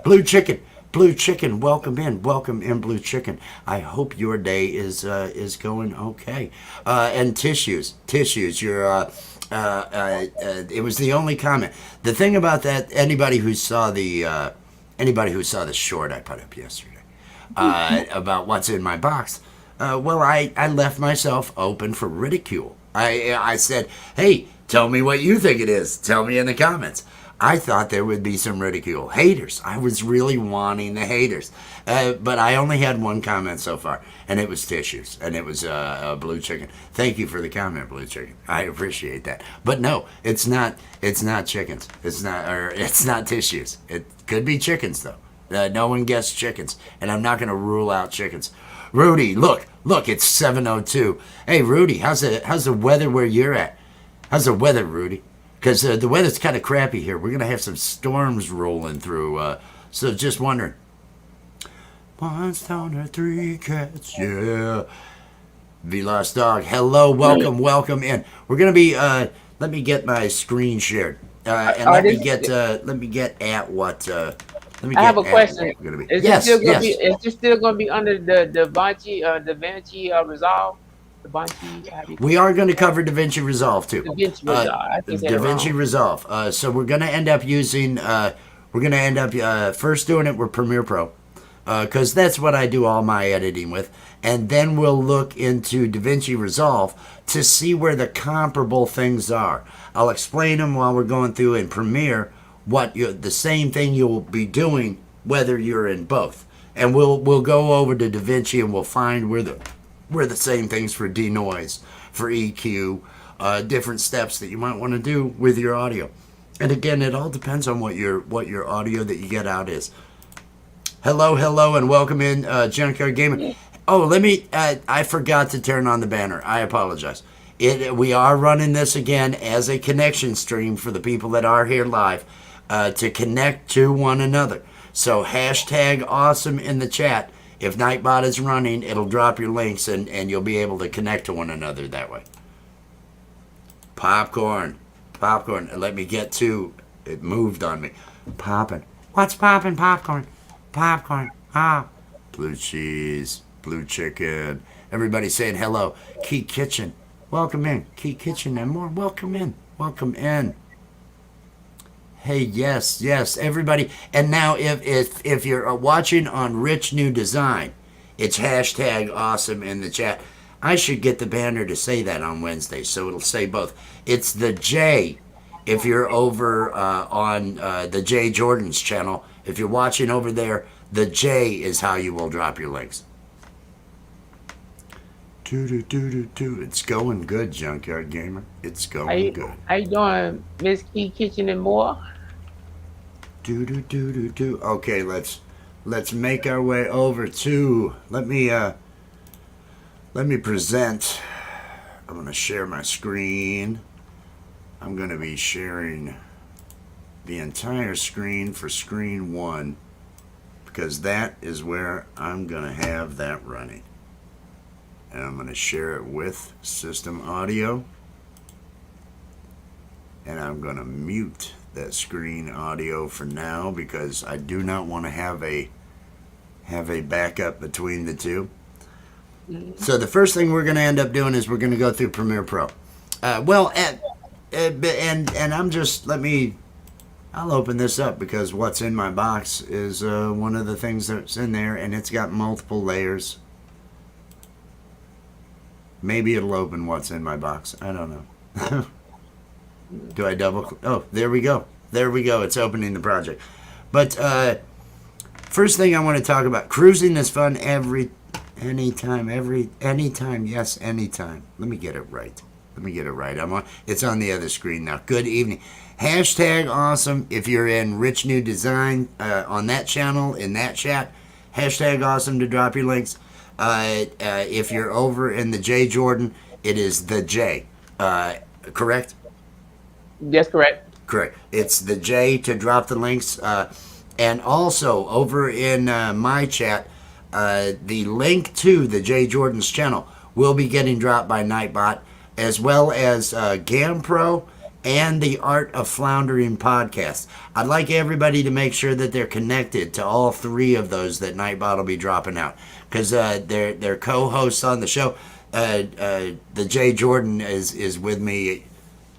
Blue Chicken, Blue Chicken, welcome in, Blue Chicken. I hope your day is going okay. And tissues. It was the only comment. The thing about that, anybody who saw the short I put up yesterday about what's in my box. I left myself open for ridicule. I said, hey, tell me what you think it is. Tell me in the comments. I thought there would be some ridicule. Haters. I was really wanting the haters. But I only had one comment so far, and it was tissues, and it was Blue Chicken. Thank you for the comment, Blue Chicken. I appreciate that. But no, it's not chickens. It's not tissues. It could be chickens, though. No one guessed chickens, and I'm not going to rule out chickens. Rudy, look, it's 7:02. Hey, Rudy, how's the weather where you're at? How's the weather, Rudy? Because the weather's kind of crappy here. We're going to have some storms rolling through. So just wondering. One stoner, three cats, yeah. The Lost Dog, hello, welcome in. We're going to be, let me get my screen shared. And let me get at what, I have a question. Is yes, this still going to be under the Davinci Resolve? We are going to cover Davinci Resolve too. Davinci Resolve. I think Davinci Resolve. So we're going to end up using. First doing it with Premiere Pro, because that's what I do all my editing with, and then we'll look into Davinci Resolve to see where the comparable things are. I'll explain them while we're going through in Premiere the same thing you'll be doing whether you're in both, and we'll go over to Davinci and we'll find where the same things for denoise, for EQ, different steps that you might want to do with your audio. And again, it all depends on what your audio that you get out is. Hello, and welcome in, Junkyard Gamer. Oh, I forgot to turn on the banner. I apologize. We are running this again as a connection stream for the people that are here live, to connect to one another. So hashtag awesome in the chat. If Nightbot is running, it'll drop your links and you'll be able to connect to one another that way. Popcorn. Let me get to it. Moved on me. Popping. What's popping? Popcorn. Ah. Blue cheese. Blue chicken. Everybody saying hello. Key Kitchen. Welcome in. Key Kitchen and more. Welcome in. Hey, yes, everybody. And now, if you're watching on Rich New Design, it's hashtag awesome in the chat. I should get the banner to say that on Wednesday, so it'll say both. It's the J, if you're over on the J Jordan's channel. If you're watching over there, the J is how you will drop your links. It's going good, Junkyard Gamer. It's going good. How you doing, Miss Key Kitchen and more? Okay, let's make our way over to. Let me present. I'm gonna share my screen. I'm gonna be sharing the entire screen for screen 1, because that is where I'm gonna have that running. And I'm going to share it with system audio, and I'm going to mute that screen audio for now because I do not want to have a backup between the two. So the first thing we're going to end up doing is we're going to go through Premiere Pro. And I'm just, I'll open this up because what's in my box is one of the things that's in there, and it's got multiple layers. Maybe it'll open what's in my box. I don't know. Do I double? Oh, there we go. It's opening the project. But first thing I want to talk about, cruising is fun anytime. Yes, anytime. Let me get it right. It's on the other screen now. Good evening. Hashtag awesome. If you're in Rich New Design on that channel, in that chat, hashtag awesome to drop your links. If you're over in the J Jordan, it is the J. Correct? Yes, correct. Correct. It's the J to drop the links. And also, over in my chat, the link to the J Jordan's channel will be getting dropped by Nightbot, as well as GamPro and the Art of Floundering podcast. I'd like everybody to make sure that they're connected to all three of those that Nightbot will be dropping out, because they're co-hosts on the show. The Jay Jordan is with me,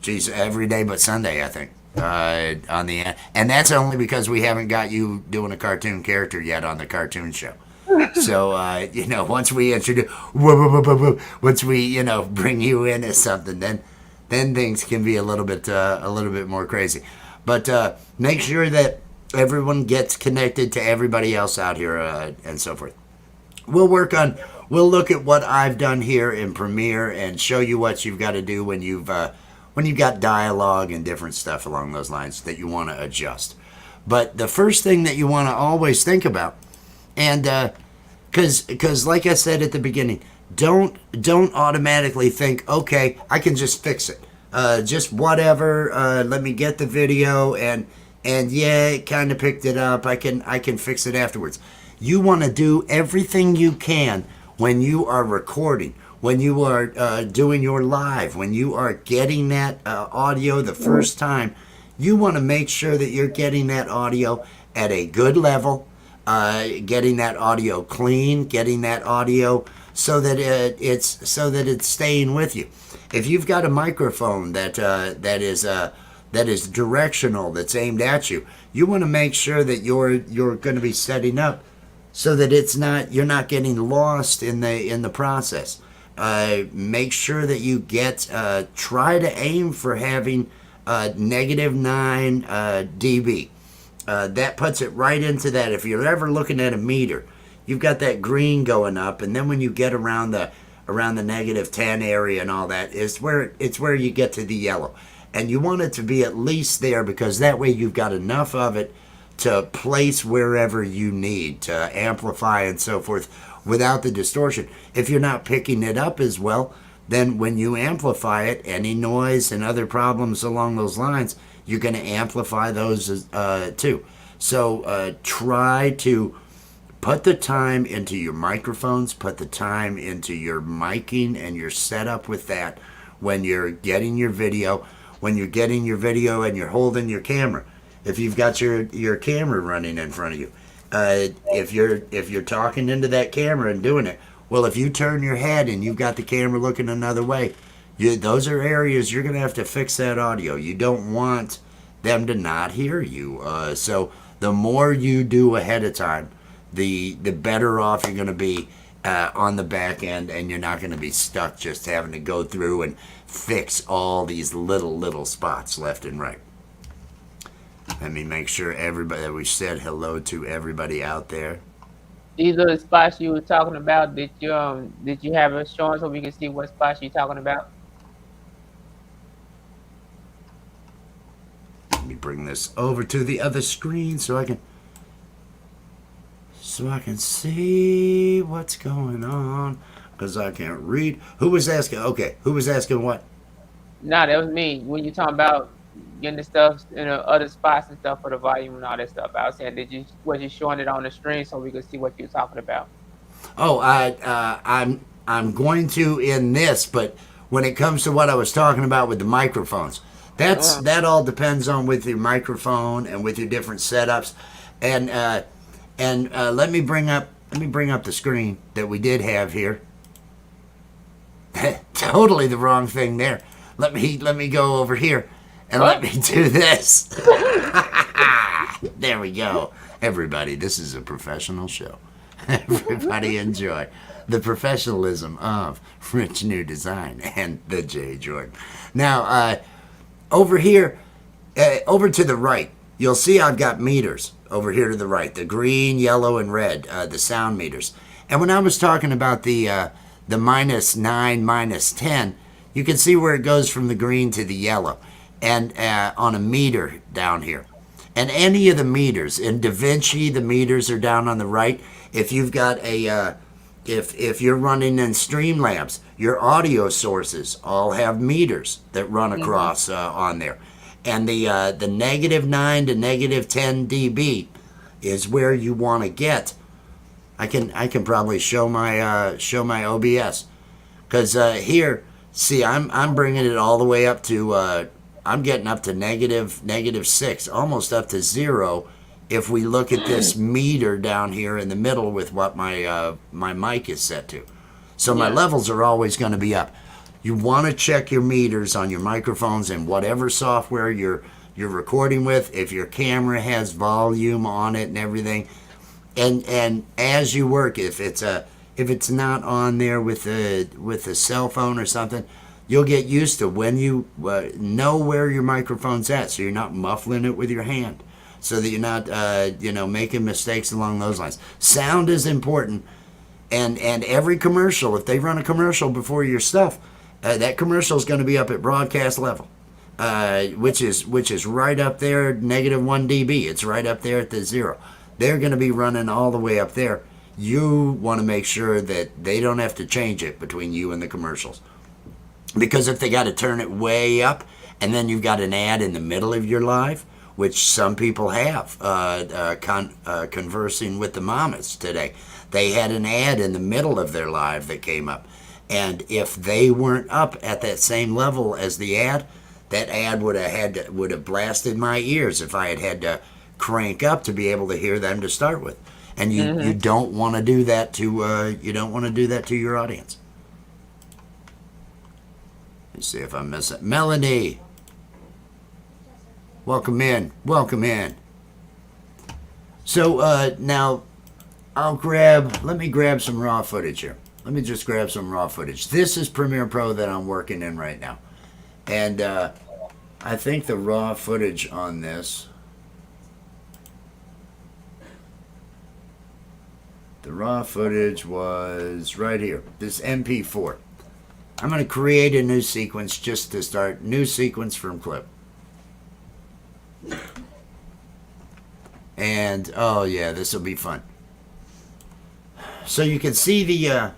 geez, every day but Sunday, I think. On the end, and that's only because we haven't got you doing a cartoon character yet on the cartoon show. So once we introduce, once we bring you in as something, then things can be a little bit more crazy. But make sure that everyone gets connected to everybody else out here and so forth. We'll look at what I've done here in Premiere and show you what you've got to do when you've got dialogue and different stuff along those lines that you want to adjust. But the first thing that you want to always think about, and because like I said at the beginning, don't automatically think, okay, I can just fix it. Just whatever. Let me get the video and yeah, it kind of picked it up. I can fix it afterwards. You want to do everything you can when you are recording, when you are doing your live, when you are getting that audio the first time. You want to make sure that you're getting that audio at a good level, getting that audio clean, getting that audio so that it's staying with you. If you've got a microphone that is directional, that's aimed at you, you want to make sure that you're going to be setting up so that you're not getting lost in the process. Make sure that you try to aim for having -9 dB. That puts it right into that. If you're ever looking at a meter, you've got that green going up, and then when you get around the -10 area and all that, it's where you get to the yellow, and you want it to be at least there, because that way you've got enough of it to place wherever you need to amplify and so forth without the distortion. If you're not picking it up as well, then when you amplify it, any noise and other problems along those lines, you're going to amplify those too. So try to put the time into your microphones, put the time into your miking and your setup with that when you're getting your video, and you're holding your camera. If you've got your camera running in front of you, if you're talking into that camera and doing it, well, if you turn your head and you've got the camera looking another way, those are areas you're going to have to fix that audio. You don't want them to not hear you. So the more you do ahead of time, the better off you're going to be on the back end, and you're not going to be stuck just having to go through and fix all these little spots left and right. Let me make sure everybody that we said hello to everybody out there. These are the spots you were talking about. Did you have it showing so we can see what spots you're talking about? Let me bring this over to the other screen so I can see what's going on, because I can't read. Who was asking? Okay, who was asking what? Nah, that was me. When you talking about getting the stuff in the other spots and stuff for the volume and all that stuff, I was saying, was you showing it on the screen so we could see what you're talking about? Oh, I'm going to in this, but when it comes to what I was talking about with the microphones, that all depends on with your microphone and with your different setups, and let me bring up the screen that we did have here. Totally the wrong thing there. Let me go over here and let me do this. There we go. Everybody, this is a professional show. Everybody enjoy the professionalism of Rich New Design and the Jay Jordan. Now, over here, over to the right, you'll see I've got meters over here to the right, the green, yellow, and red, the sound meters. And when I was talking about the -9, -10, you can see where it goes from the green to the yellow, and on a meter down here. And any of the meters in Davinci, the meters are down on the right. If you've got if you're running in Streamlabs, your audio sources all have meters that run across on there. And the -9 to -10 dB is where you want to get. I can probably show my OBS, because here, see, I'm bringing it all the way up to I'm getting up to -6, almost up to 0. If we look at this meter down here in the middle with what my mic is set to, so my levels are always going to be up. You want to check your meters on your microphones and whatever software you're recording with. If your camera has volume on it and everything, and as you work, if it's not on there with a cell phone or something, you'll get used to when you know where your microphone's at, so you're not muffling it with your hand, so that you're not making mistakes along those lines. Sound is important, and every commercial, if they run a commercial before your stuff, that commercial is going to be up at broadcast level, which is right up there, -1 dB. It's right up there at the 0. They're going to be running all the way up there. You want to make sure that they don't have to change it between you and the commercials. Because if they got to turn it way up, and then you've got an ad in the middle of your live, which some people have, conversing with the mamas today, they had an ad in the middle of their live that came up. And if they weren't up at that same level as the ad, that ad would have blasted my ears if I had to crank up to be able to hear them to start with. And you don't want to do that to your audience. Let's see if I miss it. Melanie, welcome in. So now let me grab some raw footage here. Let me just grab some raw footage. This is Premiere Pro that I'm working in right now. And I think the raw footage on this, the raw footage was right here, this MP4. I'm going to create a new sequence just to start. New sequence from clip. And, oh yeah, this will be fun. So you can see the,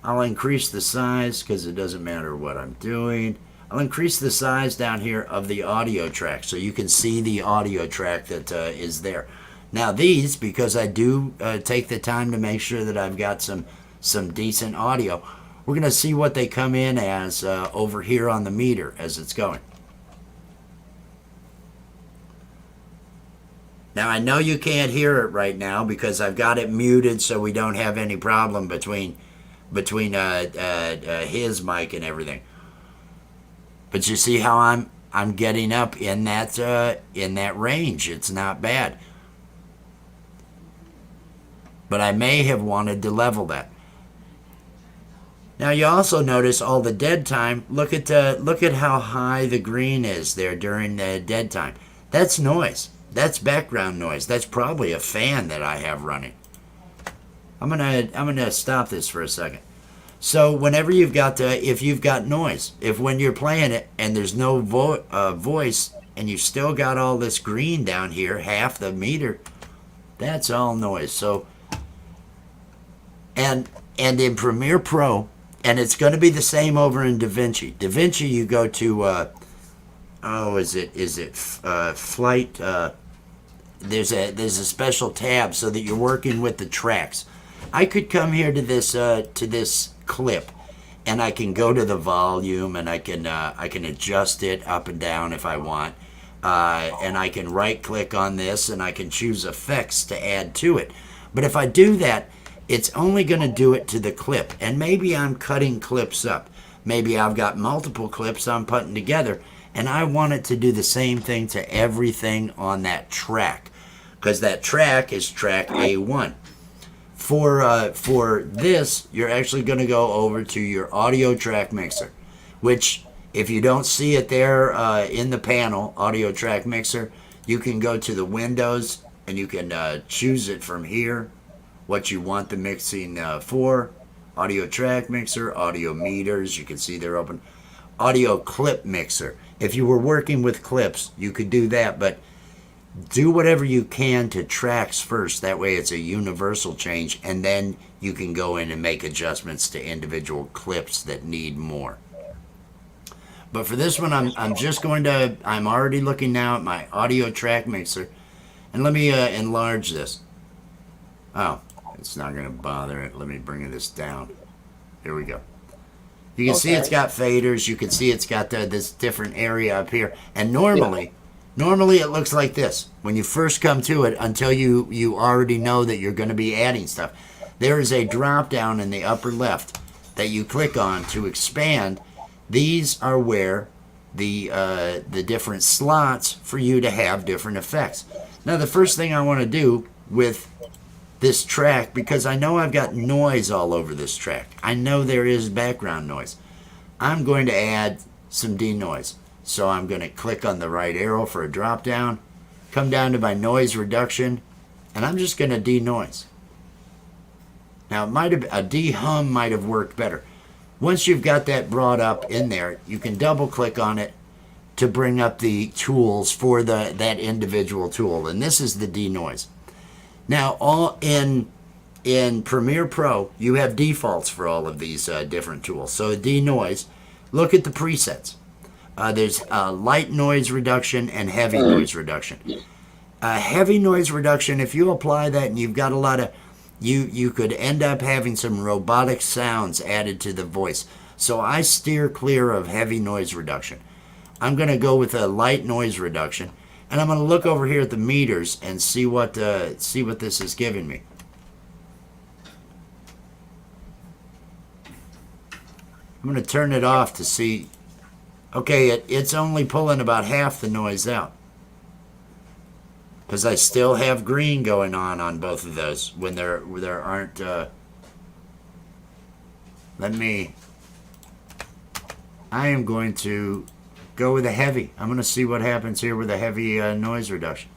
I'll increase the size because it doesn't matter what I'm doing. I'll increase the size down here of the audio track so you can see the audio track that is there. Now these, because I do take the time to make sure that I've got some decent audio, we're going to see what they come in as over here on the meter as it's going. Now I know you can't hear it right now because I've got it muted so we don't have any problem between his mic and everything. But you see how I'm getting up in that range. It's not bad. But I may have wanted to level that. Now you also notice all the dead time. Look at how high the green is there during the dead time. That's noise. That's background noise. That's probably a fan that I have running. I'm gonna stop this for a second. So whenever if you've got noise, if when you're playing it and there's no voice and you still got all this green down here, half the meter, that's all noise. So and in Premiere Pro, and it's going to be the same over in Davinci. Davinci, you go to Flight? There's a special tab so that you're working with the tracks. I could come here to this clip, and I can go to the volume, and I can adjust it up and down if I want, and I can right click on this, and I can choose effects to add to it. But if I do that, it's only going to do it to the clip, and maybe I'm cutting clips up. Maybe I've got multiple clips I'm putting together, and I want it to do the same thing to everything on that track, because that track is track A1. For this, you're actually going to go over to your audio track mixer, which if you don't see it there in the panel, audio track mixer, you can go to the windows and you can choose it from here, what you want the mixing for. Audio track mixer, audio meters, you can see they're open. Audio clip mixer. If you were working with clips, you could do that, but do whatever you can to tracks first. That way it's a universal change, and then you can go in and make adjustments to individual clips that need more. But for this one, I'm already looking now at my audio track mixer, and let me enlarge this. Oh, it's not going to bother it. Let me bring this down. Here we go. You can see it's Okay. got faders. You can see it's got this different area up here. And normally it looks like this when you first come to it until you already know that you're going to be adding stuff. There is a drop down in the upper left that you click on to expand. These are where the different slots for you to have different effects. Now the first thing I want to do with this track, because I know I've got noise all over this track. I know there is background noise. I'm going to add some denoise. So I'm going to click on the right arrow for a drop down, come down to my noise reduction, and I'm just going to denoise. Now a de-hum might have worked better. Once you've got that brought up in there, you can double click on it to bring up the tools for that individual tool. And this is the denoise. Now, all in Premiere Pro, you have defaults for all of these different tools. So denoise, look at the presets. There's light noise reduction and heavy noise reduction. Heavy noise reduction, if you apply that and you've got a lot of, you could end up having some robotic sounds added to the voice. So I steer clear of heavy noise reduction. I'm going to go with a light noise reduction. And I'm going to look over here at the meters and see what this is giving me. I'm going to turn it off to see. Okay, it's only pulling about half the noise out. Because I still have green going on both of those when there aren't. I am going to go with a heavy. I'm going to see what happens here with a heavy noise reduction.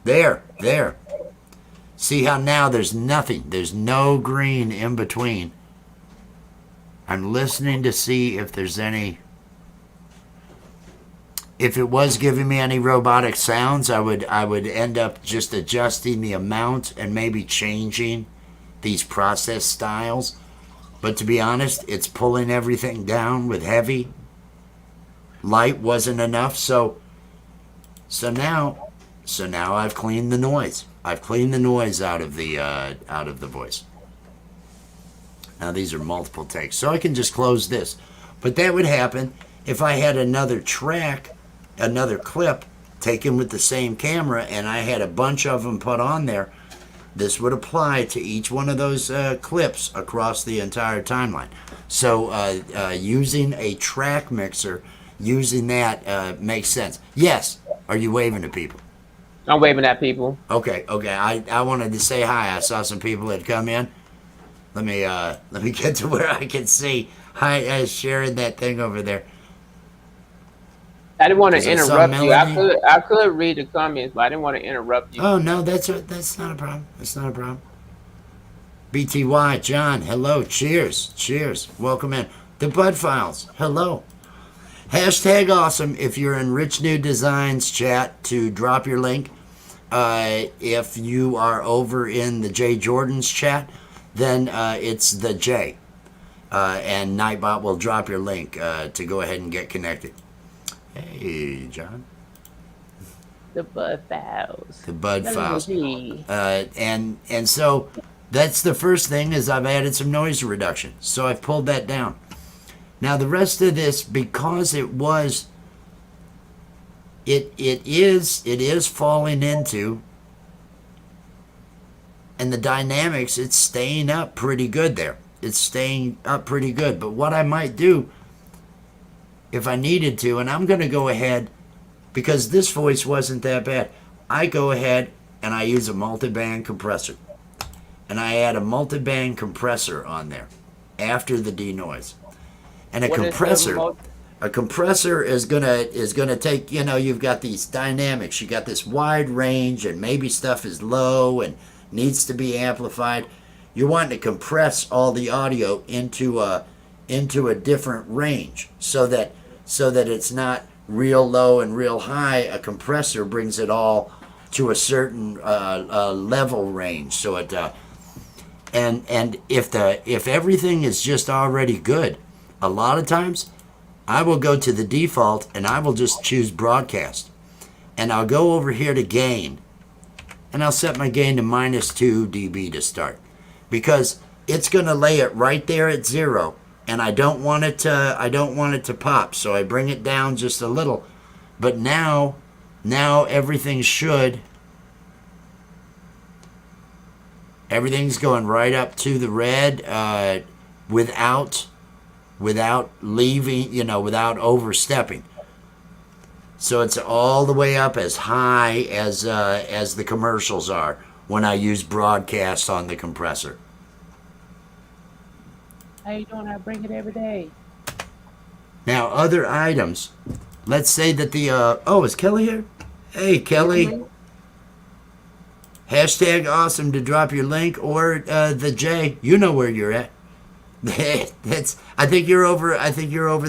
There. See how now there's nothing. There's no green in between. I'm listening to see if there's any. If it was giving me any robotic sounds, I would end up just adjusting the amount and maybe changing these process styles. But to be honest, it's pulling everything down with heavy. Light wasn't enough, so now I've cleaned the noise. I've cleaned the noise out of the voice. Now these are multiple takes, so I can just close this. But that would happen if I had another track, another clip taken with the same camera, and I had a bunch of them put on there. This would apply to each one of those clips across the entire timeline. So using a track mixer, using that makes sense. Yes. Are you waving to people? I'm waving at people. Okay. I wanted to say hi. I saw some people that come in. Let me get to where I can see. Hi, sharing that thing over there. I didn't want to interrupt you. I could read the comments, but I didn't want to interrupt you. Oh no, that's not a problem. That's not a problem. BTY, John, hello, cheers, welcome in. The Bud Files, hello. Hashtag awesome if you're in Rich New Designs chat to drop your link. If you are over in the Jay Jordan's chat, then it's the J. And Nightbot will drop your link to go ahead and get connected. Hey, John. The Bud Files. The Bud Files. And so that's the first thing is I've added some noise reduction. So I've pulled that down. Now the rest of this, because it is falling into, and the dynamics, it's staying up pretty good there. It's staying up pretty good. But what I might do, if I needed to, and I'm going to go ahead, because this voice wasn't that bad, I go ahead and I use a multiband compressor. And I add a multiband compressor on there after the denoise. And a compressor is gonna take, you've got these dynamics, you got this wide range, and maybe stuff is low and needs to be amplified. You're wanting to compress all the audio into a different range so that it's not real low and real high. A compressor brings it all to a certain level range. So it and if everything is just already good, a lot of times I will go to the default and I will just choose broadcast, and I'll go over here to gain, and I'll set my gain to -2 dB to start, because it's going to lay it right there at 0, and I don't want it to pop, so I bring it down just a little. But now everything's going right up to the red, without leaving, without overstepping. So it's all the way up as high as the commercials are when I use broadcast on the compressor. How you doing? I bring it every day. Now, other items. Let's say that is Kelly here? Hey, Kelly. Mhm. Hashtag awesome to drop your link, or the J. You know where you're at. I think you're over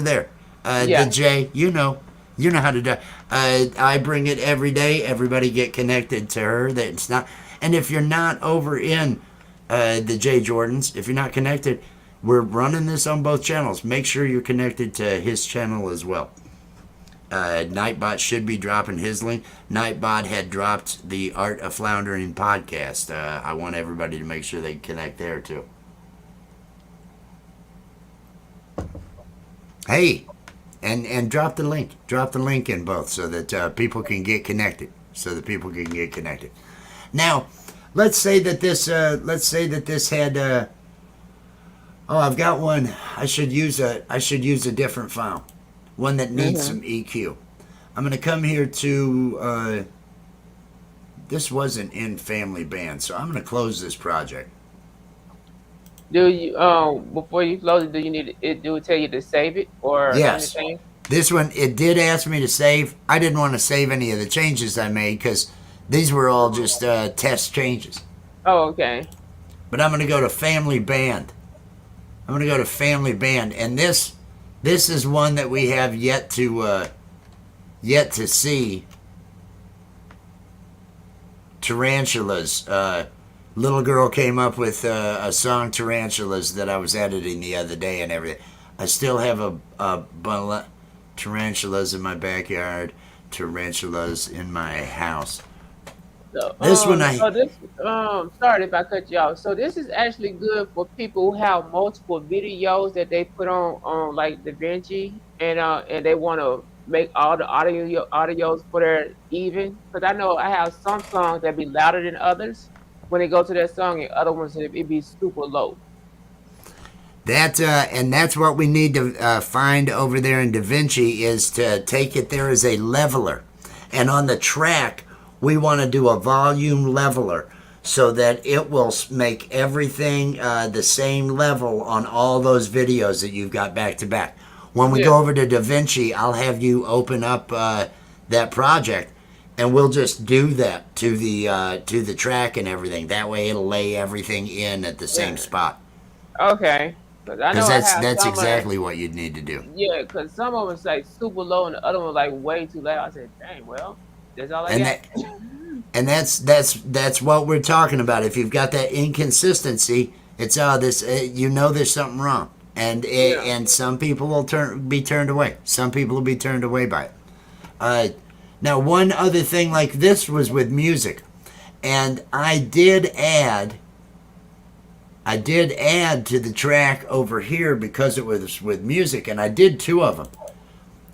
there. Yeah. The J. You know how to do. I bring it every day. Everybody get connected to her. That it's not. And if you're not over in the J Jordans, if you're not connected, we're running this on both channels. Make sure you're connected to his channel as well. Nightbot should be dropping his link. Nightbot had dropped the Art of Floundering podcast. I want everybody to make sure they connect there too. Hey, and drop the link. Drop the link in both so that people can get connected. Now, let's say that this had. I've got one. I should use a different file. One that needs some EQ. I'm going to come here to, this wasn't in Family Band, so I'm going to close this project. Do you before you close it, do you need it? Do it tell you to save it or Yes. anything? This one, it did ask me to save. I didn't want to save any of the changes I made because these were all just test changes. Oh, okay. But I'm going to go to Family Band. And this is one that we have yet to see. Tarantulas. Little girl came up with a song, Tarantulas, that I was editing the other day and everything. I still have a tarantulas in my backyard, tarantulas in my house. So, This one sorry if I cut you off. So this is actually good for people who have multiple videos that they put on like Davinci, and they want to make all the audios for their even. Because I know I have some songs that be louder than others when they go to that song, and other ones it be super low. And that's what we need to find over there in Davinci, is to take it there as a leveler. And on the track, we want to do a volume leveler so that it will make everything the same level on all those videos that you've got back to back. When we go over to Davinci, I'll have you open up that project, and we'll just do that to the track and everything. That way, it'll lay everything in at the same spot. Okay. Because that's exactly what you'd need to do. Yeah, because some of them is like super low and the other one like way too loud. I said, dang, well, that's all I got. And that's what we're talking about. If you've got that inconsistency, it's there's something wrong, and some people will be turned away. Some people will be turned away by it. Now, one other thing like this was with music, and I did add to the track over here because it was with music, and I did 2 of them.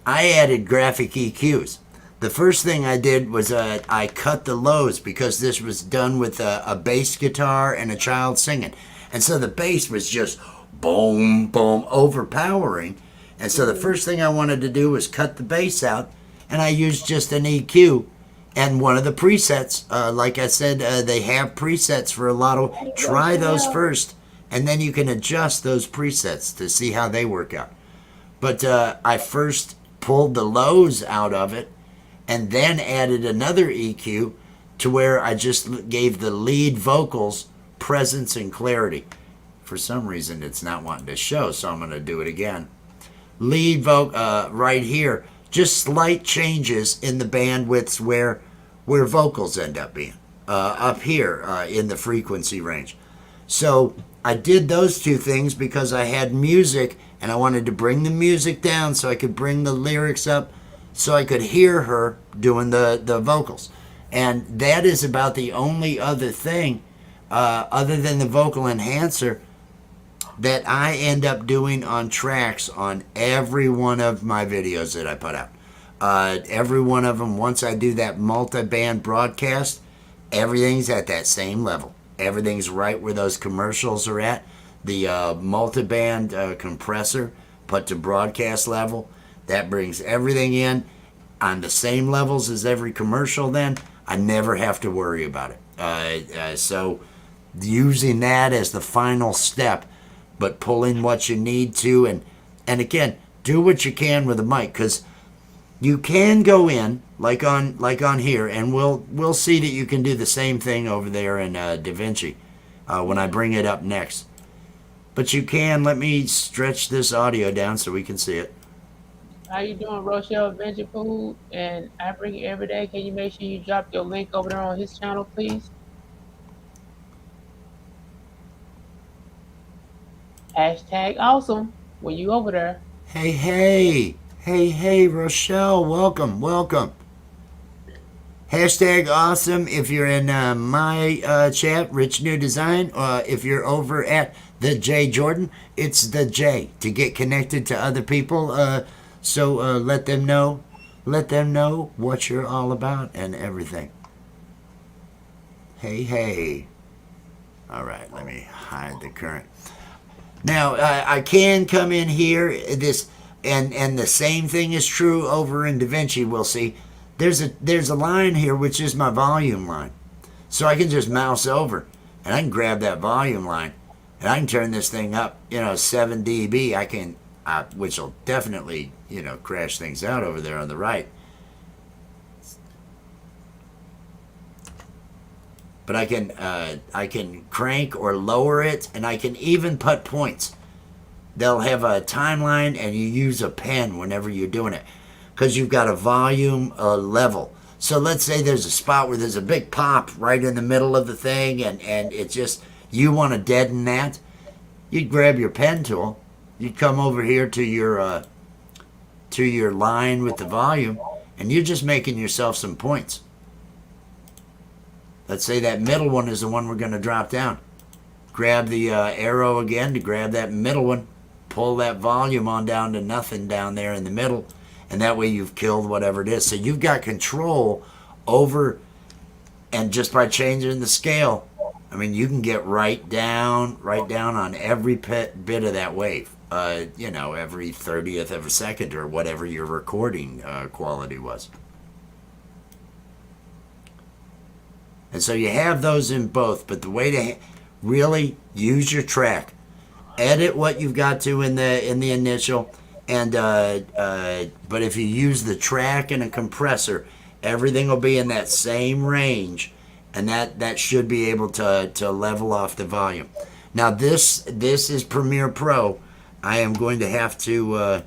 I added graphic EQs. The first thing I did was I cut the lows because this was done with a bass guitar and a child singing. And so the bass was just boom, boom, overpowering. And so the first thing I wanted to do was cut the bass out, and I used just an EQ. And one of the presets, like I said, they have presets for a lot of. Try those first, and then you can adjust those presets to see how they work out. But I first pulled the lows out of it, and then added another EQ to where I just gave the lead vocals presence and clarity. For some reason, it's not wanting to show, so I'm going to do it again. Lead vocal right here, just slight changes in the bandwidths where vocals end up being, up here in the frequency range. So I did those 2 things because I had music, and I wanted to bring the music down so I could bring the lyrics up, so I could hear her doing the vocals. And that is about the only other thing, other than the vocal enhancer, that I end up doing on tracks on every one of my videos that I put out. Every one of them, once I do that multi-band broadcast, everything's at that same level. Everything's right where those commercials are at. The multi-band compressor put to broadcast level, that brings everything in on the same levels as every commercial. Then I never have to worry about it. So using that as the final step, but pulling what you need to, and again, do what you can with the mic, because you can go in like on here, and we'll see that you can do the same thing over there in Davinci when I bring it up next. But you can, let me stretch this audio down so we can see it. How you doing, Rochelle Venture Food? And I bring it every day. Can you make sure you drop your link over there on his channel, please? Hashtag awesome when you over there. Hey, Rochelle, welcome. Hashtag awesome if you're in my chat, Rich New Design, if you're over at the J Jordan, it's the J to get connected to other people. So let them know what you're all about and everything. Hey. All right, let me hide the current. Now I can come in here. And the same thing is true over in Davinci. We'll see. There's a line here which is my volume line, so I can just mouse over and I can grab that volume line and I can turn this thing up, 7 dB. Which will definitely, crash things out over there on the right. But I can crank or lower it, and I can even put points. They'll have a timeline, and you use a pen whenever you're doing it, because you've got a volume level. So let's say there's a spot where there's a big pop right in the middle of the thing, and it's just, you want to deaden that. You'd grab your pen tool. You'd come over here to your line with the volume, and you're just making yourself some points. Let's say that middle one is the one we're going to drop down. Grab the arrow again to grab that middle one. Pull that volume on down to nothing down there in the middle, and that way you've killed whatever it is. So you've got control over, and just by changing the scale, you can get right down on every bit of that wave. Every 30th of a second or whatever your recording quality was. And so you have those in both, but the way to really use your track, edit what you've got to in the initial, and but if you use the track and a compressor, everything will be in that same range, and that should be able to level off the volume. Now this is Premiere Pro. I'm going to have to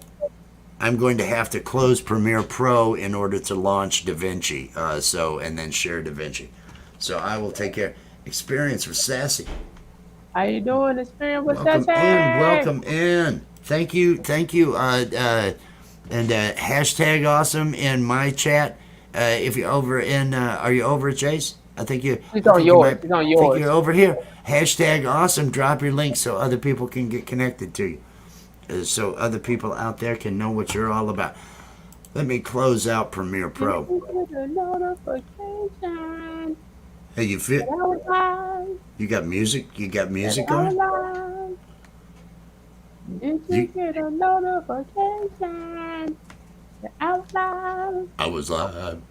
close Premiere Pro in order to launch Davinci. And then share Davinci. So I will take care. Experience with Sassy. How you doing, Experience with Welcome Sassy? Welcome in. Thank you. And hashtag awesome in my chat. If you're over in, are you over at Jay's? I think you. It's on yours. It's on yours. I think you're over here. Hashtag awesome. Drop your link so other people can get connected to you. So other people out there can know what you're all about. Let me close out Premiere Pro. Hey, you fit? You got music? You got music on? Did you get a notification? I was live.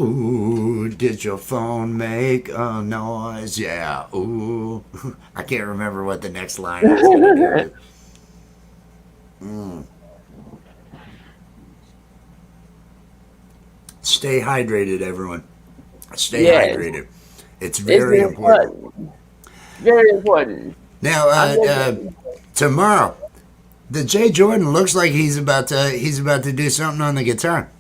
Ooh, did your phone make a noise? Yeah. Ooh. I can't remember what the next line is. Stay hydrated, everyone. Stay hydrated. It's very important. Very important. Now, tomorrow, the J Jordan looks like he's about to do something on the guitar.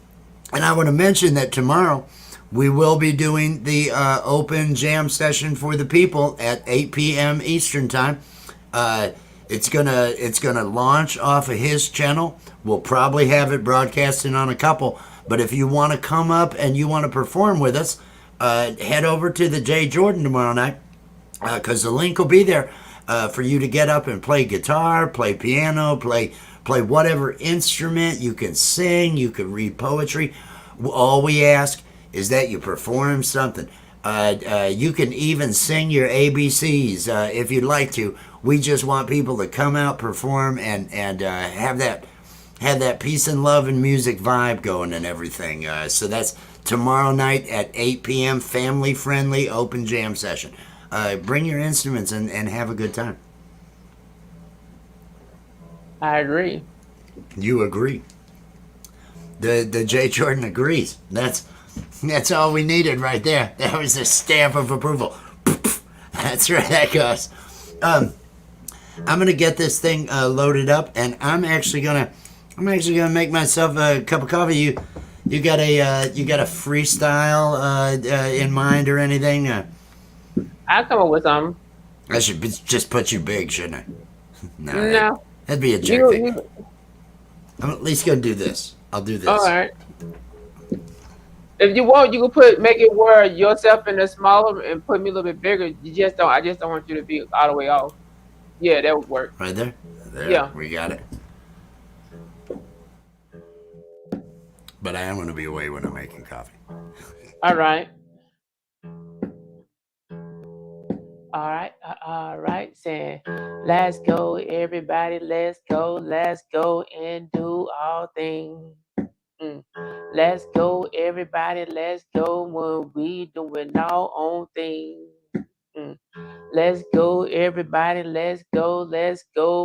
And I want to mention that tomorrow we will be doing the open jam session for the people at 8 p.m. Eastern time. It's gonna launch off of his channel. We'll probably have it broadcasting on a couple. But if you want to come up and you want to perform with us, head over to the J Jordan tomorrow night, because the link will be there. for you to get up and play guitar, play piano, play whatever instrument. You can sing, you can read poetry. All we ask is that you perform something. You can even sing your ABCs if you'd like to. We just want people to come out, perform, and have that peace and love and music vibe going and everything. So that's tomorrow night at 8 p.m. Family friendly open jam session. Bring your instruments and have a good time. I agree. You agree? The J Jordan agrees. That's all we needed right there. That was a stamp of approval. That's right. That goes. I'm gonna get this thing loaded up, and I'm actually gonna make myself a cup of coffee. You got a freestyle in mind or anything? I come up with something. I should just put you big, shouldn't I? No, No, that'd be a jerk you thing. you. I'm at least gonna do this. I'll do All this. right. If you want, you can make it where yourself in the smaller and put me a little bit bigger. You just don't. I just don't want you to be all the way off. Yeah, that would work. Right there. There, Yeah. we got it. But I am gonna be away when I'm making coffee. All right. All right. Saying, let's go, everybody. Let's go and do all things. Mm. Let's go, everybody. Let's go when we doing our own thing. Mm. Let's go, everybody. Let's go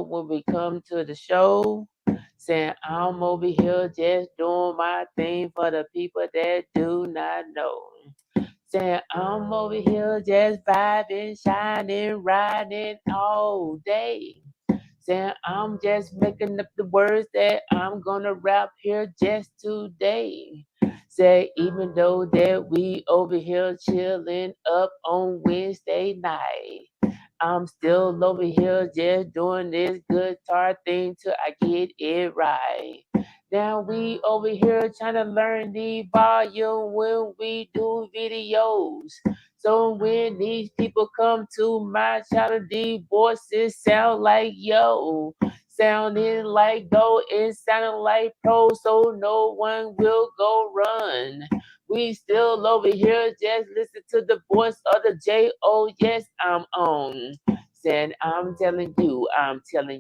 when we come to the show. Saying I'm over here just doing my thing for the people that do not know. Saying I'm over here just vibing, shining, riding all day. Saying I'm just making up the words that I'm gonna rap here just today. Say even though that we over here chilling up on Wednesday night. I'm still over here just doing this guitar thing till I get it right. Now we over here trying to learn the volume when we do videos. So when these people come to my channel, the voices sound like yo, sounding like go and sounding like pro, so no one will go run. We still over here just listen to the voice of the J. Oh yes, I'm on. Saying I'm telling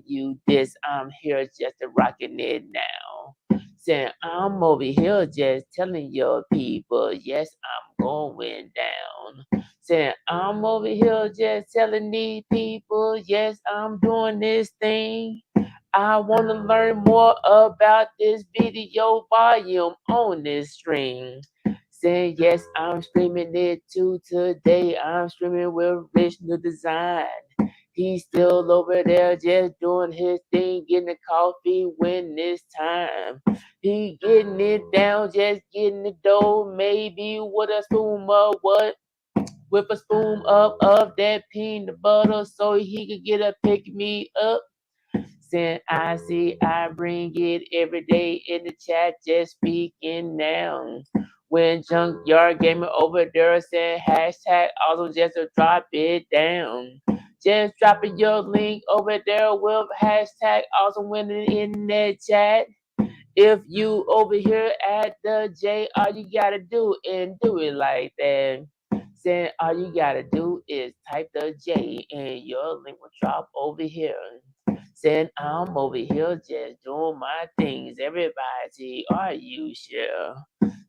you this, I'm here just to rocking it now. Saying I'm over here just telling your people, yes, I'm going down. Saying I'm over here just telling these people, yes, I'm doing this thing. I want to learn more about this video volume on this stream. Saying yes, I'm streaming it too today. I'm streaming with Rich New Design. He's still over there just doing his thing, getting the coffee when it's time. He getting it down, just getting the dough, maybe with a spoon of what? With a spoon of that peanut butter so he could get a pick me up. Saying I see, I bring it every day in the chat, just speaking now. When Junkyard Gamer over there saying hashtag also just to drop it down. Just dropping your link over there with hashtag also winning in that chat. If you over here at the J, all you gotta do and do it like that. Saying all you gotta do is type the J and your link will drop over here. Saying I'm over here just doing my things. Everybody, are you sure?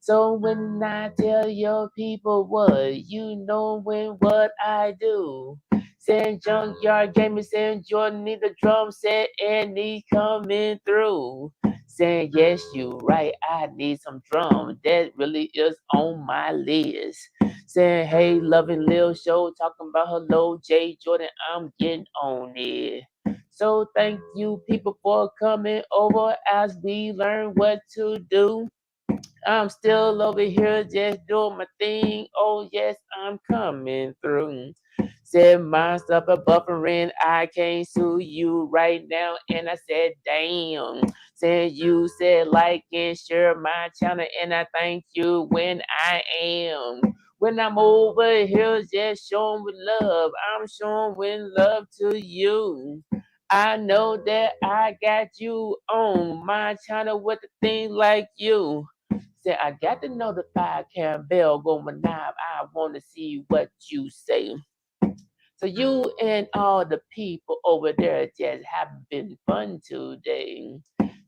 So when I tell your people what, you know when what I do. Saying Junkyard Gaming, saying Jordan need a drum set and he's coming through. Saying yes, you right, I need some drums. That really is on my list. Saying hey, loving Lil Show, talking about hello, J Jordan, I'm getting on it. So thank you people for coming over as we learn what to do. I'm still over here just doing my thing. Oh yes, I'm coming through. Said my stuff a buffering. I can't sue you right now. And I said, damn. Said you said like and share my channel. And I thank you when I am. When I'm over here, just showing with love. I'm showing love to you. I know that I got you on my channel with a thing like you. Say I got to know the 5 bell going live. I want to see what you say. So you and all the people over there just having fun today.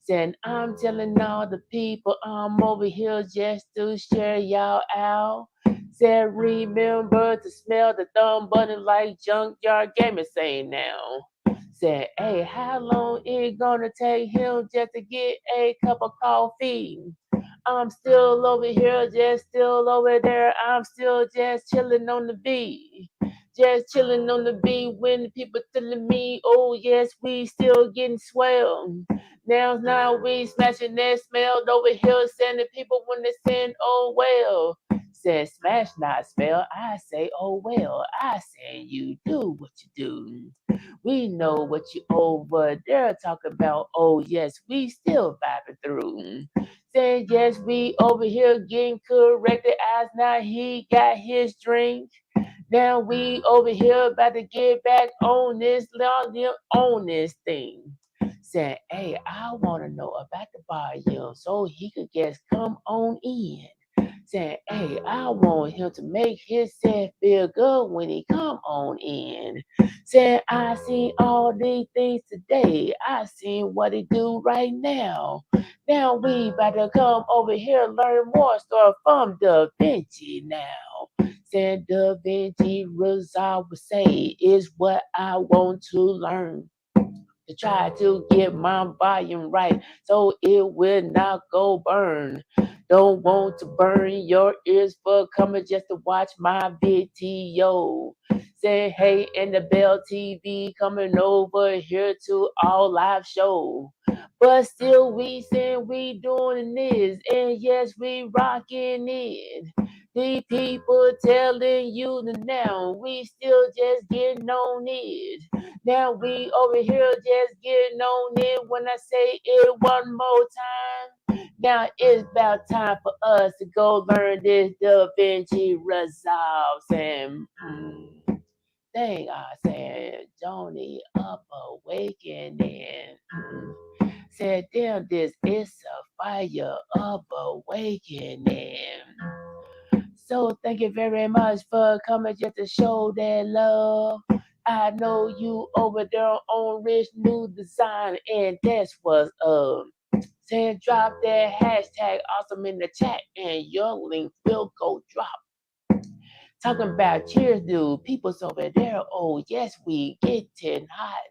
Saying I'm telling all the people I'm over here just to share y'all out. Said remember to smell the thumb button like Junkyard Gamer saying now. Said, hey, how long it gonna take him just to get a cup of coffee? I'm still over here, just still over there. I'm still just chilling on the beat. Just chilling on the beat when the people telling me, oh yes, we still getting swell. Now we smashing that smelled over here, sending people when they send, oh well. Said smash not spell, I say oh well. I say you do what you do. We know what you over there talking about. Oh yes, we still vibing through. Saying yes, we over here getting corrected as now he got his drink. Now we over here about to get back on this, on this thing. Saying, hey, I want to know about the volume so he could just come on in. Saying, hey, I want him to make his set feel good when he come on in. Saying, I seen all these things today. I seen what he do right now. Now we about to come over here learn more stuff from Davinci now. Saying Davinci Resolve would say is what I want to learn to try to get my volume right so it will not go burn. Don't want to burn your ears for coming just to watch my video. Say hey and the Bell TV coming over here to all live show. But still we saying we doing this and yes we rocking it. The people telling you the now we still just getting on it. Now we over here just getting on it when I say it one more time. Now it's about time for us to go learn this Davinci Resolve. And dang, I said, Johnny up awakening. Said, damn, this is a fire up awakening. So thank you very much for coming just to show that love. I know you over there on Rich New Design, and that's what's up. Say drop that hashtag awesome in the chat, and your link will go drop. Talking about cheers, dude. People's over there. Oh yes, we getting hot.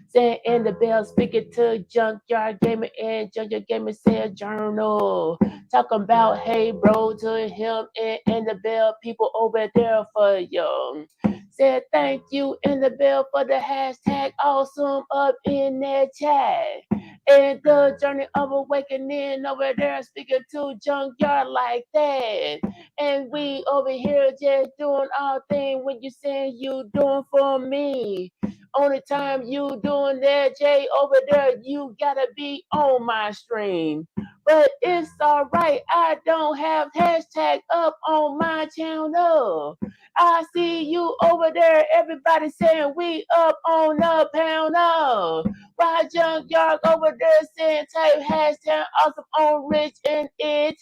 Saying in the bell, speaking to Junkyard Gamer and Junkyard Gamer said journal. Talking about hey bro to him and the bell people over there for you. Said thank you in the bell for the hashtag awesome up in that chat. And the journey of awakening over there speaking to Junkyard like that. And we over here just doing our thing when you saying you doing for me. Only time you doing that, Jay, over there, you gotta be on my stream. But it's alright, I don't have hashtag up on my channel. I see you over there, everybody saying we up on the panel. Why Junkyard over there saying type hashtag awesome on Rich and it?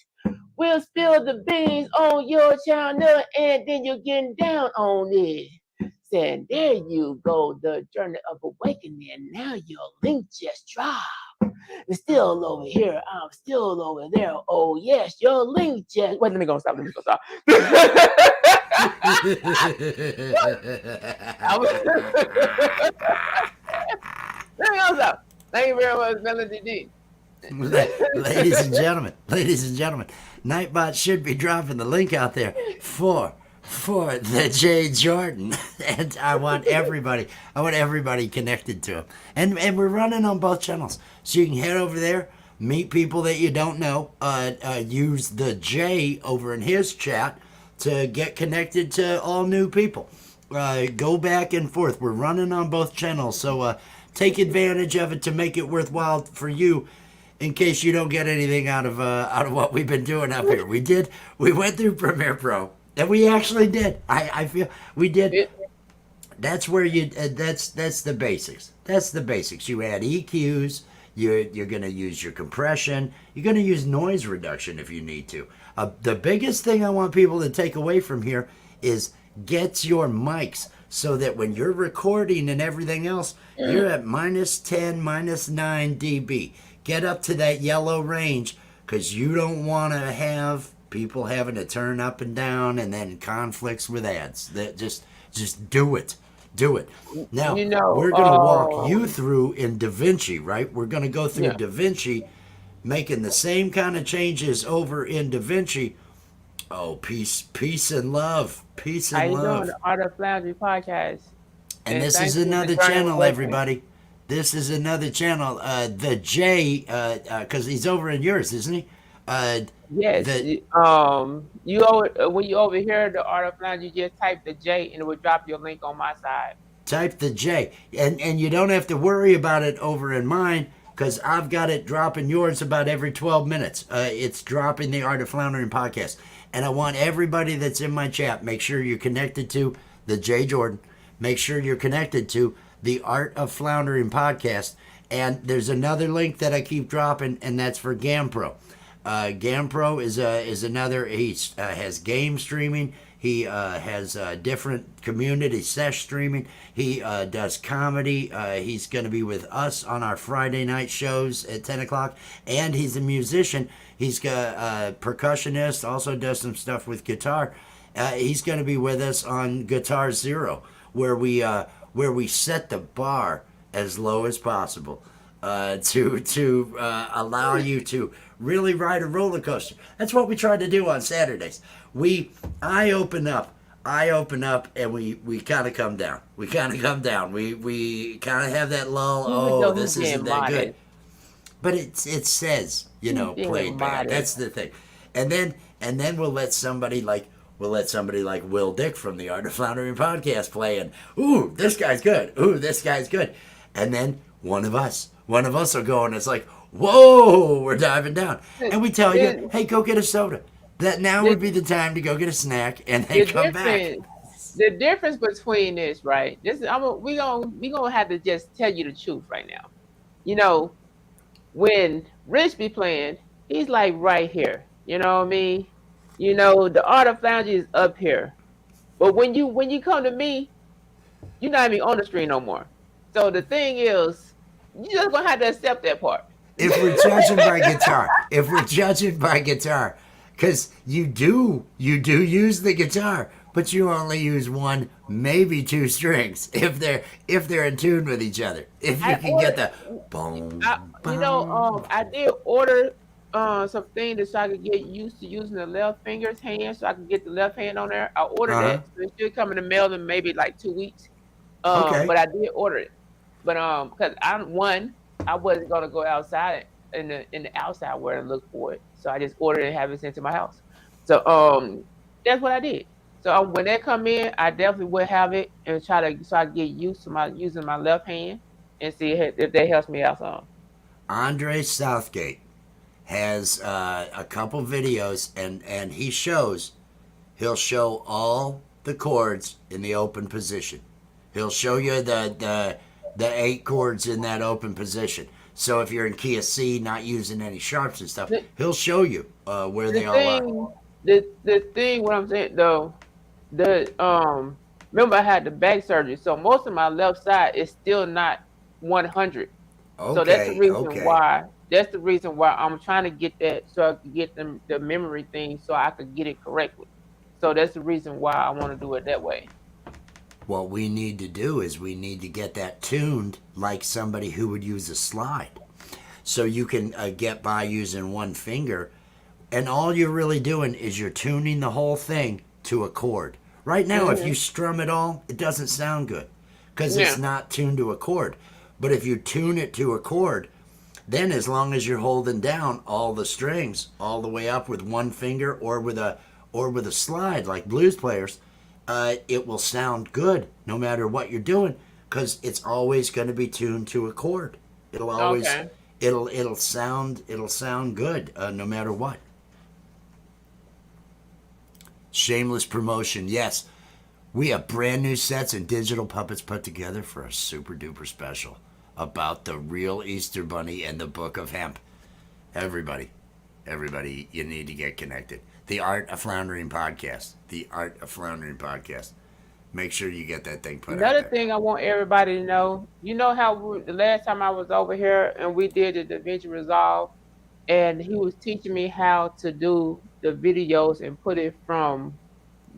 We'll spill the beans on your channel and then you're getting down on it. Saying, there you go, the journey of awakening. Now your link just dropped. It's still over here. I'm still over there. Oh, yes, your link just. Wait, let me go stop. Let me go stop. Let me go stop. Thank you very much, Melody D. Ladies and gentlemen, Nightbot should be dropping the link out there for the Jay Jordan, and I want everybody connected to him, and we're running on both channels, so you can head over there, meet people that you don't know, use the J over in his chat to get connected to all new people. Go back and forth. We're running on both channels, so take advantage of it to make it worthwhile for you. In case you don't get anything out of what we've been doing up here, we went through Premiere Pro, And we actually did. I feel we did. It, That's where you. That's the basics. That's the basics. You add EQs. You're going to use your compression. You're going to use noise reduction if you need to. The biggest thing I want people to take away from here is get your mics so that when you're recording and everything else, you're at -10, -9 dB. Get up to that yellow range because you don't want to have people having to turn up and down and then conflicts with ads. That just do it. Do it. Now, you know, we're going to walk you through in Davinci, right? We're going to go through yeah. Davinci, making the same kind of changes over in Davinci. Oh, peace and love. Peace How and you doing? love. The Art of Floundry podcast. And And this thank is you for another joining channel, with me. everybody. This is another channel. The J, because he's over in yours, isn't he? Yes. The When you over here, the Art of Floundry, you just type the J and it will drop your link on my side. Type the J, and you don't have to worry about it over in mine because I've got it dropping yours about every 12 minutes. It's dropping the Art of Floundering podcast, and I want everybody that's in my chat, make sure you're connected to the J Jordan. Make sure you're connected to the Art of Floundering podcast, and there's another link that I keep dropping, and that's for GamPro. GamPro is another. He has game streaming. He has different community sesh streaming. He does comedy. He's going to be with us on our Friday night shows at 10 o'clock. And he's a musician. He's a percussionist, also does some stuff with guitar. He's going to be with us on Guitar Zero, where we set the bar as low as possible to allow you to really ride a roller coaster. That's what we try to do on Saturdays. I open up, and we kind of come down. We kind of come down. We kind of have that lull. Oh, this isn't that good. But it says, played bad. That's the thing. And then we'll let somebody like Will Dick from the Art of Floundering podcast play, and ooh, this guy's good. Ooh, this guy's good. And then one of us will go, and it's like, whoa, we're diving down. And we tell you, hey, go get a soda. That now would be the time to go get a snack and then come back. The difference between this, right? We gonna have to just tell you the truth right now. When Rich be playing, he's like right here. You know what I mean? The Art of Floundry is up here. But when you come to me, you're not even on the screen no more. So the thing is, you just gonna have to accept that part. If we're judging by guitar, because you do use the guitar, but you only use one, maybe two strings if they're in tune with each other. If you can get the boom. I did order some things so I could get used to using the left hand, so I could get the left hand on there. I ordered that, so it should come in the mail in maybe like 2 weeks. Okay. But I did order it. But because I wasn't gonna go outside in the outside where and look for it, so I just ordered it and have it sent to my house. So that's what I did. So when they come in, I definitely will have it and so I get used to using my left hand and see if that helps me out some. Andre Southgate has a couple videos, and he'll show all the chords in the open position. He'll show you the 8 chords in that open position. So if you're in key of C, not using any sharps and stuff, he'll show you where they all are. The thing, what I'm saying though, remember I had the back surgery, so most of my left side is still not 100. Okay, so that's the reason why. That's the reason why I'm trying to get that, so I can get the memory thing, so I could get it correctly. So that's the reason why I want to do it that way. What we need to do is we need to get that tuned like somebody who would use a slide. So you can get by using one finger, and all you're really doing is you're tuning the whole thing to a chord. Right now, if you strum it all, it doesn't sound good because it's not tuned to a chord. But if you tune it to a chord, then as long as you're holding down all the strings all the way up with one finger or with a slide like blues players, it will sound good no matter what you're doing because it's always going to be tuned to a chord. It'll always it'll sound good no matter what. Shameless promotion. Yes, we have brand new sets and digital puppets put together for a super duper special about the real Easter Bunny and the Book of Hemp. Everybody, everybody, you need to get connected. The Art of Floundering Podcast. The Art of Floundering Podcast. Make sure you get that thing put out Another there. thing I want everybody to know, you know how the last time I was over here and we did the DaVinci Resolve, and he was teaching me how to do the videos and put it from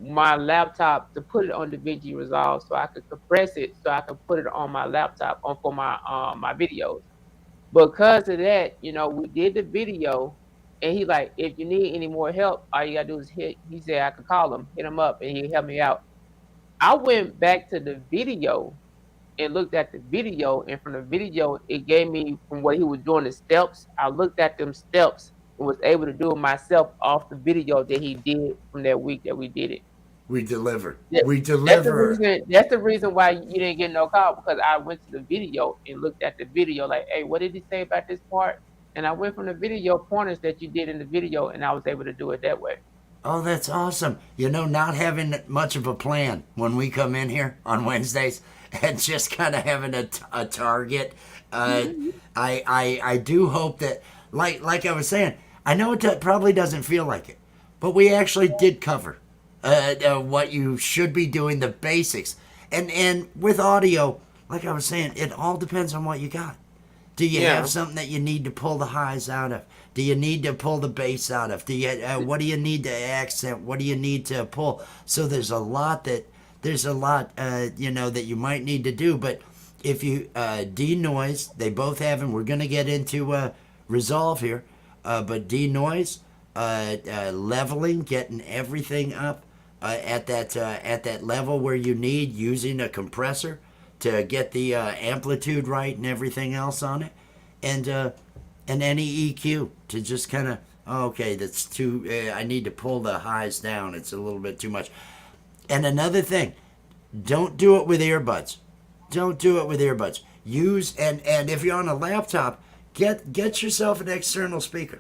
my laptop to put it on DaVinci Resolve so I could compress it so I could put it on my laptop on for my videos. Because of that, we did the video, and he like, if you need any more help, all you gotta do is hit. He said I could call him, hit him up, and he help me out. I went back to the video and looked at the video, and from the video, it gave me from what he was doing the steps. I looked at them steps and was able to do it myself off the video that he did from that week that we did it. We deliver. That, We that's the deliver. reason. That's the reason why you didn't get no call because I went to the video and looked at the video. Like, hey, what did he say about this part? And I went from the video pointers that you did in the video, and I was able to do it that way. Oh, that's awesome. You know, not having much of a plan when we come in here on Wednesdays and just kind of having a target. I do hope that, like I was saying, I know it probably doesn't feel like it, but we actually did cover what you should be doing, the basics. And with audio, like I was saying, it all depends on what you got. Do you Yeah. have something that you need to pull the highs out of? Do you need to pull the bass out of? Do you what do you need to accent? What do you need to pull? So there's a lot that you might need to do. But if you denoise, they both have, and we're gonna get into resolve here. But denoise, leveling, getting everything up at that level where you need, using a compressor to get the amplitude right and everything else on it, and any EQ to just kind of, okay, that's too. I need to pull the highs down. It's a little bit too much. And another thing, don't do it with earbuds. Don't do it with earbuds. Use and if you're on a laptop, get yourself an external speaker.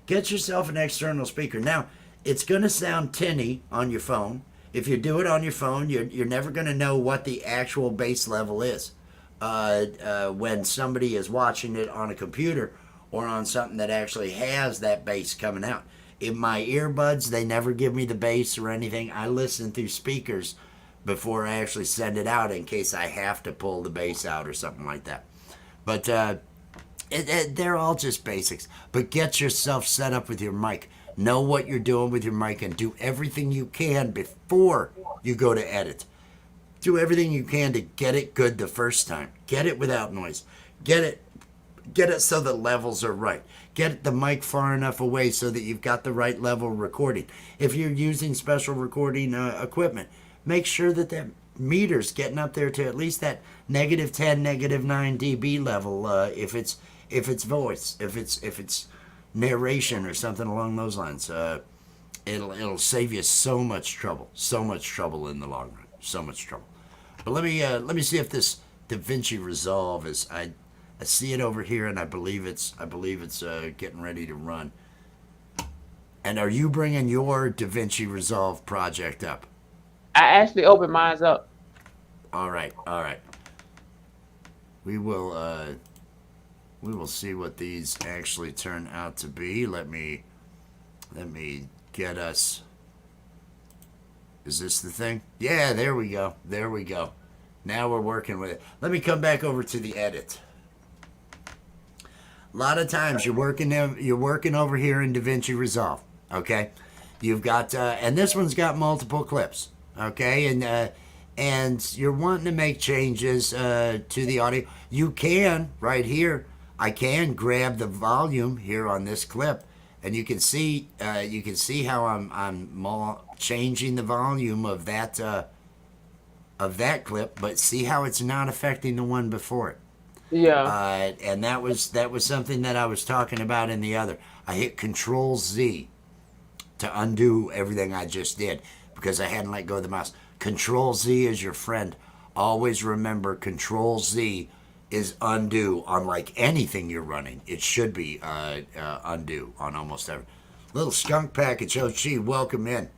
Get yourself an external speaker. Now, it's going to sound tinny on your phone. If you do it on your phone, you're never going to know what the actual bass level is when somebody is watching it on a computer or on something that actually has that bass coming out. In my earbuds, they never give me the bass or anything. I listen through speakers before I actually send it out in case I have to pull the bass out or something like that. But they're all just basics. But get yourself set up with your mic. Know what you're doing with your mic and do everything you can before you go to edit. Do everything you can to get it good the first time. Get it without noise. Get it so the levels are right. Get the mic far enough away so that you've got the right level recording. If you're using special recording equipment, make sure that meter's getting up there to at least that -10, -9 dB level. If it's voice, if it's narration or something along those lines, it'll save you so much trouble in the long run, so much trouble. But let me see if this DaVinci Resolve is. I see it over here, and I believe it's getting ready to run. And are you bringing your DaVinci Resolve project up? I actually opened mine up. All right. We will see what these actually turn out to be. Let me get us. Is this the thing? Yeah, there we go. Now we're working with it. Let me come back over to the edit. A lot of times you're working over here in DaVinci Resolve. Okay, you've got and this one's got multiple clips. Okay, and you're wanting to make changes to the audio. You can right here. I can grab the volume here on this clip, and you can see how I'm changing the volume of that clip, but see how it's not affecting the one before it. Yeah. And that was something that I was talking about in the other. I hit Control Z to undo everything I just did because I hadn't let go of the mouse. Control Z is your friend. Always remember, Control Z is undo on like anything you're running. It should be undo on almost every. Little skunk package. Oh, gee, welcome in.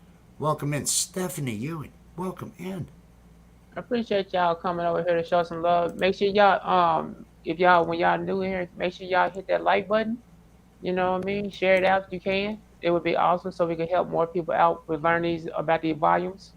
Welcome in. Stephanie Ewing. Welcome in. I appreciate y'all coming over here to show some love. Make sure y'all if y'all when y'all new here, make sure y'all hit that like button. You know what I mean? Share it out if you can. It would be awesome so we can help more people out with learn these about these volumes.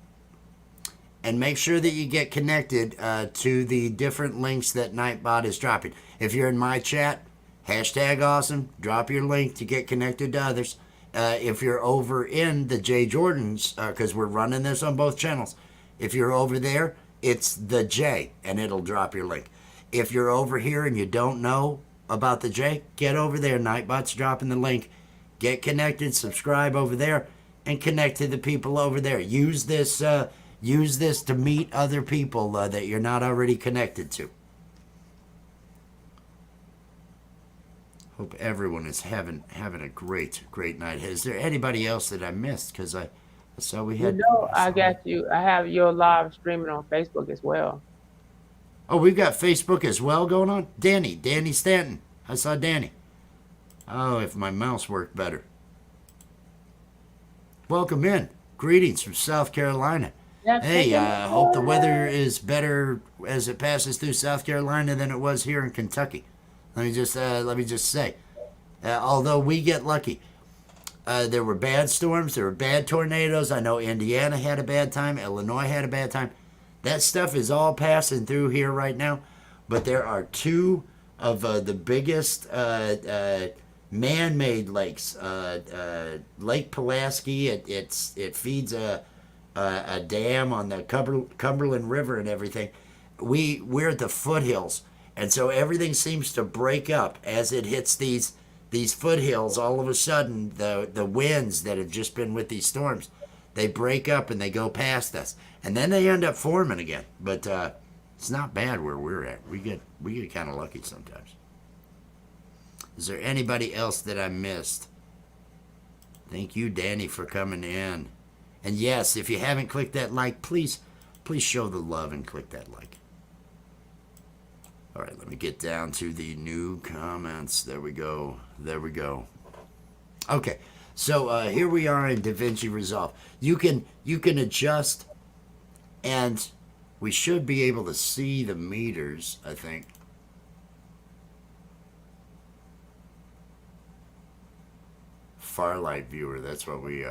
And make sure that you get connected to the different links that Nightbot is dropping. If you're in my chat, hashtag awesome, drop your link to get connected to others. If you're over in the J Jordans, because we're running this on both channels, if you're over there, it's the J, and it'll drop your link. If you're over here and you don't know about the J, get over there. Nightbot's dropping the link. Get connected, subscribe over there, and connect to the people over there. Use this to meet other people that you're not already connected to. Hope everyone is having a great night. Is there anybody else that I missed? Because I saw we You had. know, I got you. I have your live streaming on Facebook as well. Oh, we've got Facebook as well going on. Danny Stanton. I saw Danny. Oh, if my mouse worked better. Welcome in. Greetings from South Carolina. Hey, I hope the weather is better as it passes through South Carolina than it was here in Kentucky. Let me just say, although we get lucky, there were bad storms, there were bad tornadoes. I know Indiana had a bad time, Illinois had a bad time. That stuff is all passing through here right now, but there are two of the biggest man-made lakes. Lake Pulaski, it feeds a dam on the Cumberland River and everything. We're at the foothills, and so everything seems to break up as it hits these foothills. All of a sudden, the winds that have just been with these storms, they break up and they go past us, and then they end up forming again. But it's not bad where we're at. We get kind of lucky sometimes. Is there anybody else that I missed? Thank you, Danny, for coming in. And yes, if you haven't clicked that like, please show the love and click that like. All right, let me get down to the new comments. There we go. Okay, so here we are in Davinci Resolve. You can adjust, and we should be able to see the meters, I think. Farlight viewer, that's what we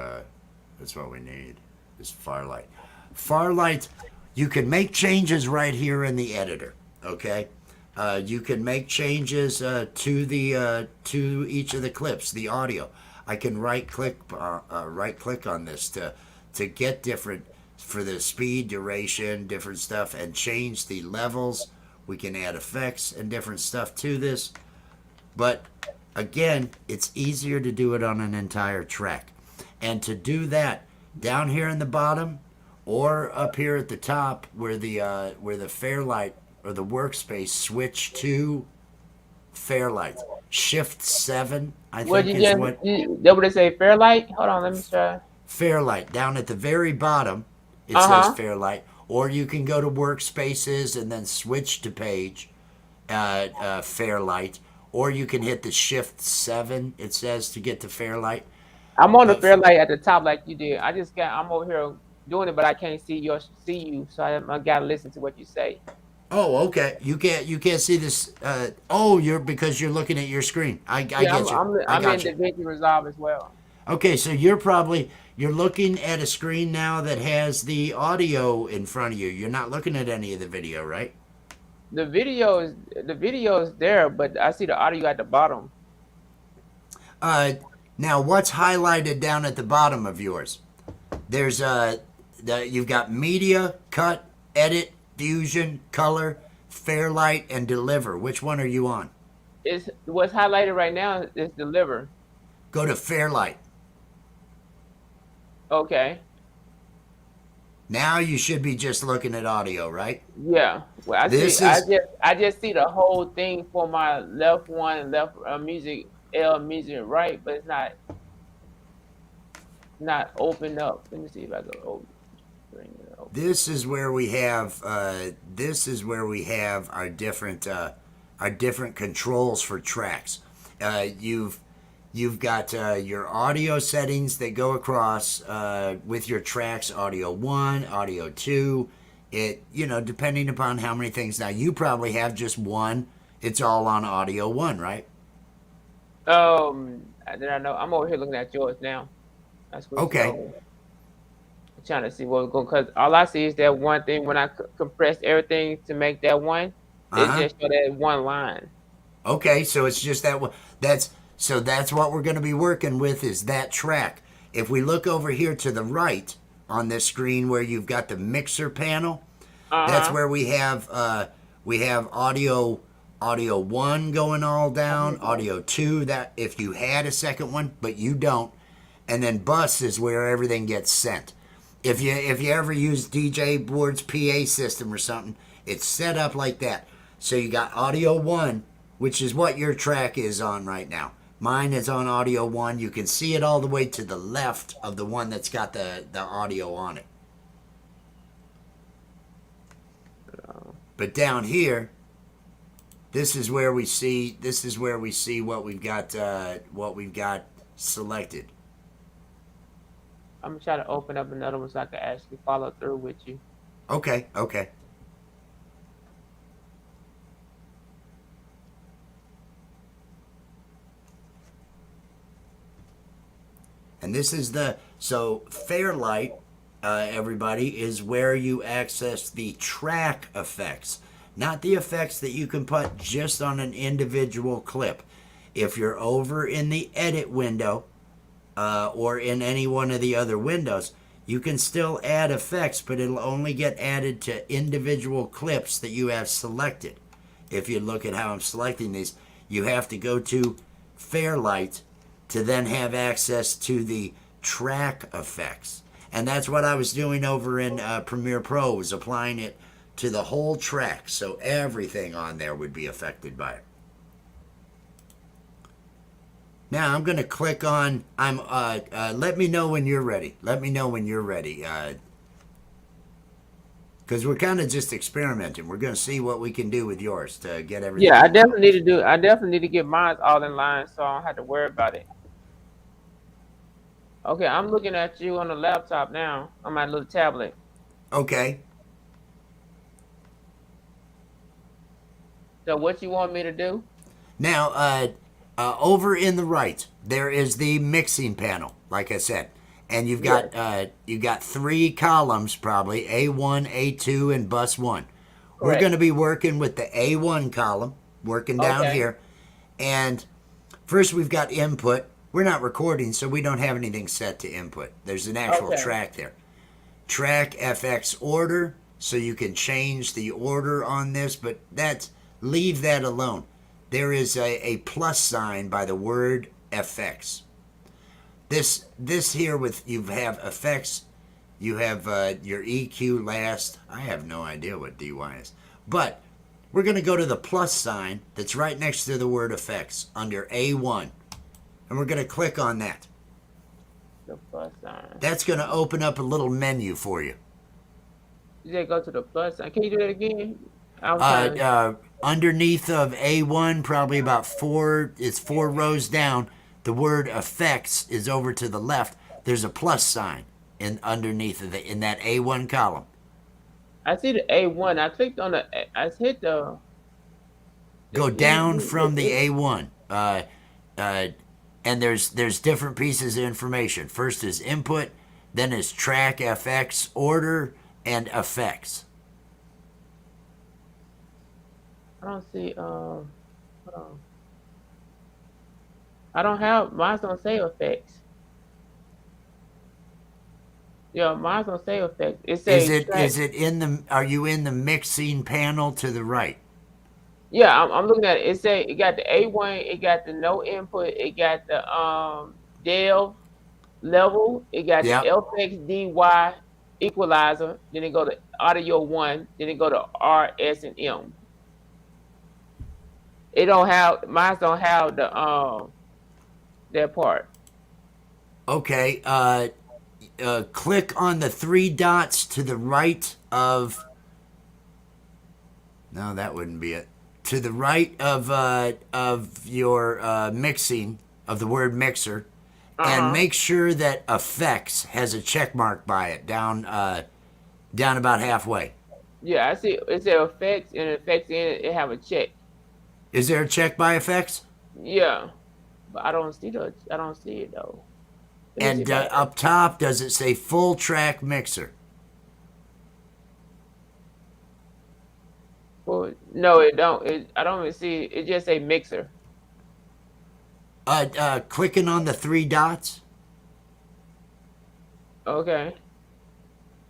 need, is Farlight. Farlight, you can make changes right here in the editor, okay? You can make changes to each of the clips, the audio. I can right click on this to get different, for the speed, duration, different stuff, and change the levels. We can add effects and different stuff to this. But again, it's easier to do it on an entire track. And to do that, down here in the bottom or up here at the top where the Fairlight or the workspace switch to Fairlight. Shift 7, I think is what... What would it say, Fairlight? Hold on, let me try. Fairlight. Down at the very bottom, it says Fairlight. Or you can go to workspaces and then switch to page, Fairlight. Or you can hit the Shift 7, it says, to get to Fairlight. I'm on the Fairlight at the top like you did. I'm over here doing it, but I can't see you, so I gotta listen to what you say. Oh, okay. You can't see this. Because you're looking at your screen. I get you. I'm in Davinci Resolve as well. Okay, so you're looking at a screen now that has the audio in front of you. You're not looking at any of the video, right? The video is there, but I see the audio at the bottom. Now what's highlighted down at the bottom of yours? There's you've got media, cut, edit, fusion, color, Fairlight, and deliver. Which one are you on? What's highlighted right now is deliver. Go to Fairlight. Okay. Now you should be just looking at audio, right? Yeah. Well, I just see the whole thing for my left one and left music right, but it's not opened up. Let me see if I go bring it open. This is where we have our different controls for tracks. You've got your audio settings that go across with your tracks, audio 1, audio 2. It, depending upon how many things. Now, you probably have just one. It's all on audio 1, right? Did I know? I'm over here looking at yours now. I switched it Okay. over. I'm trying to see what's going because all I see is that one thing when I compress everything to make that one, it Uh-huh. just show that one line. Okay, so it's just that one. That's what we're going to be working with is that track. If we look over here to the right on this screen where you've got the mixer panel, that's Uh-huh. where we have audio 1 going all Oh, here down, we go. audio 2 that if you had a second one, but you don't, and then bus is where everything gets sent. If you ever use DJ Board's PA system or something, it's set up like that. So you got audio 1, which is what your track is on right now. Mine is on audio 1. You can see it all the way to the left of the one that's got the audio on it. But down here, this is where we see what we've got selected. I'm gonna try to open up another one so I can actually follow through with you. Okay, okay. And this is Fairlight, everybody, is where you access the track effects, not the effects that you can put just on an individual clip. If you're over in the edit window or in any one of the other windows, you can still add effects, but it'll only get added to individual clips that you have selected. If you look at how I'm selecting these, you have to go to Fairlight to then have access to the track effects. And that's what I was doing over in Premiere Pro, was applying it to the whole track, so everything on there would be affected by it. Now I'm going to click on. Let me know when you're ready. Let me know when you're ready, because we're kind of just experimenting. We're going to see what we can do with yours to get everything. Yeah, I definitely need to get mine all in line so I don't have to worry about it. Okay, I'm looking at you on the laptop now, on my little tablet. Okay. So what you want me to do? Now, over in the right, there is the mixing panel, like I said, and Yes. you've got 3 columns, probably A1, A2, and bus 1. We're going Correct. to be working with the A1 column, working down Okay. here, and first we've got input. We're not recording, so we don't have anything set to input. There's an actual Okay. track there. Track FX order, so you can change the order on this, but leave that alone. There is a plus sign by the word FX. This here with you have effects, you have your EQ last. I have no idea what DY is, but we're going to go to the plus sign that's right next to the word effects under A1, and we're going to click on that. The plus sign. That's going to open up a little menu for you. You just go to the plus sign. Can you do that again? I'm Uh, trying to. uh, Underneath of A1, probably about it's 4 rows down. The word effects is over to the left. There's a plus sign underneath of in that A1 column. I see the A1. I clicked on I hit the Go E. down from the A1, uh, and there's different pieces of information. First is input, then is track FX order and effects. I don't see. Hold on. I don't have. Mine don't say effects. Yeah, mine don't say effects. It Is say it track. is it in the are you in the mixing panel to the right? Yeah, I'm looking at it. It say it got the A1. It got the no input. It got the Dev level. It got the Yep. LX DY equalizer. Then it go to audio one. Then it go to R, S, and M. It don't have. Mine don't have the that part. Okay. Click on the 3 dots to the right of. No, that wouldn't be it. To the right of your mixing, of the word mixer, and Uh-huh. make sure that effects has a check mark by it down about halfway. Yeah, I see. It said effects, and effects in it, it have a check. Is there a check by effects? Yeah, but I don't see it though. Let me see And if I can. up top, does it say full track mixer? Well, no, it don't. I don't even see it. It just say mixer. Clicking on the three dots, Okay.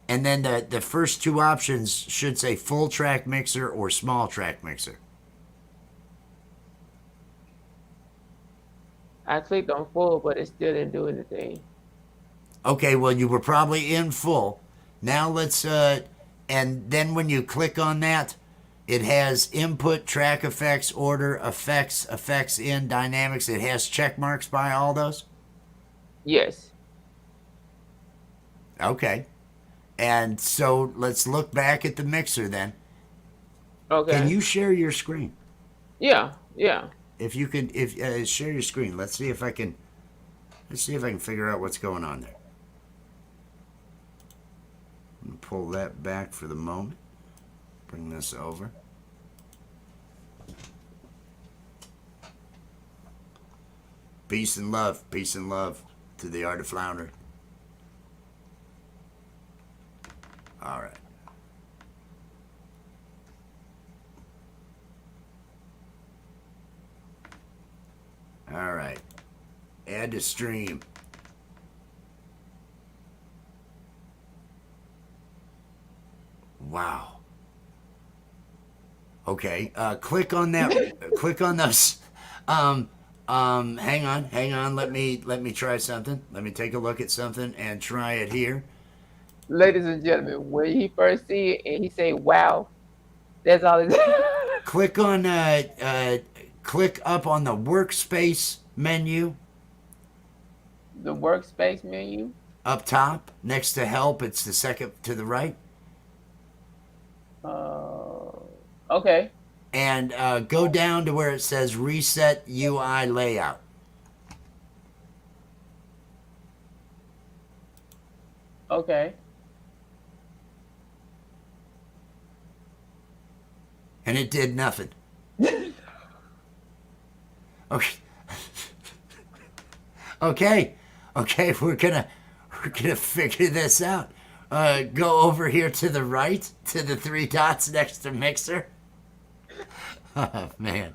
and then the first two options should say full track mixer or small track mixer. I clicked on full, but it still didn't do anything. Okay, well, you were probably in full. Now and then when you click on that, it has input, track effects, order, effects, effects in, dynamics. It has check marks by all those. Yes. Okay. And so let's look back at the mixer then. Can Okay. you share your screen? Yeah. Yeah. If you can, if share your screen. Let's see if I can. Let's see if I can figure out what's going on there. I'm gonna pull that back for the moment. Bring this over. Peace and love. Peace and love to the art of flounder. All right. All right. Add to stream. Wow. Okay. Click on that. Click on those. Hang on. Let me try something. Let me take a look at something and try it here. Ladies and gentlemen, when he first see it and he say, "Wow," that's all it. Click on click up on the workspace menu The workspace menu. up top next to help. It's the second to the right, Uh, okay. and go down to where it says reset UI layout. Okay. And it did nothing. Okay. Okay. Okay, we're gonna figure this out. Go over here to the right to the three dots next to mixer. Oh man.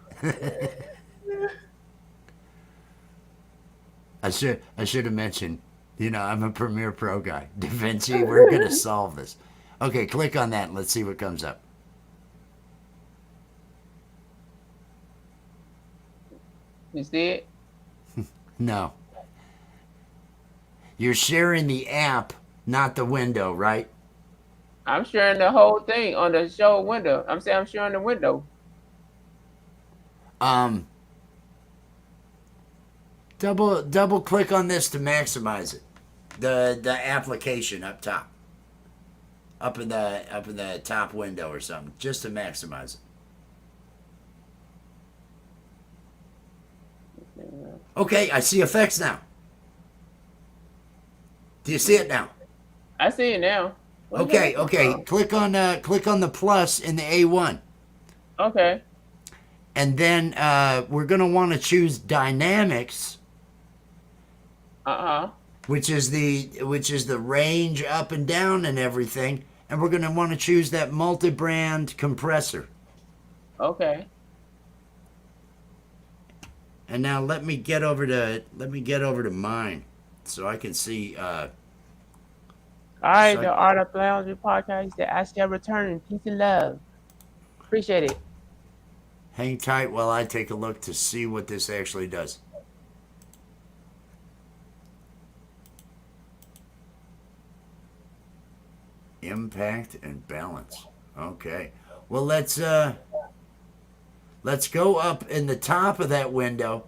I should have mentioned, I'm a Premiere Pro guy. Davinci, we're gonna solve this. Okay, click on that and let's see what comes up. You see it? No. You're sharing the app, not the window, right? I'm sharing the whole thing on the show window. I'm saying I'm sharing the window. Um, double click on this to maximize it. The application up top, up in the top window or something, just to maximize it. Okay, I see effects now. Do you see it now? I see it now. Where's Okay, that come okay. from? Click on the plus in the A1, Okay. and then we're gonna want to choose dynamics, Uh-huh. which is the range up and down and everything, and we're gonna want to choose that multi-brand compressor. Okay. And now let me get over to mine so I can see. All right, So the Art of Lounge podcast that I shall return in peace and love. Appreciate it. hang tight while I take a look to see what this actually does. Impact and balance. Okay. Well, let's go up in the top of that window.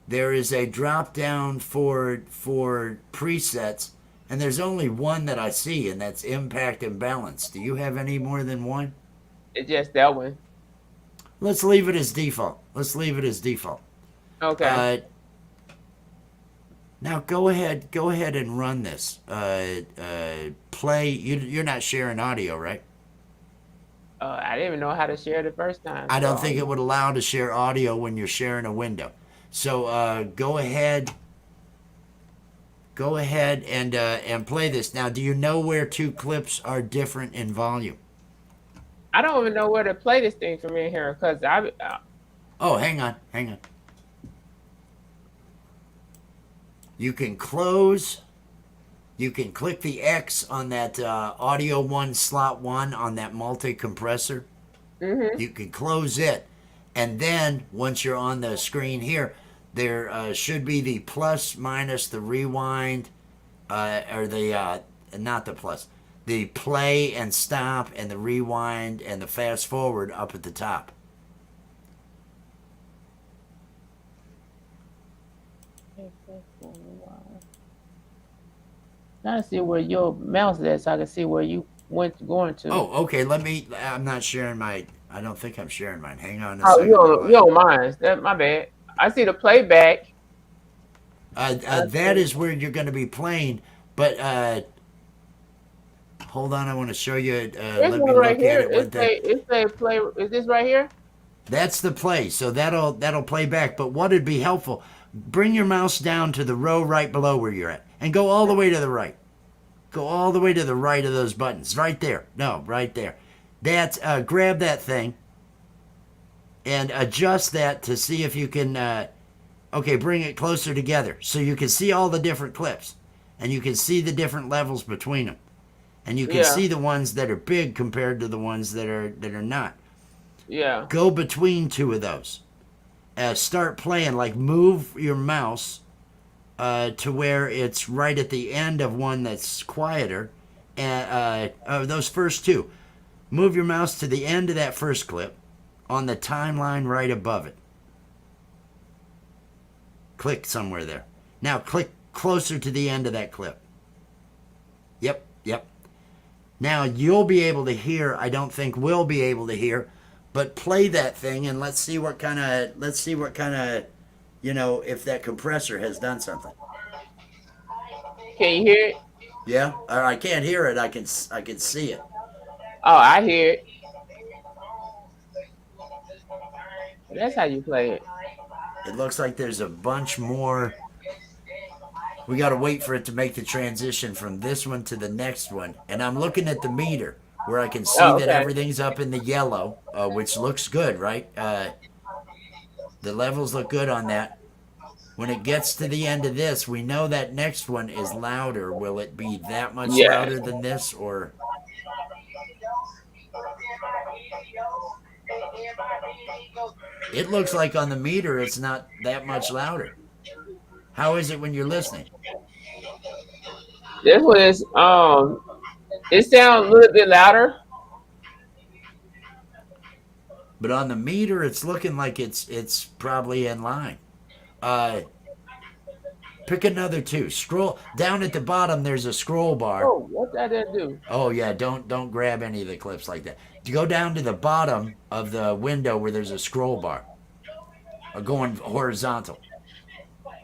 There is a drop down for presets, and there's only one that I see, and that's impact and balance. Do you have any more than one? It's just that one. Let's leave it as default. Let's leave it as default. Okay. Now go ahead and run this. Play. You're not sharing audio, right? I didn't even know how to share the first time. I So don't think it would allow to share audio when you're sharing a window. So go ahead and play this. Now, do you know where two clips are different in volume? I don't even know where to play this thing from in here because Oh, hang on. You can close. You can click the X on that audio one slot one on that multi compressor. hmm You can close it, and then once you're on the screen here, there should be the plus minus the rewind or the not the plus, the play and stop and the rewind and the fast forward up at the top. Trying to see where your mouse is at so I can see where you went going to. Oh, okay. I'm not sharing my. I don't think I'm sharing mine. Hang on a Oh, second while you I. don't mind. That my bad. I see the playback. I That see is where you're going to be playing, but hold on. I want to show you. this Let me one right look at here. it one thing. It say play. Is this right here? That's the play. So that'll play back. But what would be helpful? Bring your mouse down to the row right below where you're at, and go all the way to the right. Go all the way to the right of those buttons. Right there. No, right there. That grab that thing and adjust that to see if you can. Okay, bring it closer together so you can see all the different clips, and you can see the different levels between them, and you can Yeah, see the ones that are big compared to the ones that are not. yeah, Go between two of those. Start playing. Like move your mouse to where it's right at the end of one that's quieter. And those first two, move your mouse to the end of that first clip on the timeline right above it. Click somewhere there. Now click closer to the end of that clip. Yep, yep. Now you'll be able to hear. I don't think we'll be able to hear, but play that thing and let's see what kind of. If that compressor has done something. can you hear it? Yeah, or I can't hear it. I can see it. Oh, I hear it. That's how you play it. It looks like there's a bunch more. We got to wait for it to make the transition from this one to the next one. And I'm looking at the meter where I can see Oh, that okay. everything's up in the yellow, which looks good, right? The levels look good on that. When it gets to the end of this, we know that next one is louder. Will it be that much Yeah. louder than this, or it looks like on the meter it's not that much louder? How is it when you're listening? This one is it sounds a little bit louder. But on the meter, it's looking like it's probably in line. Uh, Pick another two. Scroll down at the bottom. There's a scroll bar. Oh, what did that do? Oh yeah, don't grab any of the clips like that. You go down to the bottom of the window where there's a scroll bar, going horizontal.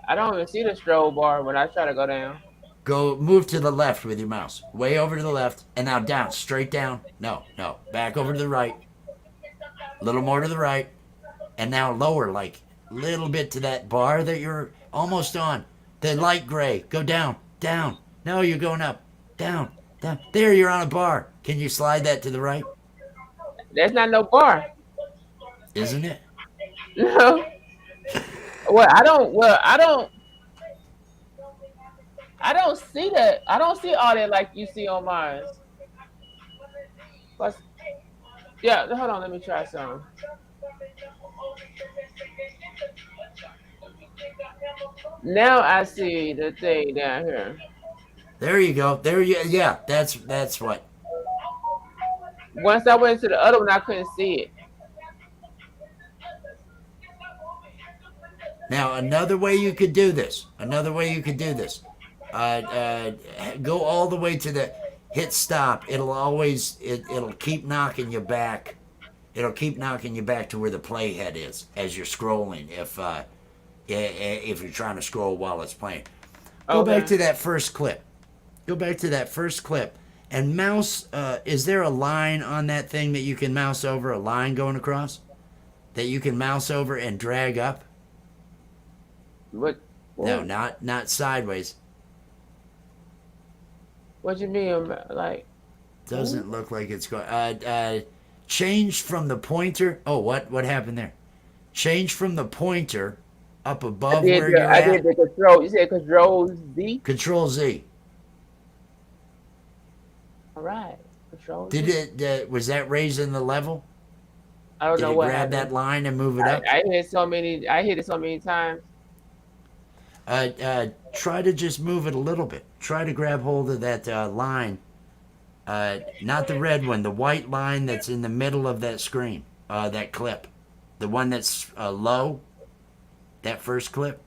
I don't even see the strobe bar when I try to go down. Go move to the left with your mouse, way over to the left, and now down, straight down. No, no, back over to the right, a little more to the right, and now lower, like a little bit to that bar that you're almost on. The light gray. Go down, down. No, you're going up, down, down. There, you're on a bar. Can you slide that to the right? There's not no bar. Isn't it? No. Well, I don't. Well, I don't see that. I don't see all that like you see on mine. Plus, yeah. Hold on. Let me try some. Now I see the thing down here. There you go. There you. Yeah, that's what. Once I went to the other one, I couldn't see it. Now another way you could do this. Another way you could do this. Go all the way to the hit stop. It'll keep knocking you back. It'll keep knocking you back to where the playhead is as you're scrolling. If you're trying to scroll while it's playing. Go back Okay. to that first clip. Go back to that first clip and mouse. Is there a line on that thing that you can mouse over? A line going across that you can mouse over and drag up? What? No, What? not sideways. What you mean? Like, what? Doesn't look like it's going. Change from the pointer. Oh, what happened there? Change from the pointer up above where you're I did at. the control. You said Control Z. Control Z. All right. Control Did Z. it? Was that raising the level? I don't Did know it what grab that happened. line and move it up? I hit so many. I hit it so many times. Try to just move it a little bit. Try to grab hold of that line. Not the red one, the white line that's in the middle of that screen. That clip. The one that's low. That first clip.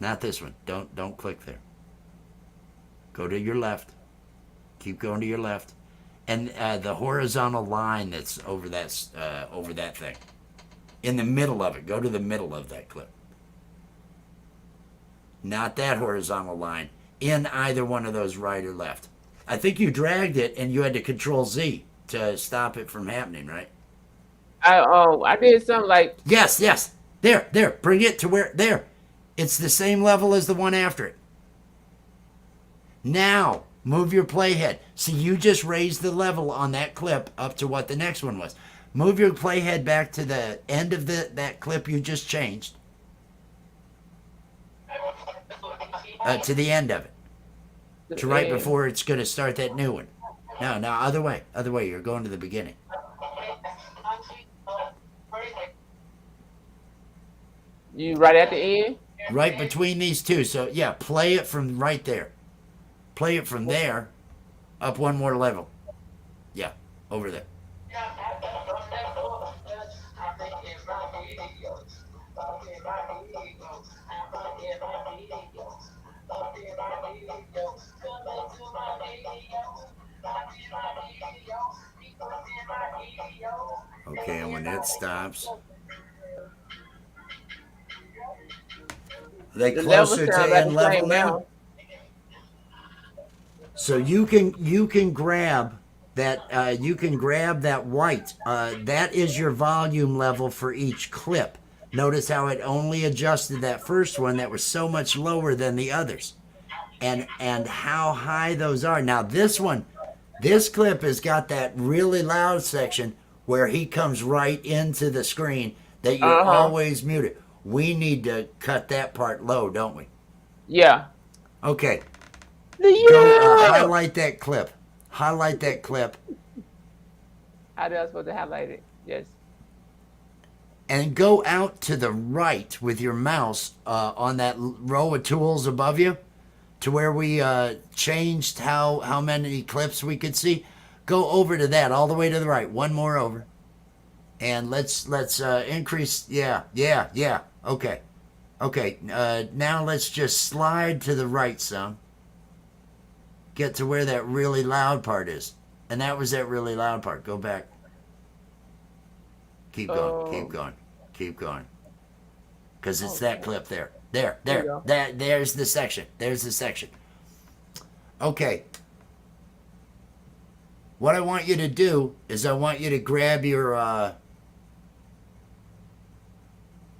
Not this one. Don't click there. Go to your left. Keep going to your left. And the horizontal line that's over that thing. In the middle of it. Go to the middle of that clip. Not that horizontal line. In either one of those, right or left. I think you dragged it and you had to Control Z to stop it from happening, right? I did something like Yes. There. Bring it to where there. It's the same level as the one after it. Now, move your playhead. See, you just raised the level on that clip up to what the next one was. Move your playhead back to the end of that clip you just changed. To the end of it. To right and before it's going to start that new one. No, other way. Other way. You're going to the beginning. you right at the end. Right between these two. So, yeah, play it from right there. Play it from there up one more level. Yeah, over there. Okay, and when that stops, are they The level closer to sound about end the level same now? now. So you can grab that white. That is your volume level for each clip. Notice how it only adjusted that first one that was so much lower than the others, and how high those are. Now this clip has got that really loud section where he comes right into the screen that you're Uh huh. always muted. We need to cut that part low, don't we? Yeah. Okay, go Yeah. highlight that clip. Highlight that clip How did I supposed to highlight it? Yes. and go out to the right with your mouse on that row of tools above you to where we changed how many clips we could see. Go over to that all the way to the right. One more over. And let's increase. Yeah. Okay. Now let's just slide to the right some. Get to where that really loud part is. And that was that really loud part. Go back. Keep going. Keep Um. going. Keep going. Because it's that Okay. clip there. There you go. There's the section. There's the section. Okay. What I want you to do is I want you to grab your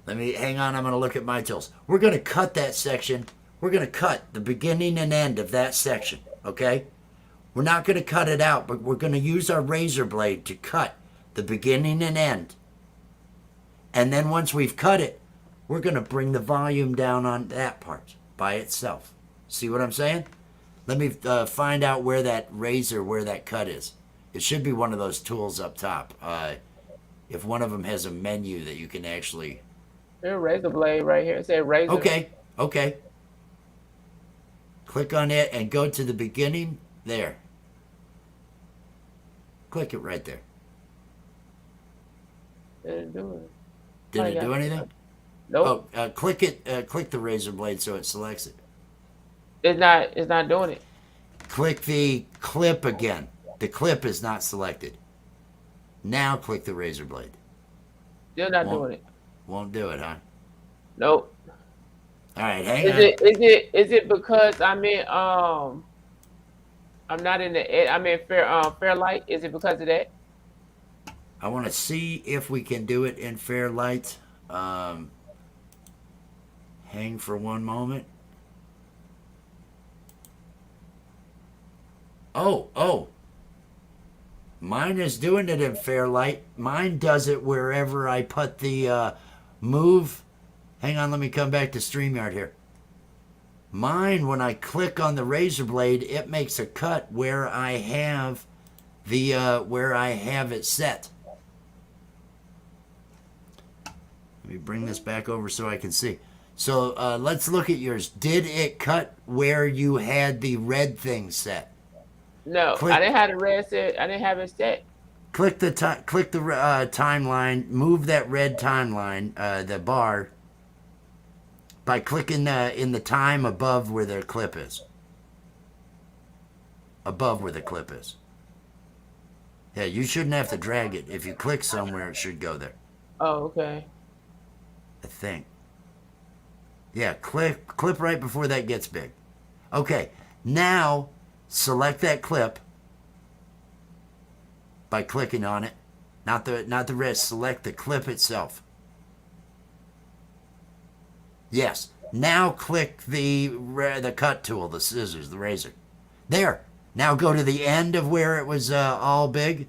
let me hang on, I'm going to look at my tools. We're going to cut that section. We're going to cut the beginning and end of that section, okay? We're not going to cut it out, but we're going to use our razor blade to cut the beginning and end. And then once we've cut it, we're going to bring the volume down on that part by itself. See what I'm saying? Let me find out where that cut is. It should be one of those tools up top. If one of them has a menu that you can actually... There's a razor blade right here. It said razor. Okay. Click on it and go to the beginning. There. Click it right there. Didn't do it. Did it do anything? Nope. Oh, click it. Click the razor blade so it selects it. It's not. It's not doing it. Click the clip again. The clip is not selected. Now click the razor blade. Still not Won't, doing it. won't do it, huh? Nope. All right, hang Is on. it because I'm not in I'm in fair light? Is it because of that? I want to see if we can do it in fair light. Um, hang for one moment. Oh, mine is doing it in fair light. Mine does it wherever I put the move. Hang on, let me come back to StreamYard here. Mine, when I click on the razor blade, it makes a cut where I have the where I have it set. Let me bring this back over so I can see. So let's look at yours. Did it cut where you had the red thing set? No, I Click didn't have the red set. I didn't have it set. click the timeline. Move that red timeline, the bar, by clicking in the time above where the clip is. Above where the clip is. Yeah, you shouldn't have to drag it. If you click somewhere, it should go there. Oh, okay. I think. Yeah, clip right before that gets big. Okay, now select that clip by clicking on it. Not the rest. Select the clip itself. Yes. Now click the cut tool, the scissors, the razor. There. Now go to the end of where it was all big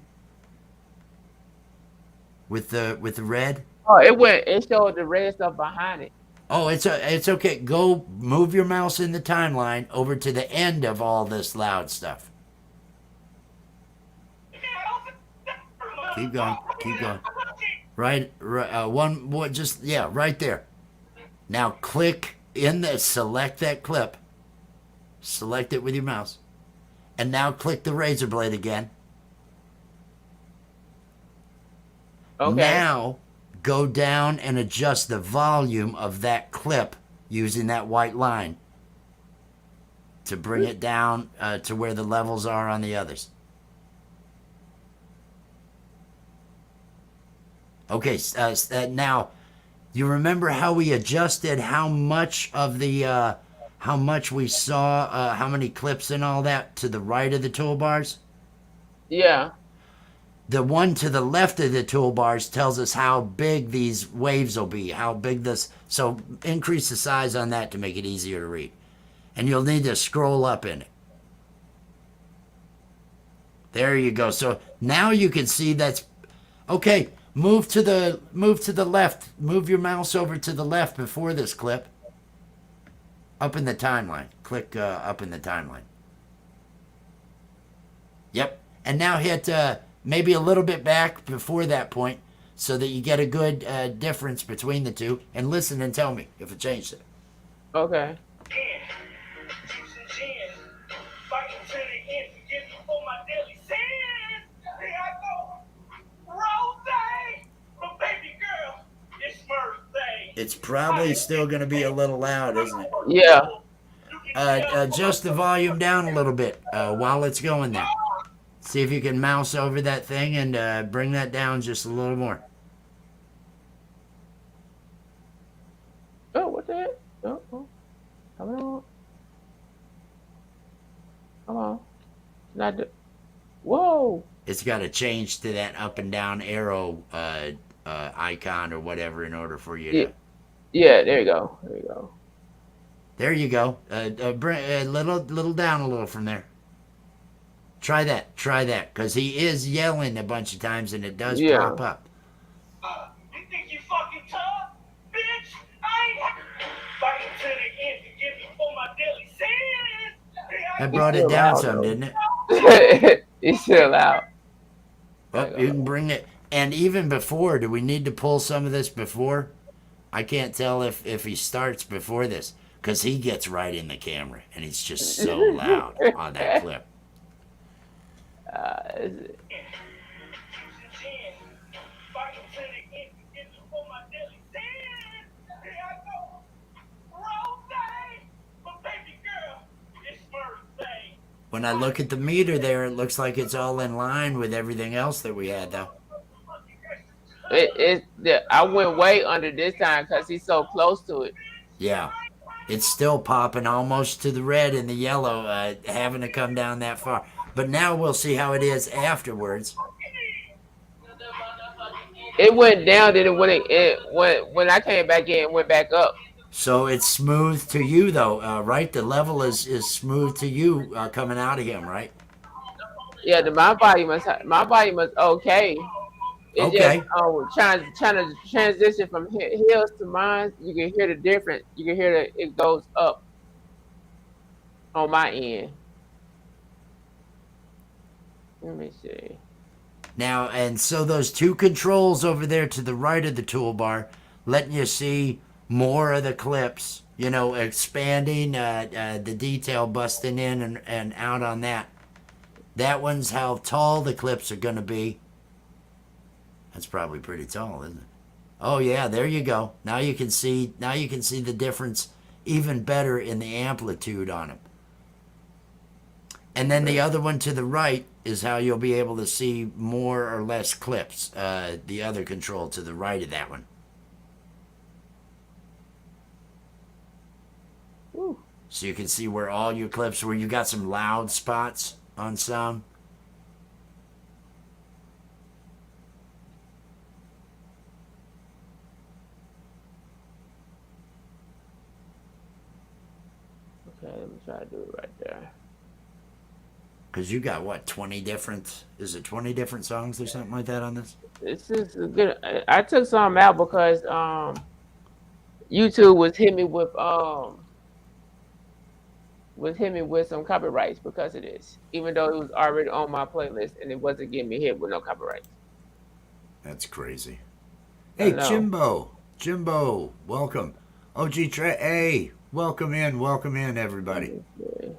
with the red. Oh, it went. It showed the red stuff behind it. Oh, it's okay. Go move your mouse in the timeline over to the end of all this loud stuff. Keep going. Keep going. Right. One. Just yeah. Right there. Now click in the select that clip. Select it with your mouse, and now click the razor blade again. Okay. Now go down and adjust the volume of that clip using that white line to bring it down to where the levels are on the others. Okay, now you remember how we adjusted how much of the how much we saw, how many clips and all that to the right of the toolbars? Yeah. The one to the left of the toolbars tells us how big these waves will be, how big this. So increase the size on that to make it easier to read. And you'll need to scroll up in it. There you go. So now you can see that's okay. Move to the left. Move your mouse over to the left before this clip. Up in the timeline. Click up in the timeline. Yep. And now hit maybe a little bit back before that point so that you get a good difference between the two. And listen and tell me if it changed it. Okay. It's probably still going to be a little loud, isn't it? Yeah. Adjust the volume down a little bit while it's going there. See if you can mouse over that thing and bring that down just a little more. Oh, what the heck? Oh. Come on. Come on. Not the. Whoa. It's got to change to that up and down arrow icon or whatever in order for you to. Yeah. There you go. There you go. There you go. Bring little down a little from there. Try that, because he is yelling a bunch of times and it does pop up. You think you fucking tough, bitch? I ain't fighting to the end to give you for my daily sins. That brought it down some, didn't it? It's still out. Well, you can bring it, and even before. Do we need to pull some of this before? I can't tell if he starts before this, because he gets right in the camera and he's just so loud on that clip. Is it? When I look at the meter there, it looks like it's all in line with everything else that we had, though. I went way under this time because he's so close to it. Yeah. It's still popping almost to the red and the yellow, having to come down that far. But now we'll see how it is afterwards. It went down, then when I came back in, it went back up. So it's smooth to you, though, right? The level is smooth to you coming out of him, right? Yeah, my volume was okay. It's just Okay. trying to transition from hills to mines. You can hear the difference. You can hear that it goes up on my end. Let me see. Now, and so those two controls over there to the right of the toolbar, letting you see more of the clips, expanding, the detail busting in and out on that. That one's how tall the clips are going to be. That's probably pretty tall, isn't it? Oh yeah, there you go. Now you can see the difference even better in the amplitude on them. And then the other one to the right is how you'll be able to see more or less clips. The other control to the right of that one. Woo. So you can see where all your clips, where you got some loud spots on some. Okay, let me try to do it right there. Because you got what, 20 different, is it 20 different songs or something like that on this? This is good. I took some out because YouTube was hitting me with some copyrights because of this, even though it was already on my playlist and it wasn't getting me hit with no copyrights. That's crazy. I Hey, know. Jimbo, welcome. OG Trey, hey, welcome in, everybody. Okay.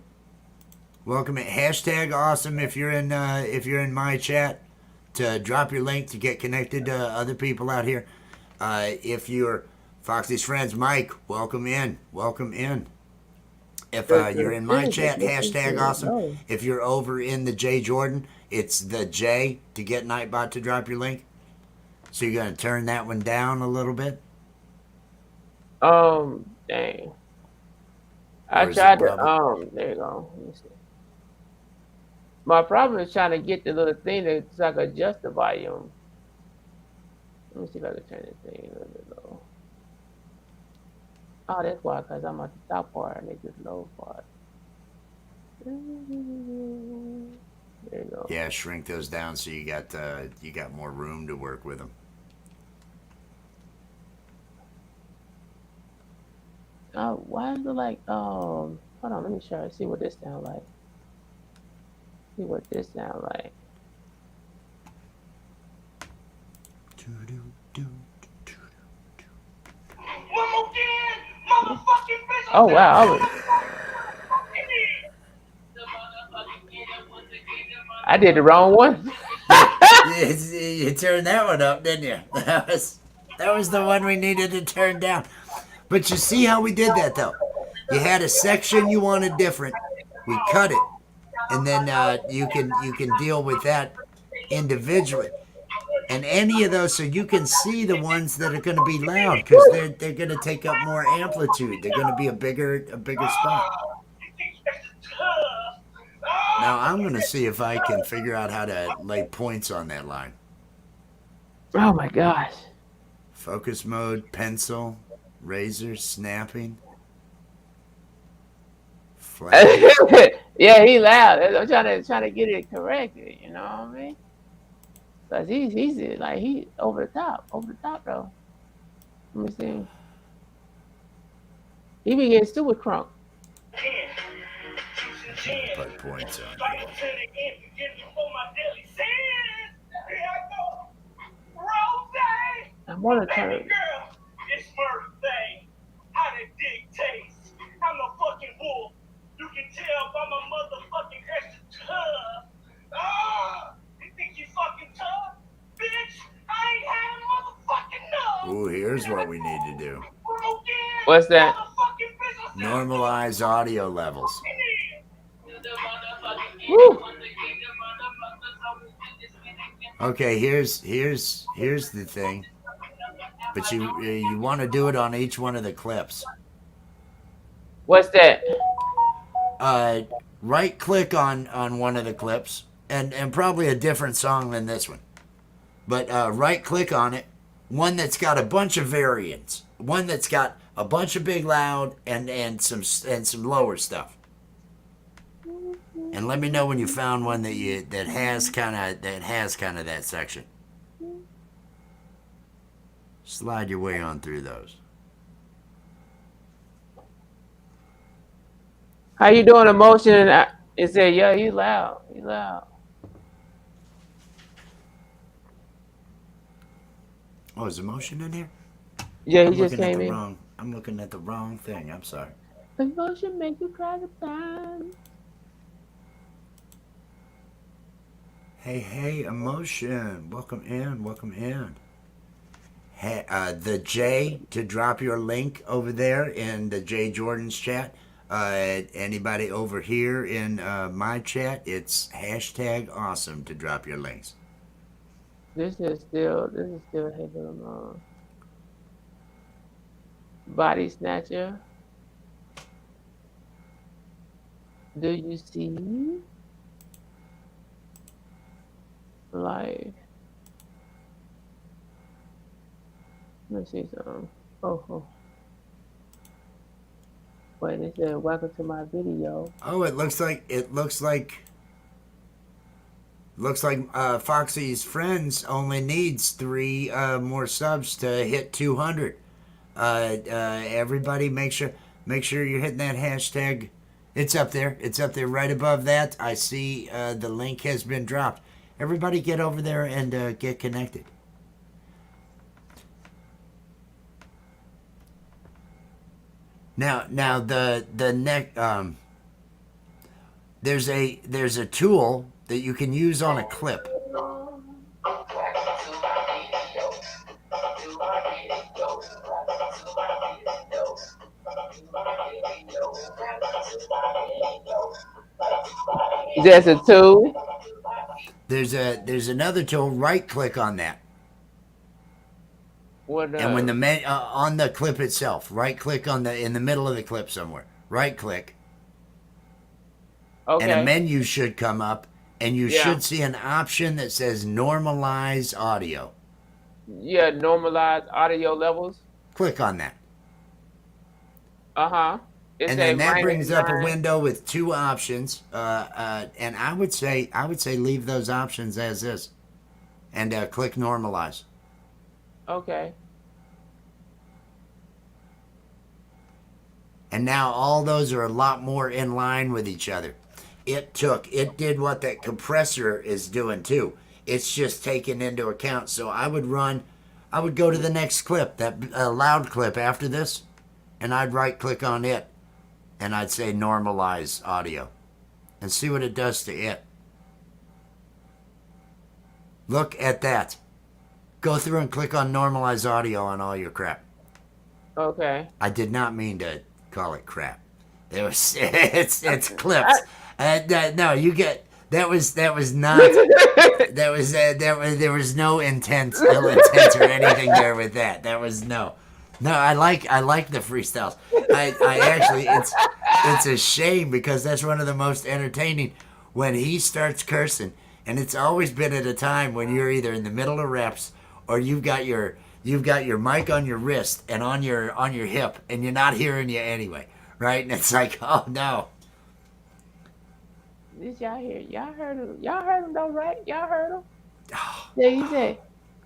Welcome in. Hashtag awesome if you're in my chat, to drop your link to get connected to other people out here. If you're Foxy's friends, Mike, welcome in. If you're in my chat, hashtag awesome. If you're over in the J Jordan, it's the J to get Nightbot to drop your link. So you're gonna turn that one down a little bit. Dang. I tried to there you go. Let me see. My problem is trying to get the little thing that so I can adjust the volume. Let me see if I can turn this thing a little bit low. Oh, that's why, because I'm at the top part and they just low part. There you go. Yeah, shrink those down so you got more room to work with them. Why is it like hold on, let me try to see what this sound like. See what this sound like. One more again, motherfucking bitch. Oh wow, I did the wrong one. You turned that one up, didn't you? That was the one we needed to turn down. But you see how we did that, though. You had a section you wanted different. We cut it, and then you can deal with that individually. And any of those, so you can see the ones that are going to be loud because they're going to take up more amplitude. They're going to be a bigger spot. Now I'm going to see if I can figure out how to lay points on that line. Oh my gosh. Focus mode, pencil, razor, snapping. Yeah, he loud. I'm trying to get it corrected. You know what I mean? Cause he's like he over the top though. Let me see. He be getting stupid crunk. Put points on. I want to turn. It's murder thing. How the dick tastes. I'm a fucking wolf. You can tell by my motherfucking extra tough. You think you fucking tough? Bitch, I ain't had motherfucking enough. Ooh, here's what we need to do. What's that? Normalize audio levels. Woo. Okay, here's the thing. But you want to do it on each one of the clips. What's that? Right click on one of the clips, and probably a different song than this one. But right click on it, one that's got a bunch of variants, one that's got a bunch of big loud and some lower stuff. And let me know when you found one that has kind of that section. Slide your way on through those. How you doing? Emotion? And it said, yeah, you loud. You loud. Oh, is Emotion in here? Yeah, he I'm just looking at came the in. wrong. I'm looking at the wrong thing. I'm sorry. Emotion make you cry the time. Hey, Emotion. Welcome in. Hey, the J to drop your link over there in the J Jordan's chat. Anybody over here in my chat, it's #awesome to drop your links. This is still Halo Body Snatcher. Do you see? Like, let me see something. Oh. Wait, it said, welcome to my video. Oh, it looks like Foxy's friends only needs 3 more subs to hit 200. Everybody, make sure you're hitting that hashtag. It's up there. It's up there right above that. I see the link has been dropped. Everybody, get over there and get connected. Now the next there's a tool that you can use on a clip. There's a tool. There's another tool. Right click on that. What? And when the on the clip itself, right click on in the middle of the clip somewhere. Right click. Okay. And a menu should come up, and you should see an option that says normalize audio. Yeah, normalize audio levels. Click on that. Uh-huh. And then that brings up a window with 2 options. And I would say leave those options as is, and click normalize. Okay. And now all those are a lot more in line with each other. It did what that compressor is doing too. It's just taken into account. So I would go to the next clip, that loud clip after this, and I'd right click on it, and I'd say normalize audio, and see what it does to it. Look at that. Go through and click on normalize audio on all your crap. Okay. I did not mean to call it crap. It's clips. No, you get that was not there was no ill intent or anything there with that. That was no. I like the freestyles. I actually it's a shame because that's one of the most entertaining when he starts cursing, and it's always been at a time when you're either in the middle of reps or you've got your mic on your wrist and on your hip, and you're not hearing you anyway, right? And it's like, oh no. This y'all hear? Y'all heard him? Y'all heard him though, right? Y'all heard him? Yeah, he said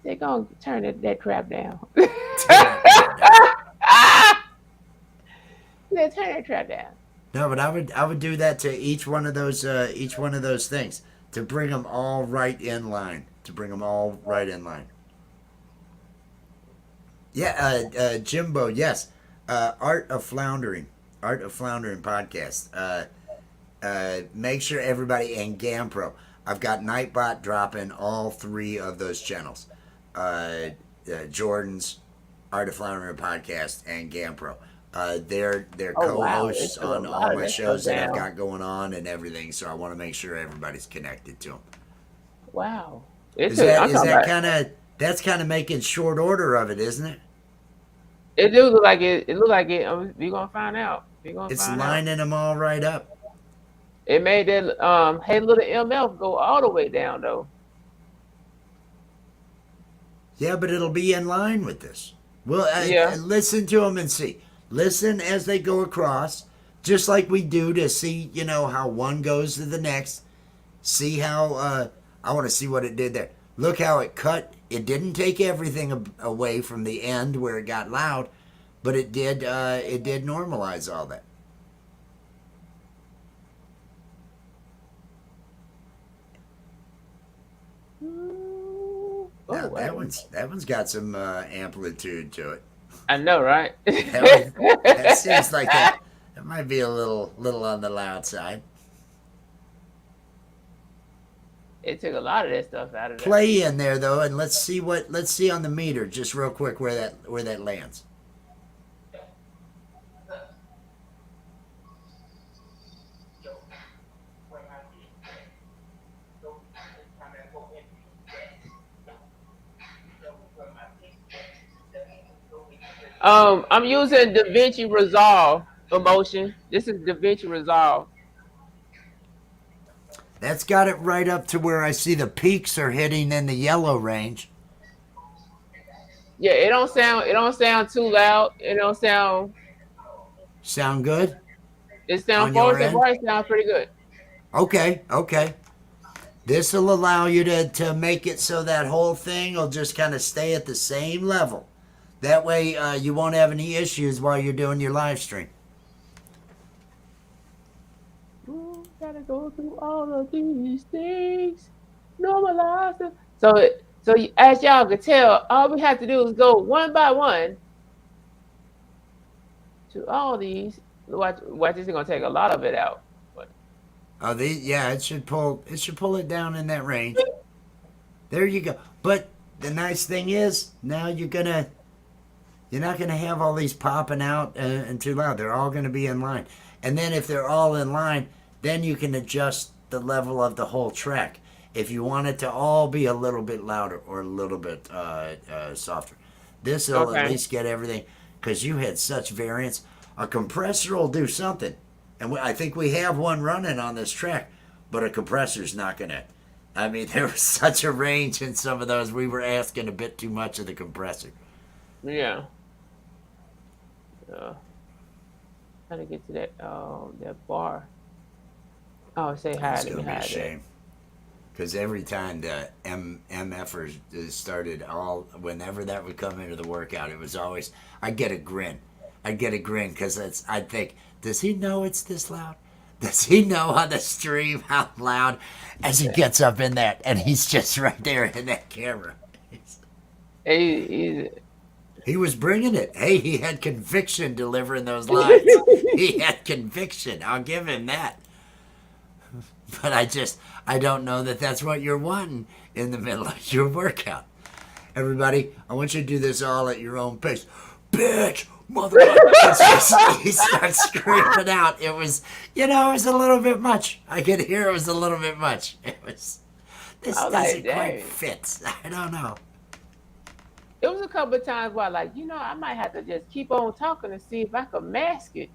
they're gonna turn that crap down. Let's turn that crap down. No, but I would do that to each one of those things to bring them all right in line. Yeah, Jimbo, yes. Art of Floundering podcast. Make sure everybody, and GamPro. I've got Nightbot dropping all 3 of those channels. Jordan's Art of Floundering podcast and GamPro. They're co-hosts on all my shows that I've got going on and everything. So I want to make sure everybody's connected to them. Wow. That's kind of making short order of it, isn't it? It do look like it. It look like it. We're gonna find out. We're gonna It's find out. lining them all right up. It made that hey little MF go all the way down though. Yeah, but it'll be in line with this. Well, Yeah. listen to them and see. Listen as they go across, just like we do to see, how one goes to the next. See how, I want to see what it did there. Look how it cut. It didn't take everything away from the end where it got loud, but it did normalize all that. Oh, Now, wow. that one's got some amplitude to it. I know, right? That seems like that might be a little on the loud side. It took a lot of that stuff out of there. Play in there though, and let's see on the meter just real quick where that lands. I'm using Davinci Resolve emotion. This is Davinci Resolve. That's got it right up to where I see the peaks are hitting in the yellow range. Yeah, it don't sound too loud. Sound good It sound on your forward and end? right sound pretty good. Okay. This will allow you to make it so that whole thing will just kind of stay at the same level. That way you won't have any issues while you're doing your live stream. Ooh, gotta go through all of these things. Normalize them. So as y'all can tell, all we have to do is go one by one to all these. Watch, this is gonna take a lot of it out. But It should pull it down in that range. There you go. But the nice thing is now you're not gonna have all these popping out and too loud. They're all gonna be in line. And then if they're all in line, then you can adjust the level of the whole track. If you want it to all be a little bit louder or a little bit softer, this will at okay, least get everything. Because you had such variance. A compressor will do something, and I think we have one running on this track, but a compressor's not gonna. I mean, there was such a range in some of those. We were asking a bit too much of the compressor. yeah. How to get to that bar? Oh, say hi. It's Let me gonna be a hide that. shame. Because every time the MFers started, whenever that would come into the workout, it was always, I'd get a grin. Because I'd think, does he know it's this loud? Does he know on the stream how loud? As he gets up in that, and he's just right there in that camera. He, He was bringing it. Hey, he had conviction delivering those lines. He had conviction. I'll give him that. But I don't know that that's what you're wanting in the middle of your workout. Everybody, I want you to do this all at your own pace. Bitch, motherfucker. He starts screaming out. It was a little bit much. I could hear it was a little bit much. This I was doesn't like, quite dang. fit. I don't know. It was a couple of times where, I might have to just keep on talking to see if I could mask it.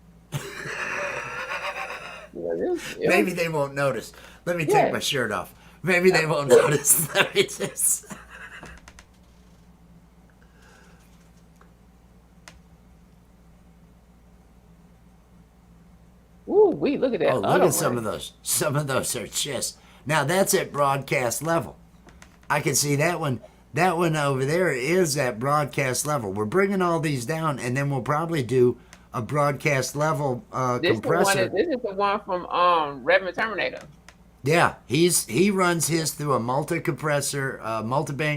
Maybe they won't notice. Let me take Yeah. my shirt off. Maybe they won't notice. Let me just. Ooh, look at that. Oh, look at some of those. Some of those are just. Now that's at broadcast level. I can see that one. That one over there is at broadcast level. We're bringing all these down, and then we'll probably do a broadcast level compressor. This is the one from Reverend Terminator. Yeah, he runs his through a multi-band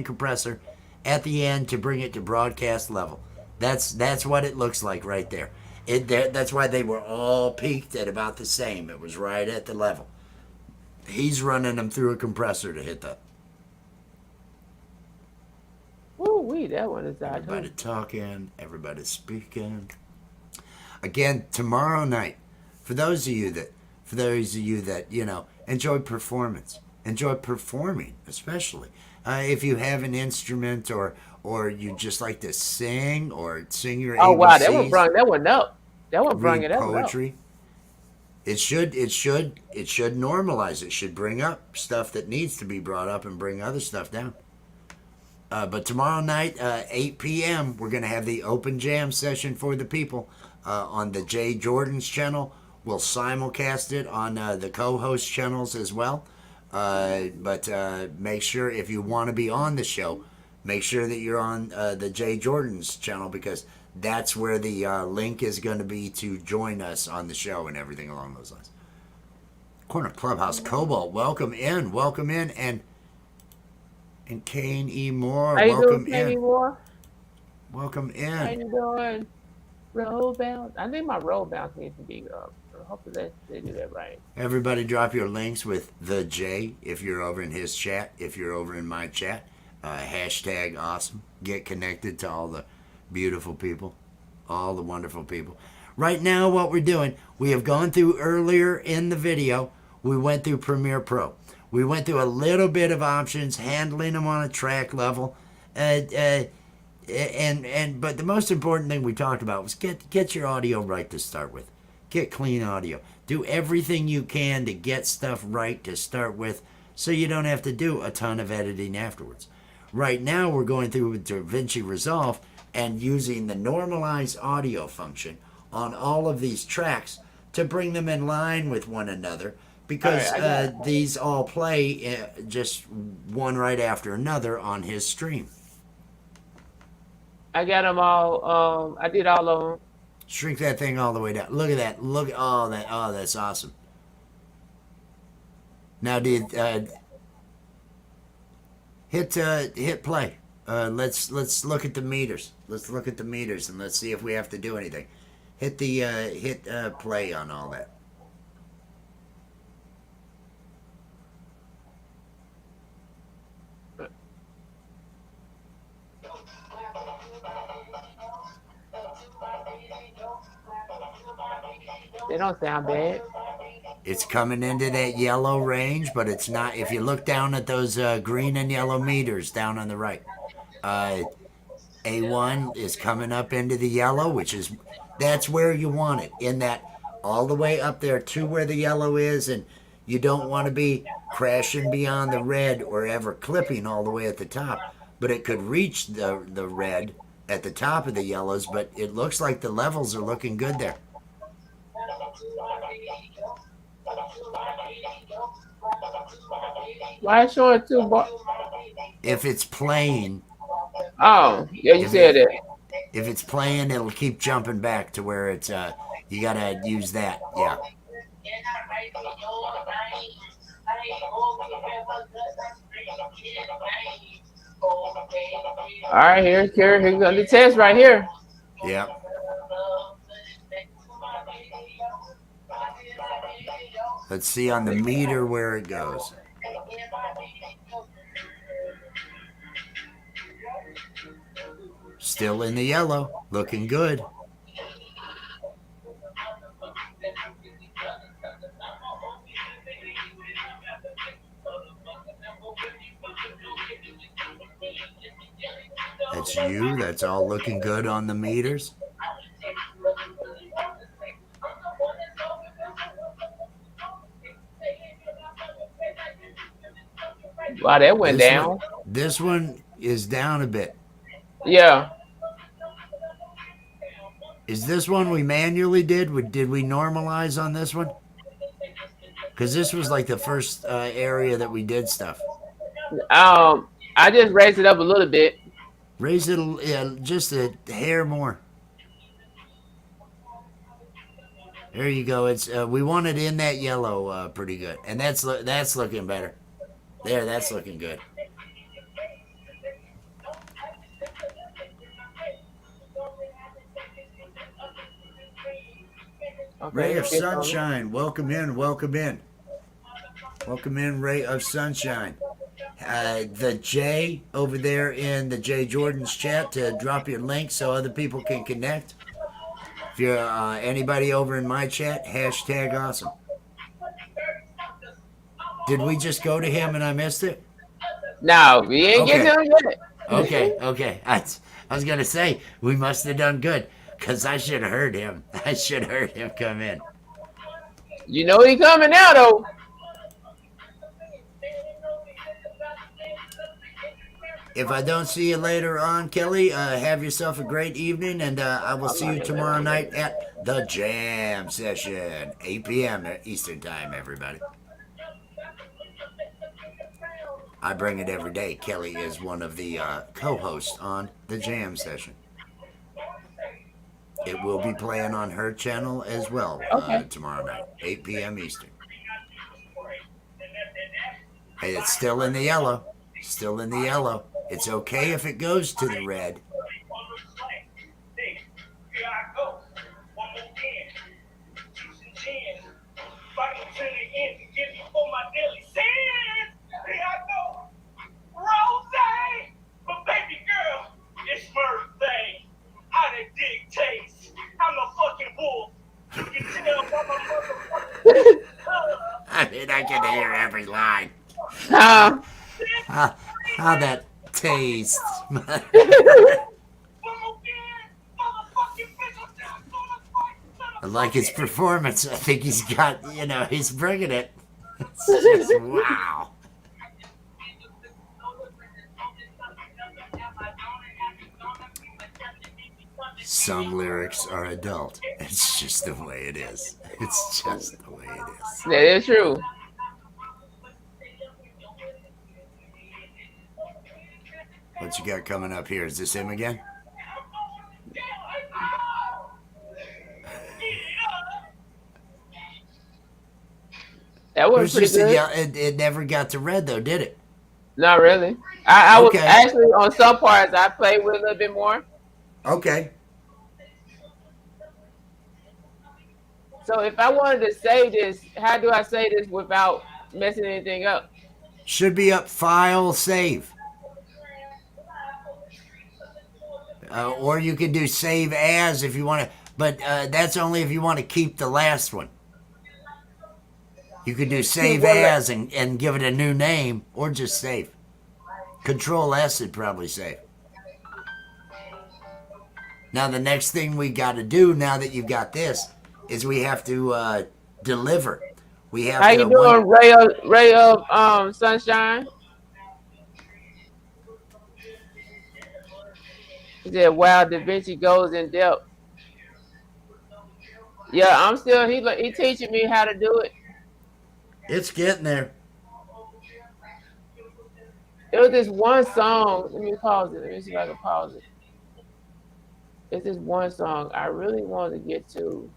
compressor at the end to bring it to broadcast level. That's what it looks like right there. That's why they were all peaked at about the same. It was right at the level. He's running them through a compressor to hit that. Ooh, that one is out. Everybody talking, everybody speaking. Again, tomorrow night, for those of you that enjoy performance, enjoy performing, especially if you have an instrument or you just like to sing or sing your Oh wow, ABCs. that one up. That would bring read it up. poetry. It should normalize. It should bring up stuff that needs to be brought up and bring other stuff down. But tomorrow night, 8 p.m., we're going to have the open jam session for the people on the Jay Jordan's channel. We'll simulcast it on the co-host channels as well. But make sure, if you want to be on the show, make sure that you're on the Jay Jordan's channel, because that's where the link is going to be to join us on the show and everything along those lines. Corner Clubhouse Cobalt, welcome in, and Kane E. Moore, How you welcome doing, Kane E. in. Moore? Welcome How in. you doing? Roll bounce. I think my roll bounce needs to be up. Hopefully they do that right. Everybody drop your links with the J if you're over in his chat, if you're over in my chat. Hashtag awesome. Get connected to all the beautiful people, all the wonderful people. Right now, what we're doing, we have gone through earlier in the video, we went through Premiere Pro. We went through a little bit of options, handling them on a track level. But the most important thing we talked about was get your audio right to start with. Get clean audio. Do everything you can to get stuff right to start with, so you don't have to do a ton of editing afterwards. Right now, we're going through with Davinci Resolve and using the normalize audio function on all of these tracks to bring them in line with one another, because these all play just one right after another on his stream. I got them all. I did all of them. Shrink that thing all the way down. Look at that. Look at all that. Oh, that's awesome. Now, dude, hit play. Let's look at the meters. Let's look at the meters and let's see if we have to do anything. Hit play on all that. They don't sound bad. It's coming into that yellow range, but it's not. If you look down at those green and yellow meters down on the right, A1 is coming up into the yellow, that's where you want it, in that all the way up there to where the yellow is, and you don't want to be crashing beyond the red or ever clipping all the way at the top. But it could reach the red at the top of the yellows, but it looks like the levels are looking good there. Why is showing two bars? If it's playing. Oh, yeah, you said that. If it's playing, it'll keep jumping back to where it's, you gotta use that, yeah. All right, here's the test right here. Yep. Let's see on the meter where it goes. Still in the yellow, looking good. That's you. That's all looking good on the meters. Wow, that went down. This one is down a bit. Yeah. Is this one we manually did? Did we normalize on this one? Because this was like the first area that we did stuff. I just raised it up a little bit. Raise it just a hair more. There you go. It's we want it in that yellow pretty good, and that's looking better. There, that's looking good. Okay, Ray of Sunshine, welcome in, welcome in. Welcome in, Ray of Sunshine. The J over there in the Jay Jordan's chat to drop your link so other people can connect. If you're anybody over in my chat, hashtag awesome. Did we just go to him and I missed it? No, we ain't getting him yet. Okay. I was going to say, we must have done good. Because I should have heard him. I should have heard him come in. You know he coming now though. If I don't see you later on, Kelly, have yourself a great evening, and I will see you tomorrow night at the Jam Session, 8 p.m. Eastern Time, everybody. I bring it every day. Kelly is one of the co-hosts on the Jam Session. It will be playing on her channel as well tomorrow night, 8 p.m. Eastern. And it's still in the yellow. Still in the yellow. It's okay if it goes to the red. I mean, I can hear every line. How that tastes. I like his performance. I think he's got, he's bringing it. It's just, wow. Some lyrics are adult. It's just the way it is. It's just the way it is. That is true. What you got coming up here? Is this him again? That was pretty good. It never got to red though, did it? Not really. I was actually on some parts I played with a little bit more. Okay. So if I wanted to save this, how do I save this without messing anything up? Should be up file save. Or you can do save as if you want to, but that's only if you want to keep the last one. You could do save as and give it a new name, or just save. Control S would probably save. Now the next thing we got to do, now that you've got this, is we have to deliver. We have. How you doing, Ray of Sunshine? He said, "Wow, Davinci goes in depth." Yeah, I'm still. He teaching me how to do it. It's getting there. There was this one song. Let me pause it. Let me see if I can pause it. It's this one song I really wanted to get to.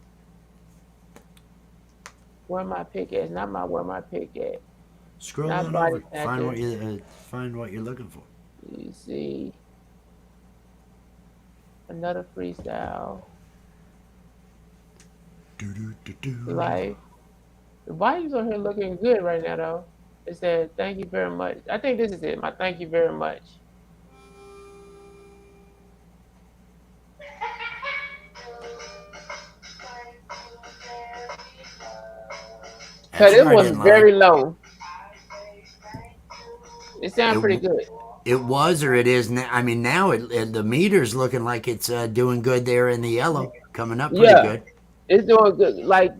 Where my pick at? It's not my where my pick at. Scroll on over. Find what you're looking for. You see. Another freestyle. Life. The volume's on here looking good right now, though. It said, "Thank you very much." I think this is it. My thank you very much. Because it was very low. It sounded pretty good. It was, or it is now. I mean, now the meter's looking like it's doing good there in the yellow, coming up pretty good. It's doing good. Like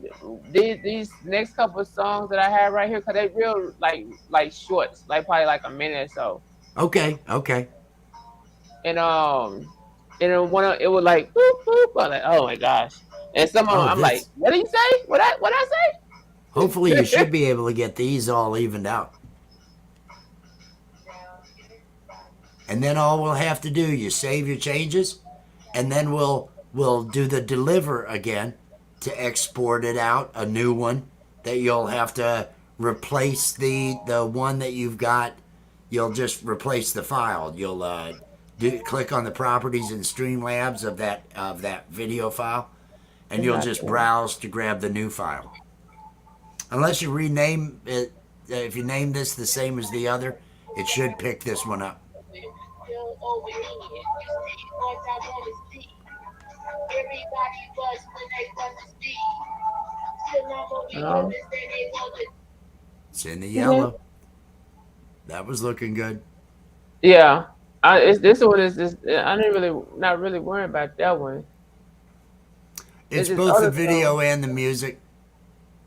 these next couple of songs that I have right here, because they real like shorts, like probably like a minute or so. Okay. And then it was like boop boop. I'm like, oh my gosh. And some of them, I'm like, what did you say? What I say? Hopefully, you should be able to get these all evened out. And then all we'll have to do, you save your changes, and then we'll do the deliver again to export it out, a new one that you'll have to replace the one that you've got. You'll just replace the file. You'll click on the properties in Streamlabs of that video file, and you'll just browse to grab the new file. Unless you rename it, if you name this the same as the other, it should pick this one up. It's in the yellow. That was looking good. Yeah, this one is just. I didn't not really worry about that one. It's this both the other video song. and the music.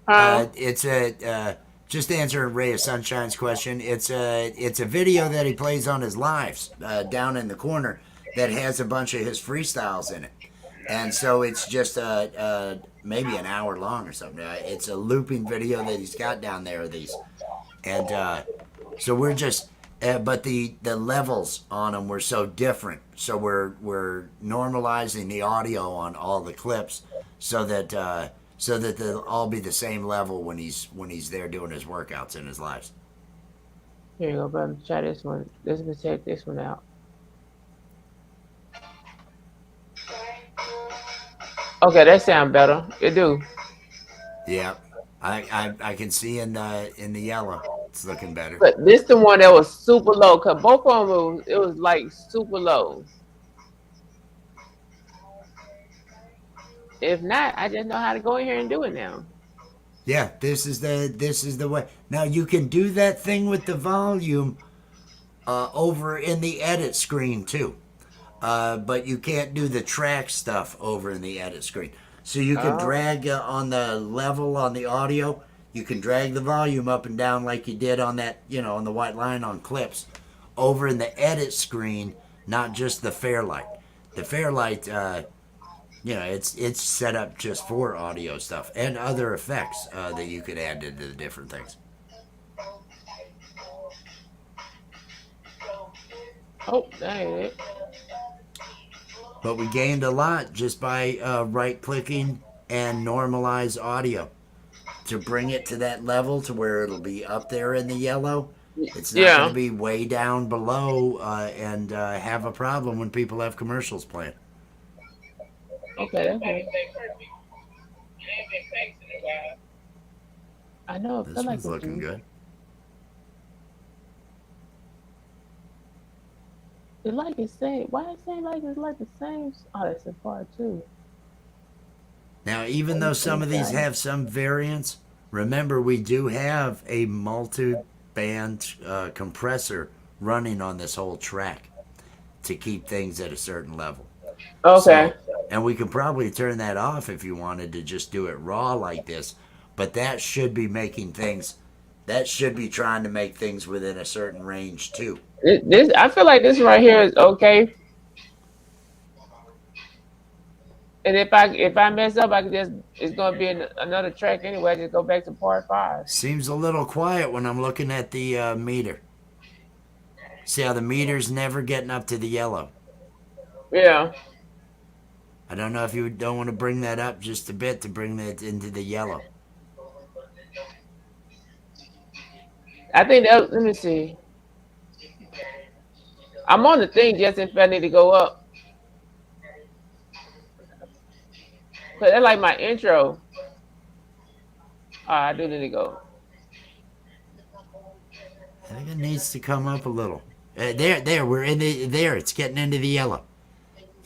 Huh? It's a just to answer Ray of Sunshine's question. It's a video that he plays on his lives down in the corner that has a bunch of his freestyles in it, and so it's just maybe an hour long or something. It's a looping video that he's got down there of these, and so we're just. But the levels on them were so different, so we're normalizing the audio on all the clips, so that they'll all be the same level when he's there doing his workouts in his lives. Here you go, brother. Try this one. Let's me check this one out. Okay, that sound better. It do. Yeah, I can see in the yellow, it's looking better. But this the one that was super low. Cause both of them it was like super low. If not, I just know how to go in here and do it now. Yeah, this is the way. Now you can do that thing with the volume over in the edit screen too. But you can't do the track stuff over in the edit screen. So you can Oh, drag on the level on the audio. You can drag the volume up and down like you did on that, on the white line on clips, over in the edit screen, not just the Fairlight. The Fairlight, it's set up just for audio stuff and other effects that you could add to the different things. oh, that ain't it. But we gained a lot just by right clicking and normalize audio to bring it to that level to where it'll be up there in the yellow. It's not going to Yeah. be way down below and have a problem when people have commercials playing. Okay, that's Everybody good. stay perfect. You ain't been texting in a while. I know. I feel This like one's it's looking good. it like it's same. Why it seem like it's like the same? Oh, that's a part too. Now, even Oh, though some of these okay. have some variants, remember we do have a multi-band compressor running on this whole track to keep things at a certain level. Okay. So, and we can probably turn that off if you wanted to just do it raw like this, but that should be making things, that should be trying to make things within a certain range too. This I feel like this right here is okay. And if I mess up, I can just it's gonna be another track anyway. I just go back to part five. Seems a little quiet when I'm looking at the meter. See how the meter's never getting up to the yellow. Yeah. I don't know if you don't want to bring that up just a bit to bring that into the yellow. I think that. Let me see. I'm on the thing just if I need to go up. Cause that's like my intro. I do need to go. I think it needs to come up a little. There, we're in the there. It's getting into the yellow.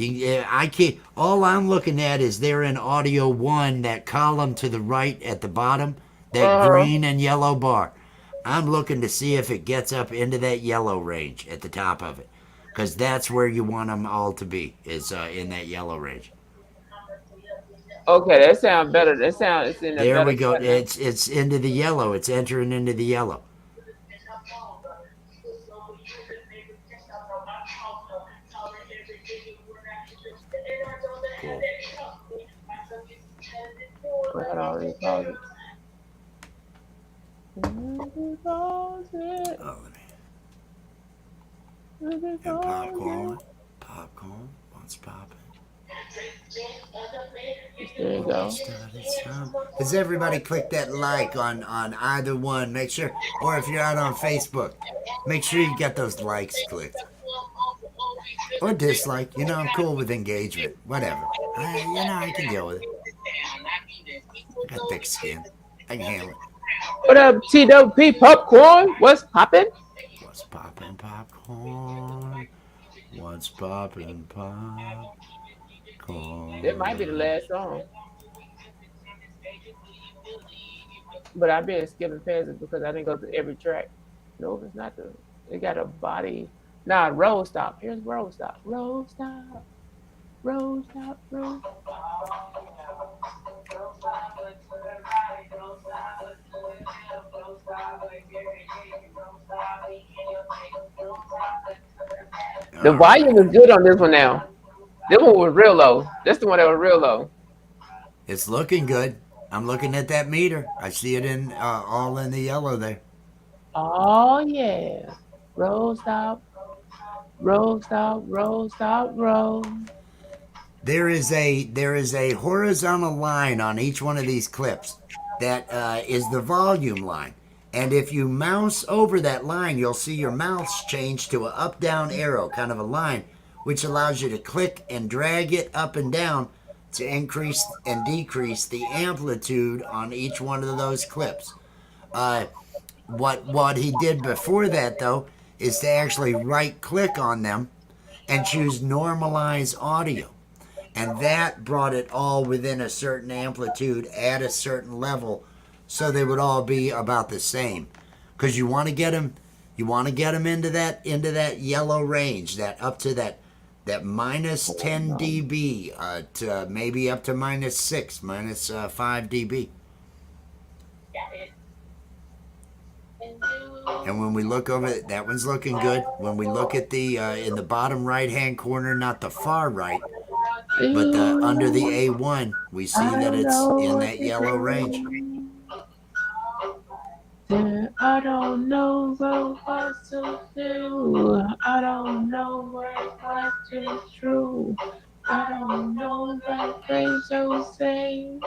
I can't. All I'm looking at is there in audio one, that column to the right at the bottom, that Uh huh. green and yellow bar. I'm looking to see if it gets up into that yellow range at the top of it, because that's where you want them all to be. Is in that yellow range. Okay, that sounds better. That sounds it's in a There better we go. cut now. It's into the yellow. It's entering into the yellow. Cool. Well, I already called it. Close it. Oh, let me. And Close popcorn. Popcorn. What's popping? it. There you Oh, we go. started some. Has everybody clicked that like on either one? Make sure, or if you're out on Facebook, make sure you get those likes clicked or dislike. I'm cool with engagement. Whatever. I can deal with it. I got thick skin. I can handle it. What up, TWP popcorn? What's poppin'? What's poppin' popcorn? What's poppin' That might be the popcorn? last song, but I've been skipping past it because I didn't go through every track. No, it's not the. It got a body. Nah, road stop. Here's road stop. Road stop. Road stop. Road. The All right. volume is good on this one now. This one was real low. That's the one that was real low. It's looking good. I'm looking at that meter. I see it in all in the yellow there. Oh yeah. Roll stop, roll stop, roll stop, roll. There is a horizontal line on each one of these clips that is the volume line. And if you mouse over that line, you'll see your mouse change to an up down arrow, kind of a line, which allows you to click and drag it up and down to increase and decrease the amplitude on each one of those clips. Uh, what he did before that though is to actually right click on them and choose normalize audio, and that brought it all within a certain amplitude at a certain level, so they would all be about the same. Because you want to get them into that yellow range, that up to that minus 10 dB, to maybe up to minus 6, minus 5 dB. And when we look over it, that one's looking good. When we look at the in the bottom right hand corner, not the far right, but under the A1, we see that it's in that yellow range. I don't know what to do. I don't know what is true. I don't know what phrase you say.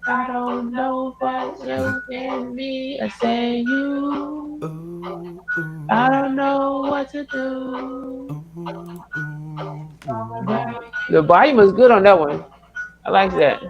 I don't know what you can be. I say you. Ooh, I ooh, don't know what to do. ooh, ooh, ooh. The volume is good on that one. I like that.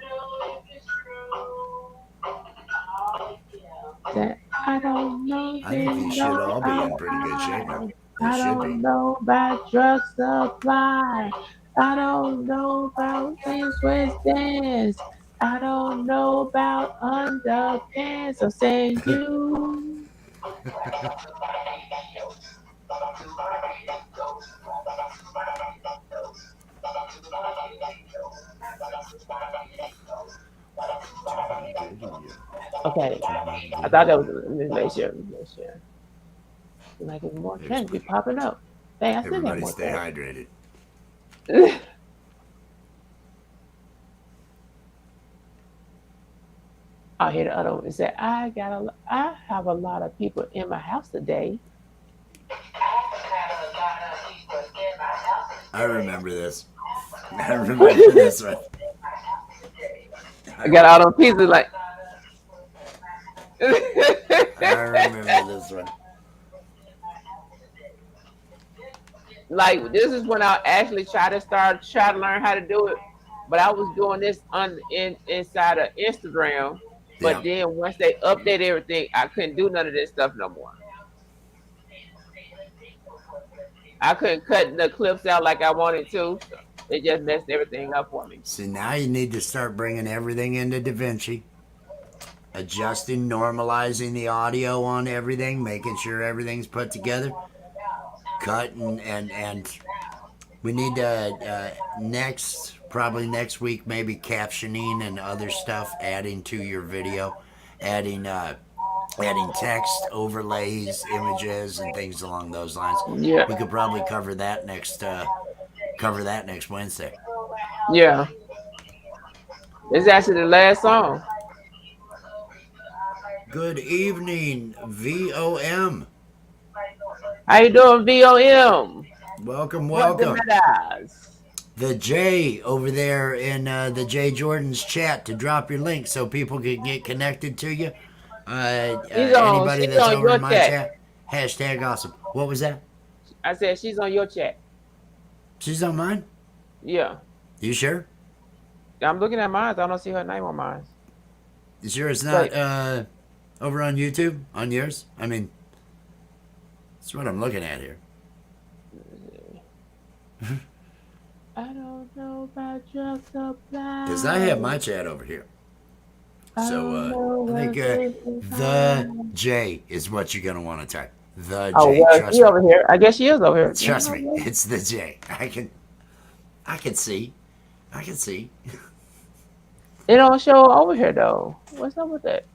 I don't know. I think these should all be in pretty good shape now. They I should be. don't know about drug supply. I don't know about things with dance. I don't know about underpants. So say you. Okay. I thought that was. Let me make sure. Like more trends be popping up. Dang, I still got Everybody more stay trends. hydrated. I hear the other one. It said, I have a lot of people in my house today. I remember this. I remember this one. I got all them pieces like. I remember this one. Like this is when I actually try to learn how to do it. But I was doing this inside of Instagram. But Yeah. then once they update everything, I couldn't do none of this stuff no more. I couldn't cut the clips out like I wanted to. So it just messed everything up for me. So now you need to start bringing everything into Davinci, adjusting, normalizing the audio on everything, making sure everything's put together, cut and we need to probably next week, maybe captioning and other stuff, adding to your video, adding text overlays, images, and things along those lines. Yeah. We could probably cover that next Wednesday. Yeah. It's actually the last song. Good evening, VOM. How you doing, VOM? Welcome, What the welcome. matters? The J over there in the J Jordan's chat to drop your link so people can get connected to you. Anybody She's that's on over your in my chat, hashtag awesome. What was that? I said she's on your chat. She's on mine? Yeah. You sure? I'm looking at mine. I don't see her name on mine. You sure it's not over on YouTube? On yours? I mean, that's what I'm looking at here. I don't know about drug supply. Because I have my chat over here. So I think the J is what you're going to want to type. The J. Well, Trust she me. over here. I guess she is over here. Trust me, it's the J. I can see. It don't show over here though. What's up with that?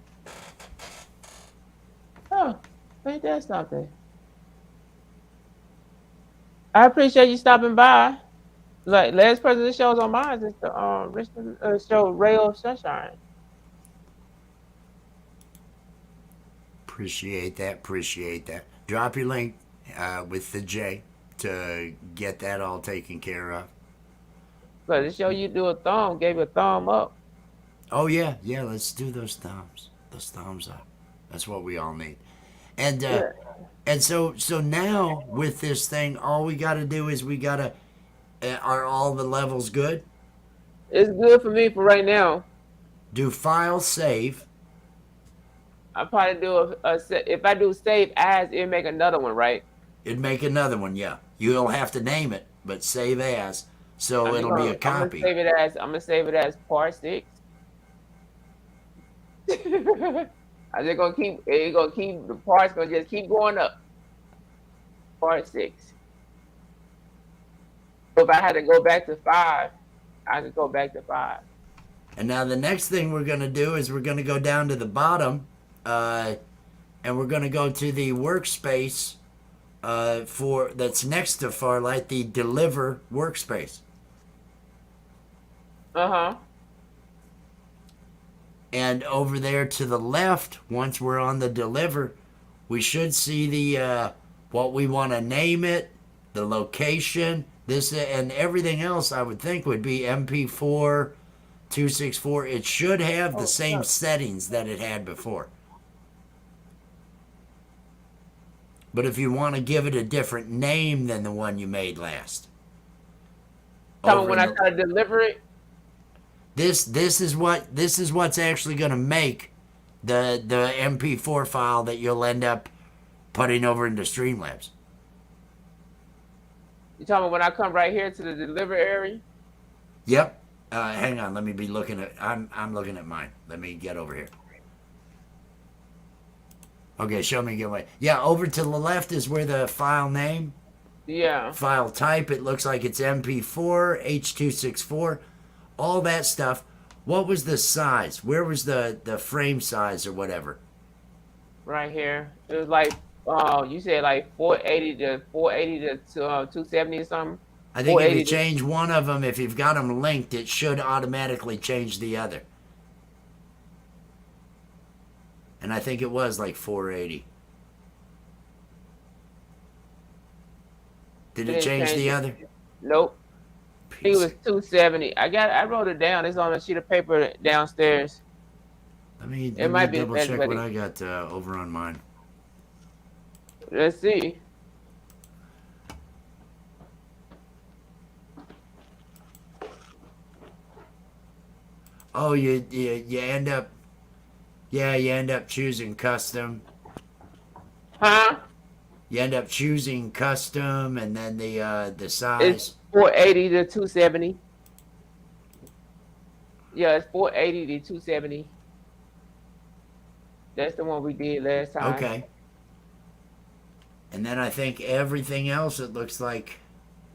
Oh, ain't that something? I appreciate you stopping by. Like last person that shows on mine is the Richmond show Ray of Sunshine. Appreciate that. Appreciate that. Drop your link with the J to get that all taken care of. But the show you do a thumb, gave a thumb up. Oh yeah, yeah. Let's do those thumbs. Those thumbs up. That's what we all need. And Yeah, so now with this thing, all we got to do is we got to. Are all the levels good? it's good for me for right now. Do file save. I probably do if I do save as, it make another one, right? It'd make another one. Yeah, you'll have to name it, but save as. So it'll be a I'm gonna copy. save it as part 6. I'm just gonna keep the parts gonna just keep going up. Part 6. So if I had to go back to 5, I could go back to 5. And now the next thing we're going to do is we're going to go down to the bottom, and we're going to go to the workspace for that's next to Farlight, the deliver workspace. Uh-huh. And over there to the left, once we're on the deliver, we should see the what we want to name it, the location, this and everything else. I would think would be MP4 264. It should have the same settings that it had before. But if you want to give it a different name than the one you made last, Tell me when I try to deliver it. this is what's actually going to make the MP4 file that you'll end up putting over into Streamlabs. You tell me when I come right here to the deliver area. Yep. Hang on. Let me be looking at. I'm looking at mine. Let me get over here. Okay, show me again. Way. Yeah, over to the left is where the file name. Yeah. File type. It looks like it's MP4 H.264. All that stuff. What was the size? Where was the frame size or whatever? Right here. It was like you said like 480 to 270 or something. I think if you change one of them, if you've got them linked, it should automatically change the other. And I think it was like 480. Did it change the other? Nope. I think it was 270. I wrote it down. It's on a sheet of paper downstairs. Let me might be double check better, what I got over on mine. Let's see. Oh, you end up, you end up choosing custom. Huh? You end up choosing custom, and then the size. It's 480 to 270. Yeah, it's 480 to 270. That's the one we did last time. Okay. And then I think everything else, it looks like.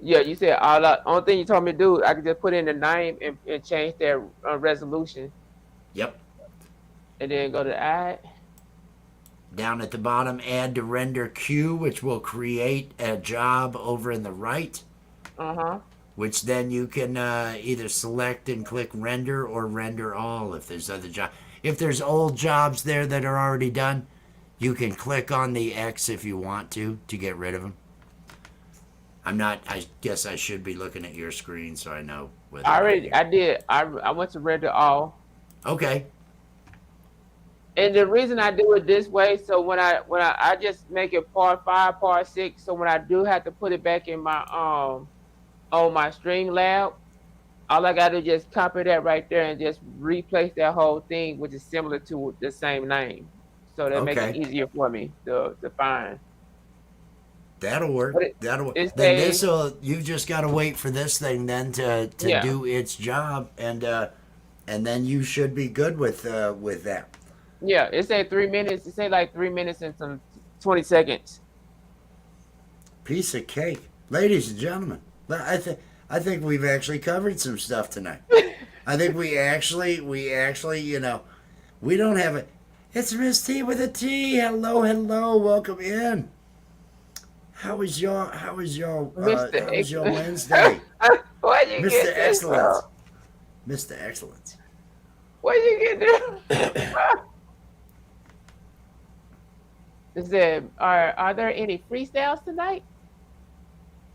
Yeah, you said all that. Only thing you told me to do, I could just put in the name and change their resolution. Yep. And then go to add. Down at the bottom, add to render queue, which will create a job over in the right. Uh-huh. Which then you can either select and click render or render all if there's other jobs. If there's old jobs there that are already done, you can click on the X if you want to get rid of them. I guess I should be looking at your screen so I know whether. I did. I went to render all. Okay. And the reason I do it this way, so when I just make it part 5, part 6, so when I do have to put it back in my on my Streamlab, all I gotta do is just copy that right there and just replace that whole thing, which is similar to the same name. So that makes it easier for me to find. That'll work. That'll work. Then this'll. You've just got to wait for this thing then to do its job, and then you should be good with that. Yeah, it say 3 minutes. It say like 3 minutes and some 20 seconds. Piece of cake, ladies and gentlemen. I think we've actually covered some stuff tonight. I think we actually, we don't have it. It's Miss T with a T. Hello, welcome in. How was your Mr. Wednesday, Where you Mr. get this from? Excellence? Mr. Excellence. Where you get this? Is there are there any freestyles tonight?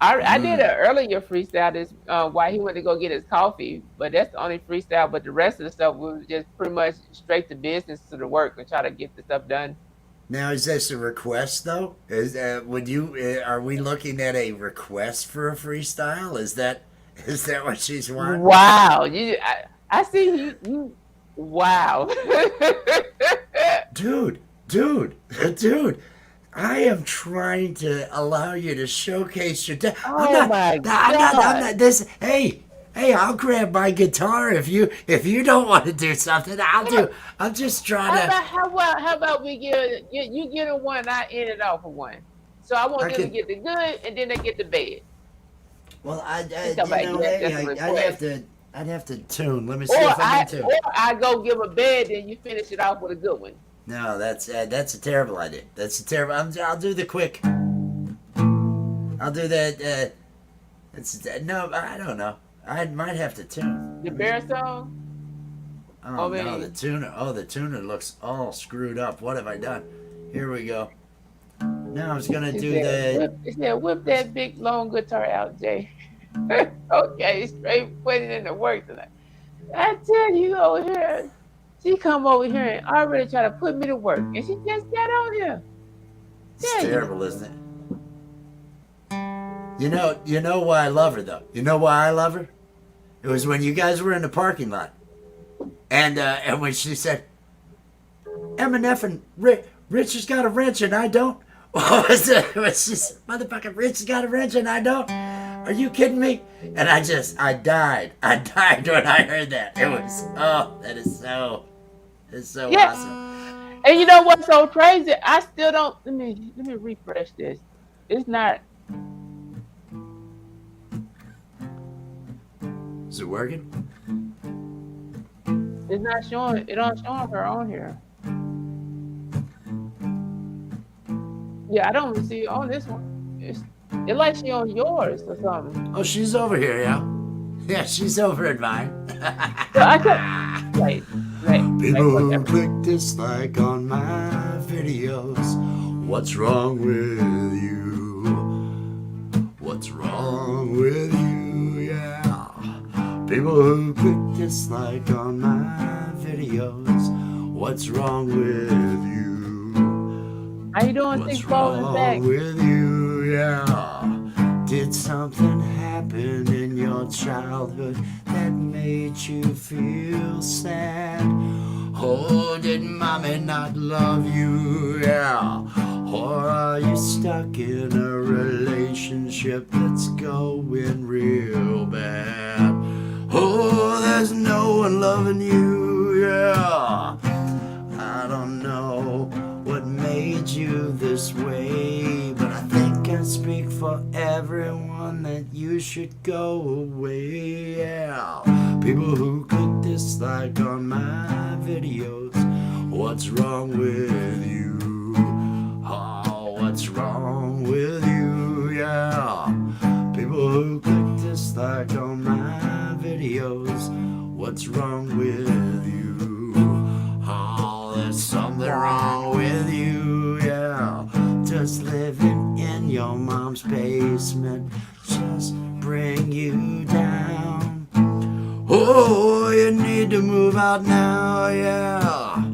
I did an earlier freestyle this while he went to go get his coffee, but that's the only freestyle. But the rest of the stuff was just pretty much straight to business to the work and try to get the stuff done. Now, is this a request though? Is would you? Are we looking at a request for a freestyle? Is that what she's wanting? Wow, I see you. Wow. Dude, dude. I am trying to allow you to showcase your. Oh my I'm not. God. This. Hey, I'll grab my guitar if you don't want to do something. I'll do. I'm just trying to. How about we get you get a one, I end it off with one. So I want them to get the good, and then they get the bad. Well, Hey, I'd have to tune. Let me see if I can tune. Or I go give a bad, then you finish it off with a good one. No, that's a terrible idea. That's a terrible. I'll do the quick. I'll do that. No, I don't know. I might have to tune. The bear song. Oh no, the tuner. Oh, the tuner looks all screwed up. What have I done? Here we go. Now I was gonna do the. It said, whip that big long guitar out, Jay. Okay, straight put it in the work tonight. I tell you over here, she come over here and already try to put me to work, and she just got on here. It's terrible, isn't it? You know why I love her though. You know why I love her? It was when you guys were in the parking lot, and when she said, "Eminem and Rich has got a wrench and I don't." What was it? She said, "Motherfucking Rich has got a wrench and I don't." Are you kidding me? And I died. I died when I heard that. It was it's so awesome. And you know what's so crazy? I still don't. Let me refresh this. It's not. Is it working? It's not showing. It don't show her on here. Yeah, I don't see it on this one. It's like she on yours or something. Oh, she's over here, yeah. Yeah, she's over at mine. So I could. Wait. People who click dislike on my videos. What's wrong with you? What's wrong with you? Yeah. People who click dislike on my videos. What's wrong with you? How you doing? What's Six balls wrong back. with you? Yeah. Did something happen in your childhood that made you feel sad? Oh, did mommy not love you? Yeah. Or are you stuck in a relationship that's going real bad? Oh, there's no one loving you. Yeah. I don't know what made you this way, but I think I speak for everyone that you should go away. Yeah. People who click dislike on my videos. What's wrong with you? Oh, what's wrong with you? Yeah. People who click dislike on my videos. What's wrong with you? Oh, there's something wrong with you, yeah. Just living in your mom's basement just bring you down. Oh, you need to move out now, yeah.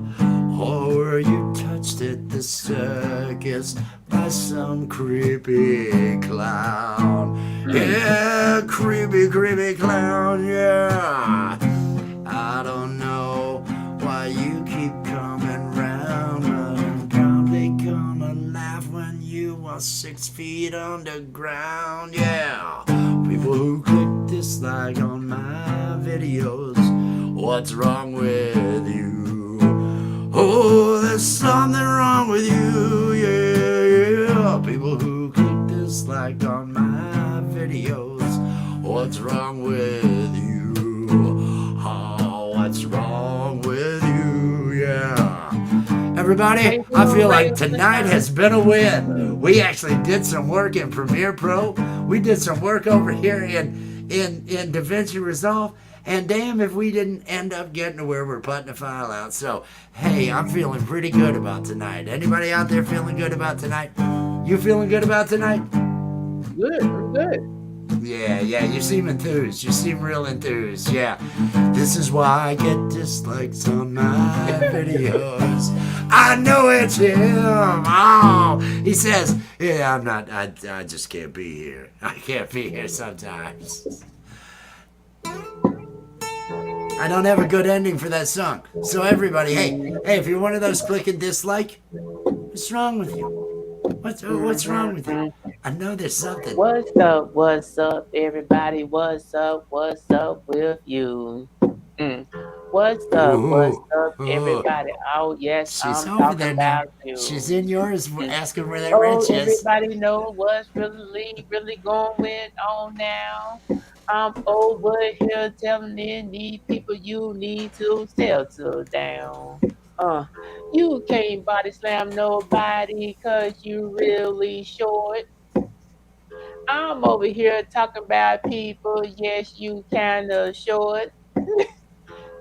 Or were you touched at the circus by some creepy clown? Yeah, creepy clown, yeah. I don't know why you keep coming round, but I'm probably gonna laugh when you are 6 feet underground, yeah. People who click dislike on my videos, what's wrong with you? Oh, there's something wrong with you, yeah. People who click dislike on my videos, what's wrong with you? Oh, what's wrong with you? Yeah. Everybody, I feel like tonight has been a win. We actually did some work in Premiere Pro. We did some work over here in Davinci Resolve. And damn if we didn't end up getting to where we're putting a file out. So, hey, I'm feeling pretty good about tonight. Anybody out there feeling good about tonight? You feeling good about tonight? Good. I'm good. Yeah, you seem enthused. You seem real enthused. Yeah. This is why I get dislikes on my videos. I know it's him. Oh, he says, yeah, I'm not, I just can't be here. I can't be here sometimes. I don't have a good ending for that song. So everybody, hey, if you're one of those click and dislike, what's wrong with you? What's wrong with you? I know there's something. What's up? What's up, everybody? What's up? What's up with you? Mm. What's up? What's Ooh, up, ooh. everybody? Oh yes, She's I'm over talking there now. about She's you. in yours, Mm. asking where that Oh, wrench is. everybody know what's really going on now. I'm over here telling these people you need to settle down. Uh, you can't body slam nobody 'cause you really short. I'm over here talking about people, yes, you kinda short.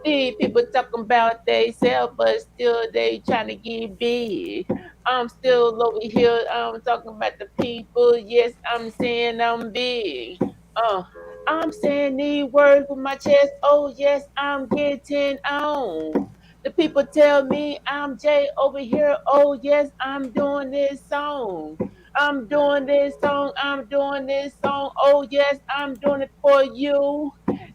These people talking about they self, but still they trying to get big. I'm still over here. I'm talking about the people. Yes, I'm saying I'm big. Uh, I'm saying these words with my chest. Oh yes, I'm getting on. The people tell me I'm Jay over here. Oh yes, I'm doing this song. I'm doing this song. I'm doing this song. Oh yes, I'm doing it for you.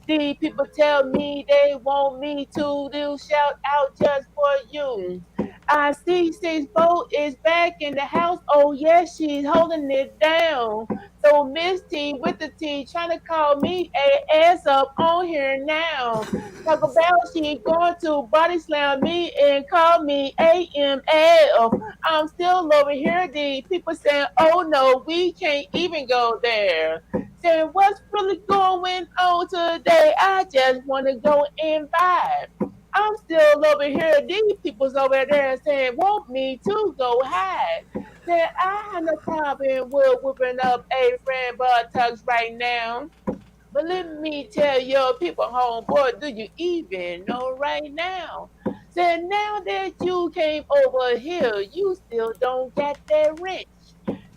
These people tell me they want me to do shout out just for you. I see 6'4" is back in the house. Oh yes, she's holding it down. So Miss T with the T trying to call me a ass up on here now. Talk about she going to body slam me and call me AML. I'm still over here. The people saying, oh no, we can't even go there. Saying what's really going on today? I just want to go and vibe. I'm still over here. These people's over there saying want me to go high. Said I have no problem with whipping up a friend buttocks right now. But let me tell your people, homeboy, do you even know right now? Said now that you came over here, you still don't get that rent.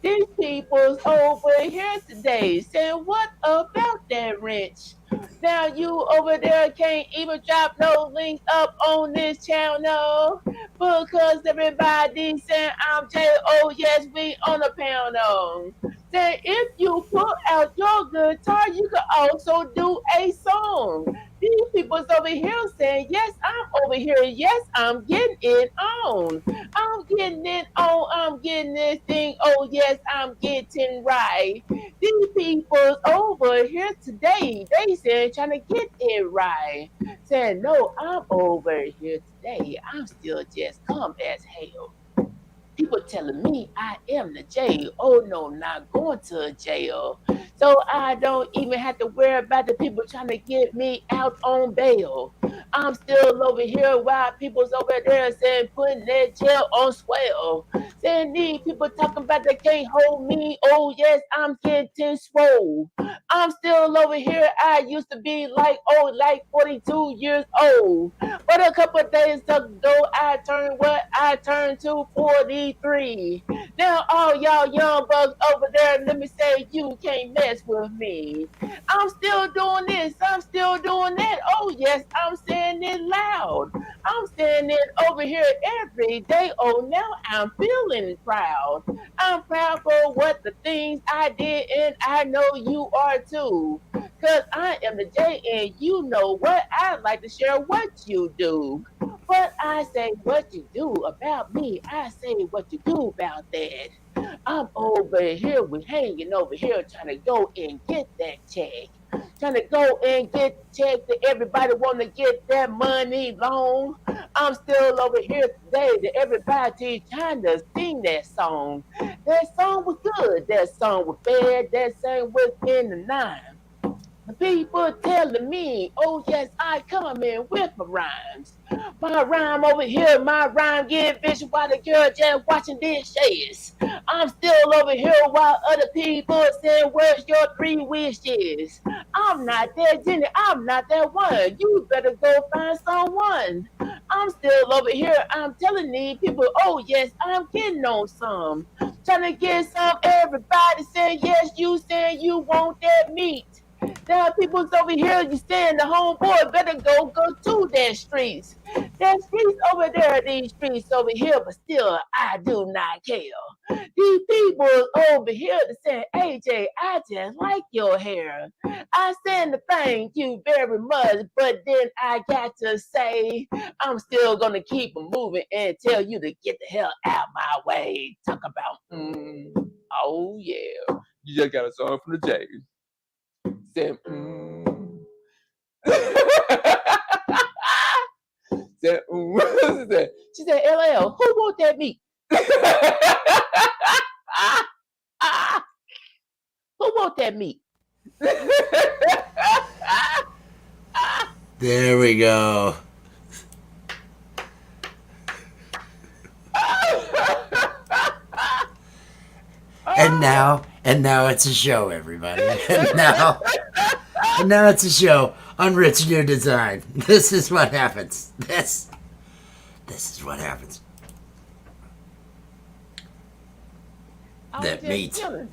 These people's over here today saying, what about that wrench? Now you over there can't even drop no links up on this channel because everybody saying I'm J. Oh yes, we on the panel. Say if you pull out your guitar, you can also do a song. These people's over here saying, yes, I'm over here. Yes, I'm getting it on. I'm getting it on. I'm getting this thing. Oh, yes, I'm getting right. These people's over here today. They said trying to get it right. Saying, no, I'm over here today. I'm still just calm as hell. People telling me I am the jail. Oh no, not going to jail. So I don't even have to worry about the people trying to get me out on bail. I'm still over here while people's over there saying putting that jail on swell. Saying these people talking about they can't hold me. Oh yes, I'm getting swole. I'm still over here. I used to be like like 42 years old. But a couple of days ago, I turned what? I turned to 43. Now, all y'all young bucks over there, let me say, you can't mess with me. I'm still doing this. I'm still doing that. Oh, yes, I'm saying it loud. I'm saying it over here every day. Oh, now I'm feeling proud. I'm proud for what the things I did, and I know you are too. Cause I am the J and you know what I like to share what you do. But I say what you do about me. I say what you do about that. I'm over here with hanging over here trying to go and get that check. Trying to go and get check that everybody want to get that money loan. I'm still over here today that everybody trying to sing that song. That song was good. That song was bad. That song was in the nine. The people telling me, oh yes, I come in with my rhymes. My rhyme over here, my rhyme get vicious while the girl just watching this shit. I'm still over here while other people saying, where's your 3 wishes? I'm not that Jenny, I'm not that one. You better go find someone. I'm still over here, I'm telling these people, oh yes, I'm getting on some. Trying to get some, everybody saying yes, you saying you want that meat. There are people's over here, you saying the homeboy better go to that streets. That streets over there, these streets over here, but still I do not care. These people over here that saying, AJ, I just like your hair. I stand to thank you very much, but then I got to say, I'm still gonna keep moving and tell you to get the hell out my way. Talk about, oh yeah. You just got a song from the Jays. Said, said, she said, LL, who want that meat? Who want that meat? There we go. And now it's a show, everybody. And now it's a show on Rich New Design. This is what happens. This is what happens. That meat. Chilling.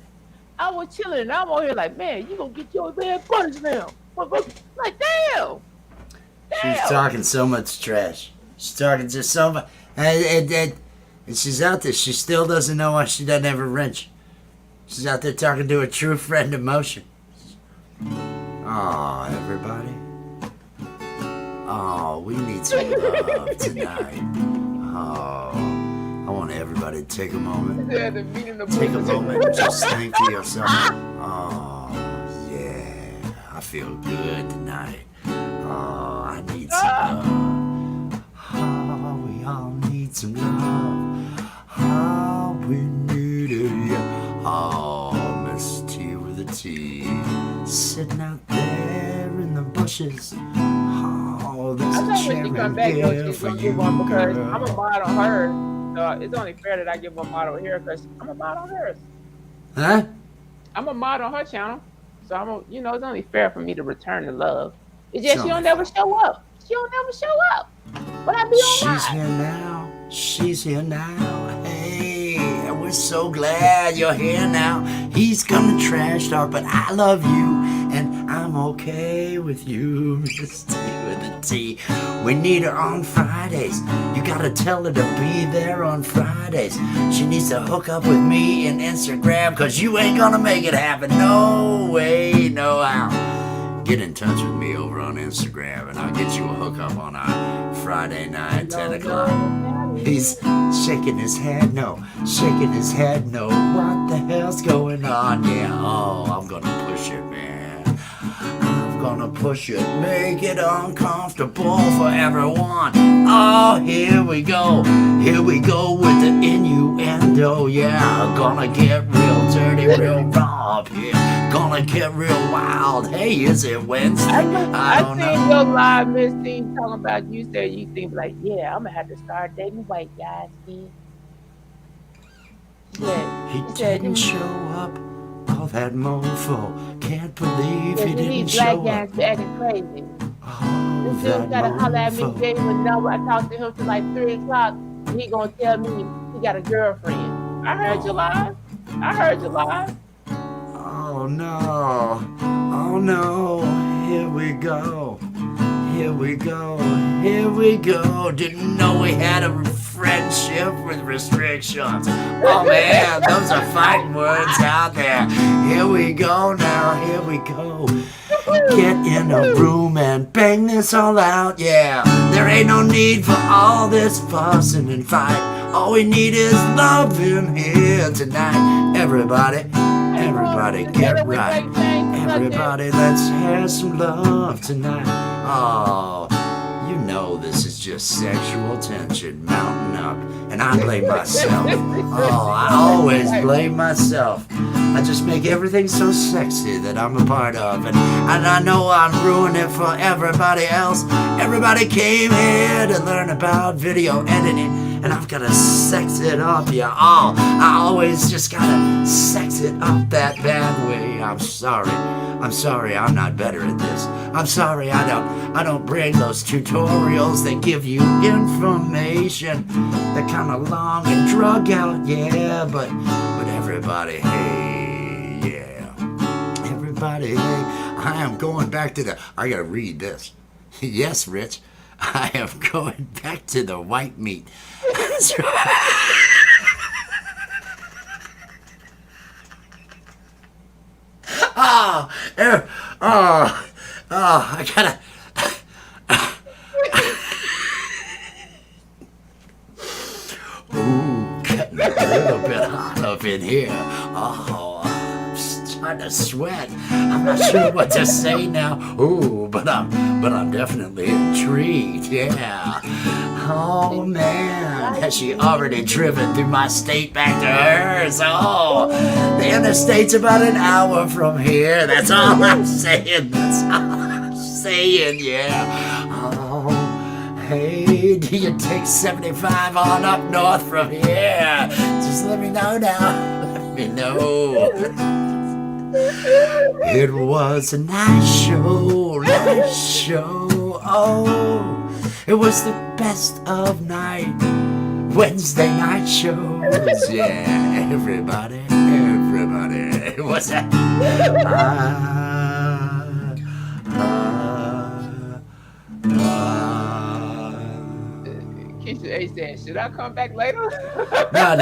I was chilling, and I'm over here like, man, you gonna get your bad punished now. Like, damn. She's talking so much trash. She's talking just so much. And she's out there. She still doesn't know why she doesn't have a wrench. She's out there talking to a true friend of motion. Aw, everybody. Oh, we need some love tonight. Oh, I want everybody to take a moment. Take a moment and just think to yourself. Oh, yeah, I feel good tonight. Oh, I need some love. Oh, we all need some love. Oh, we need it, yeah. Oh, Miss T with a T, sitting out there in the bushes. Oh, there's a cherry here for you, because girl. I'm a mod on her. So it's only fair that I give one mod over here because I'm a mod on hers. Huh? I'm a mod on her channel, so it's only fair for me to return the love. It's just she don't never show up. She don't never show up. But I be on She's here now. She's here now. Hey, we're so glad you're here now. He's gonna trash talk, but I love you, and I'm okay with you, Miss T with a T. We need her on Fridays. You gotta tell her to be there on Fridays. She needs to hook up with me in Instagram, cause you ain't gonna make it happen. No way, no how. Get in touch with me over on Instagram, and I'll get you a hookup on our Friday night, 10 o'clock. He's shaking his head, no. Shaking his head, no. What the hell's going on? Yeah, oh, I'm gonna push it, man. I'm gonna push it, make it uncomfortable for everyone. Oh, here we go. Here we go with the innuendo, yeah. Gonna get real dirty, real raw up here. Gonna get real wild. Hey, is it Wednesday? I don't know. I seen your live, Miss T, talking about you said you think like, yeah, I'm gonna have to start dating white guys, kid. Yeah. He didn't show up. All that mofo. Can't believe he didn't These show black up. guys be acting crazy. Oh, This that dude gotta holler at me, mofo. gave him a number. I talked to him till like 3 o'clock. And he gonna tell me he got a girlfriend. I heard you live. I heard you live. Oh no. Oh no. Here we go. Here we go. Here we go. Didn't know we had a friendship with restrictions. Oh man, those are fighting words out there. Here we go now. Here we go. Get in a room and bang this all out, yeah. There ain't no need for all this fussing and fight. All we need is love in here tonight. Everybody get right. Everybody, let's have some love tonight. Oh, you know this is just sexual tension mounting up. And I blame myself. Oh, I always blame myself. I just make everything so sexy that I'm a part of. And I know I'm ruining it for everybody else. Everybody came here to learn about video editing. And I've gotta sex it up, yeah. Oh, I always just gotta sex it up that bad way. I'm sorry, I'm not better at this. I'm sorry, I don't bring those tutorials that give you information. They're kinda long and drug out, yeah. But everybody, hey, yeah. Everybody, hey. I am going back to the, I gotta read this. Yes, Rich. I am going back to the white meat. Oh, I gotta. Ooh, getting a little bit hot up in here. Oh, I'm starting to sweat. I'm not sure what to say now. Ooh, but I'm definitely intrigued. Yeah. Oh man, has she already driven through my state back to hers? Oh, the interstate's about an hour from here. That's all I'm saying. That's all I'm saying. Yeah. Oh, hey, do you take 75 on up north from here? Just let me know now. Let me know. It was a nice show, oh. It was the best of night, Wednesday night shows. Yeah, everybody. What's that? Keisha said, should I come back later? No.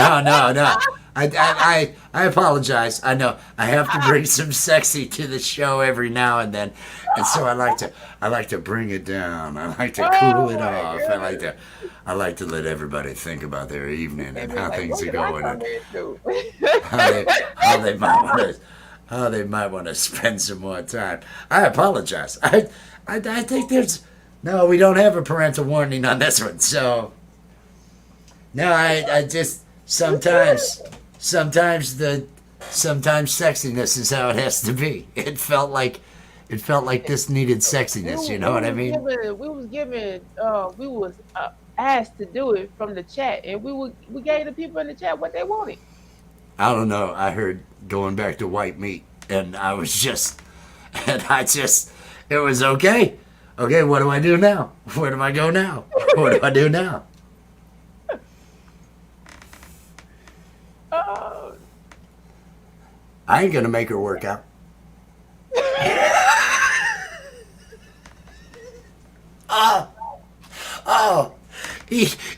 I apologize. I know I have to bring some sexy to the show every now and then, and so I like to bring it down. I like to cool it off. I like to let everybody think about their evening and how things are going and how they might want to spend some more time. I apologize. I think no, we don't have a parental warning on this one, so no, I just sometimes sexiness is how it has to be. It felt like this needed sexiness. You know what I mean? We was asked to do it from the chat, and we gave the people in the chat what they wanted. I don't know. I heard going back to white meat, and it was okay. Okay, what do I do now? Where do I go now? What do I do now? I ain't gonna make her work out.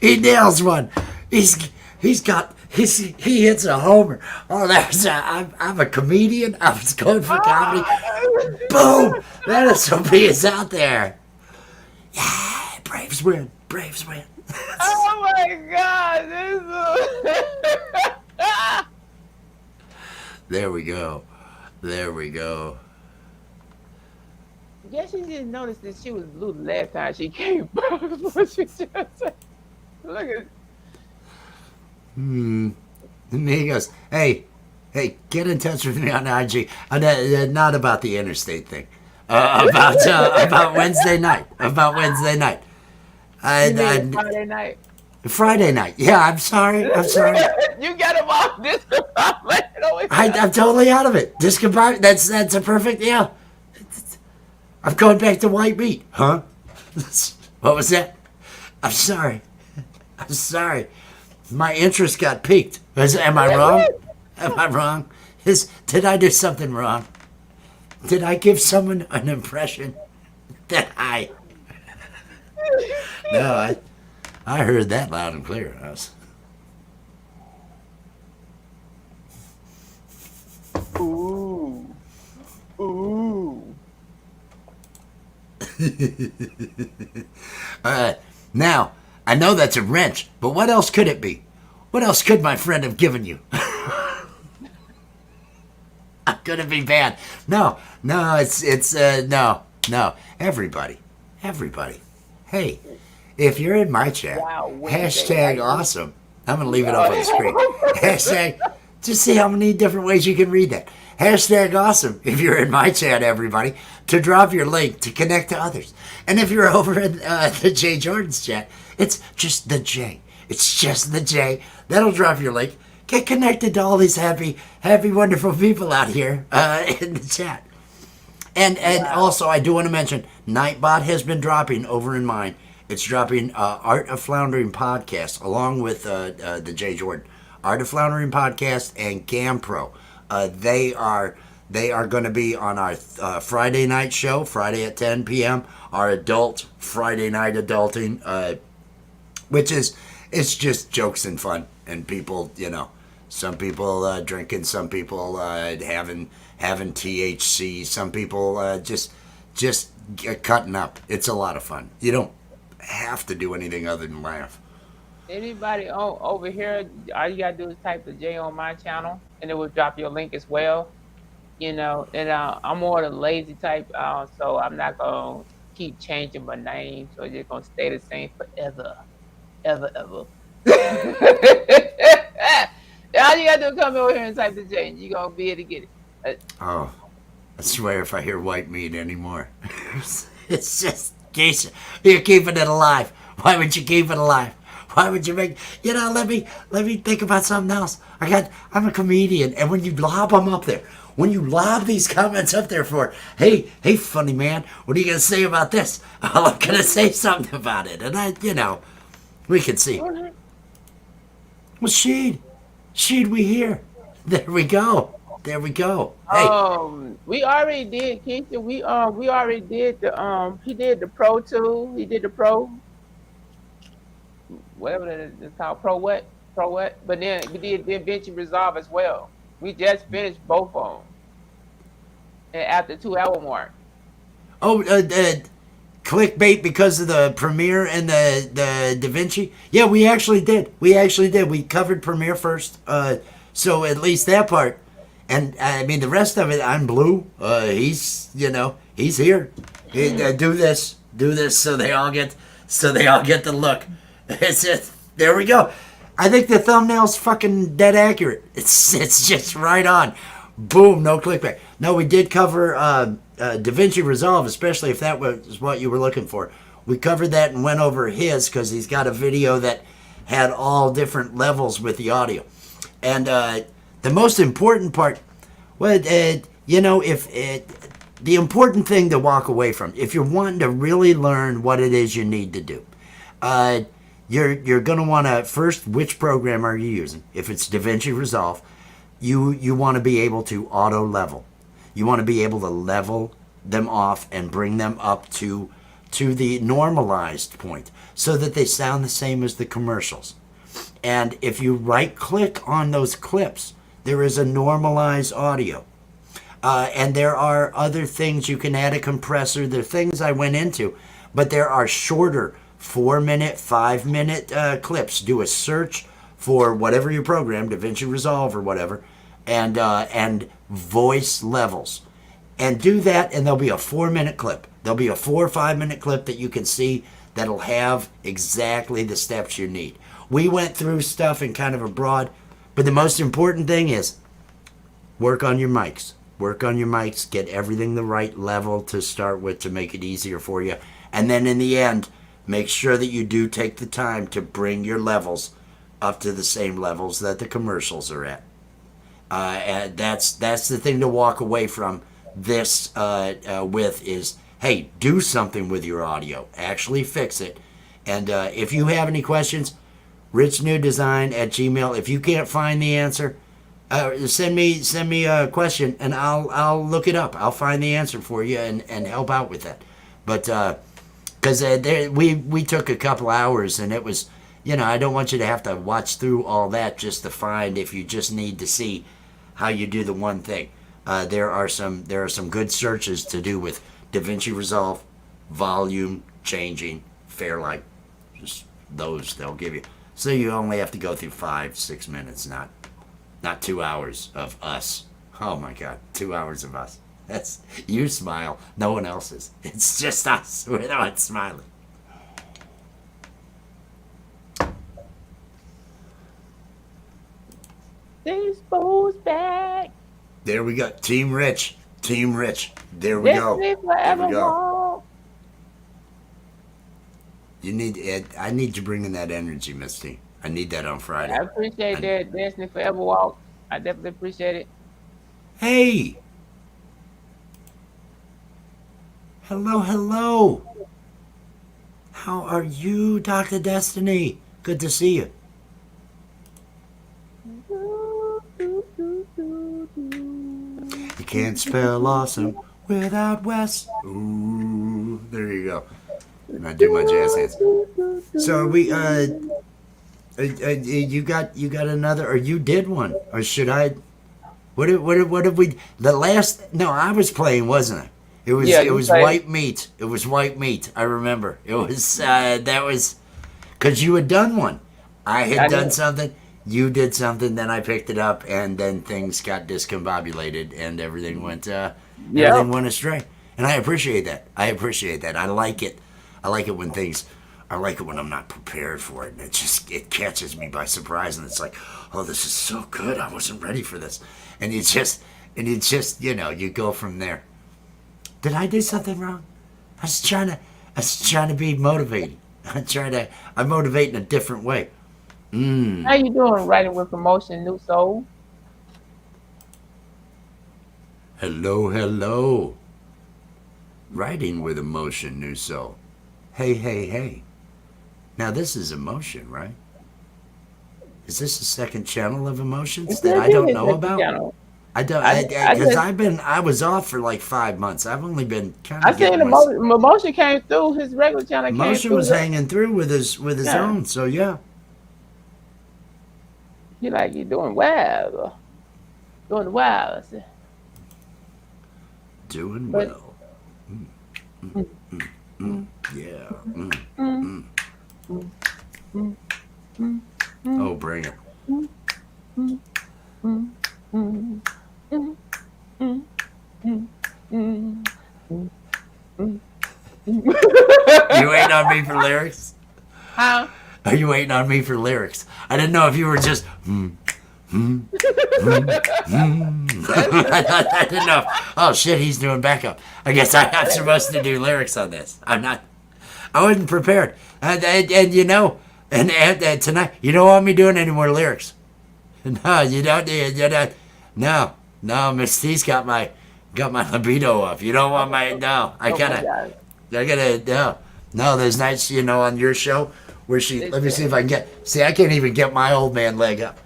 He nails one. He hits a homer. Oh, I'm a comedian. I was going for comedy. Boom! That SOB is out there. Yeah, Braves win. Oh my God! There we go. Yeah, she didn't notice that she was blue the last time she came back. Look at. And he goes, hey, get in touch with me on IG. Not about the interstate thing. About Wednesday night. Friday night. Friday night. Yeah, I'm sorry. You got him off this. I'm totally out of it. Discombobulated. That's a perfect, yeah. I'm going back to white meat. Huh? What was that? I'm sorry. My interest got piqued. Am I wrong? Did I do something wrong? Did I give someone an impression that No, I heard that loud and clear. Ooh. Now, I know that's a wrench, but what else could it be? What else could my friend have given you? I'm gonna be bad. No, everybody. Hey, if you're in my chat, hashtag awesome. I'm gonna leave it up on the screen. Hashtag Just see how many different ways you can read that. Hashtag awesome if you're in my chat, everybody, to drop your link to connect to others. And if you're over in the Jay Jordan's chat, it's just the J. It's just the J. That'll drop your link. Get connected to all these happy, wonderful people out here in the chat. And also, I do want to mention, Nightbot has been dropping over in mine. It's dropping Art of Floundering podcast along with the Jay Jordan. Art of Floundering podcast and GamPro. They are going to be on our Friday night show, Friday at 10 p.m. Our adult Friday night adulting, which is, it's just jokes and fun. And people, some people drinking, some people having THC, some people just cutting up. It's a lot of fun. You don't have to do anything other than laugh. Anybody over here, all you gotta do is type the J on my channel, and it will drop your link as well. And I'm more the lazy type, so I'm not gonna keep changing my name, so it's just gonna stay the same forever, ever. All you gotta do is come over here and type the J, and you're gonna be able to get it. Oh, I swear if I hear white meat anymore, it's just, Keisha, you're keeping it alive. Why would you keep it alive? Why would you make, let me think about something else. I'm a comedian, and when you lob them up there, when you lob these comments up there for, hey, funny man, what are you going to say about this? Well, I'm going to say something about it, and we can see. Well, Sheed, we here. There we go. Hey. We already did, Keisha. We already did he did the Pro 2. He did the Pro, whatever that is called, Pro what? But then we did Davinci Resolve as well. We just finished both of them. And at the 2-hour mark. Oh, clickbait because of the Premiere and the Davinci? Yeah, we actually did. We covered Premiere first. So at least that part. And I mean, the rest of it, I'm Blue. He's here. Do this so they all get the look. It's just, there we go. I think the thumbnail's fucking dead accurate. It's just right on. Boom, no clickbait. No, we did cover Davinci Resolve, especially if that was what you were looking for. We covered that and went over his because he's got a video that had all different levels with the audio. And the most important part, the important thing to walk away from, if you're wanting to really learn what it is you need to do, you're going to want to, first, which program are you using? If it's Davinci Resolve, you want to be able to auto level. You want to be able to level them off and bring them up to the normalized point so that they sound the same as the commercials. And if you right click on those clips, there is a normalized audio. And there are other things. You can add a compressor. There are things I went into, but there are shorter 4-minute, 5-minute clips. Do a search for whatever you program, Davinci Resolve or whatever, and voice levels. And do that, and there'll be a 4-minute clip. There'll be a 4 or 5-minute clip that you can see that'll have exactly the steps you need. We went through stuff in kind of a broad, but the most important thing is work on your mics. Work on your mics, get everything the right level to start with to make it easier for you. And then in the end, make sure that you do take the time to bring your levels up to the same levels that the commercials are at. And that's the thing to walk away from this with is, hey, do something with your audio. Actually fix it. And if you have any questions, richnewdesign@gmail. If you can't find the answer, send me a question and I'll look it up. I'll find the answer for you and help out with that. But because we took a couple hours and it was, I don't want you to have to watch through all that just to find if you just need to see how you do the one thing. There are some good searches to do with Davinci Resolve, volume changing, Fairlight. Just those they'll give you. So you only have to go through 5-6 minutes, not 2 hours of us. Oh my God, 2 hours of us. That's, you smile, no one else is. It's just us. We're the ones smiling. Spool's back. There we go. Team Rich. Team Rich. There we go. Destiny There we forever go. walk. You need it. I need you bringing that energy, Misty. I need that on I Friday. appreciate And that. Destiny forever walk. I definitely appreciate it. hey, hello, hello. How are you, Dr. Destiny? Good to see you. You can't spell awesome without Wes. Ooh, there you go. And I do my jazz hands. So are we you got another, or you did one, or should I? What did we? The last, no, I was playing, wasn't I? It was Yeah, it you was say white meat. It was white meat. I remember. It was that was because you had done one. I had I done did. something. You did something. Then I picked it up, and then things got discombobulated, and Yep. everything went astray. And I appreciate that. I appreciate that. I like it. I like it when things. I like it when I'm not prepared for it, and it catches me by surprise, and it's like, oh, this is so good. I wasn't ready for this, and it's just you go from there. Did I do something wrong? I was trying to be motivated. I motivate in a different way. How you doing writing with promotion, new soul? Hello, hello. Writing with emotion, new soul. Hey, hey, hey. Now this is emotion, right? Is this a second channel of It emotions that could I be don't his know second about? channel. I don't, I I because just I was off for like 5 months. I've only been kind I of seen getting the my motion came through. His regular channel came emotion through. was hanging through with his Yeah, own. So yeah, he like you doing well, doing well. I said, doing but well. mm, mm, Yeah. mm, Mm. mm, mm, mm, mm, Oh, bring it. mm, mm, mm, mm, mm, mm, mm, mm, mm, mm, You mm. waiting on me for lyrics? Huh? Are you waiting on me for lyrics? I didn't know if you were just I didn't know. Oh shit, he's doing backup. I guess I'm supposed to do lyrics on this. I'm not. I wasn't prepared. And tonight you don't want me doing any more lyrics. No, you don't. You don't. No, no, Miss T's got my libido up. You don't want Oh, my no. I oh my gotta. God! I gotta no. No, there's nights on your show where she. Let me see Listen, if I can get. See, I can't even get my old man leg up.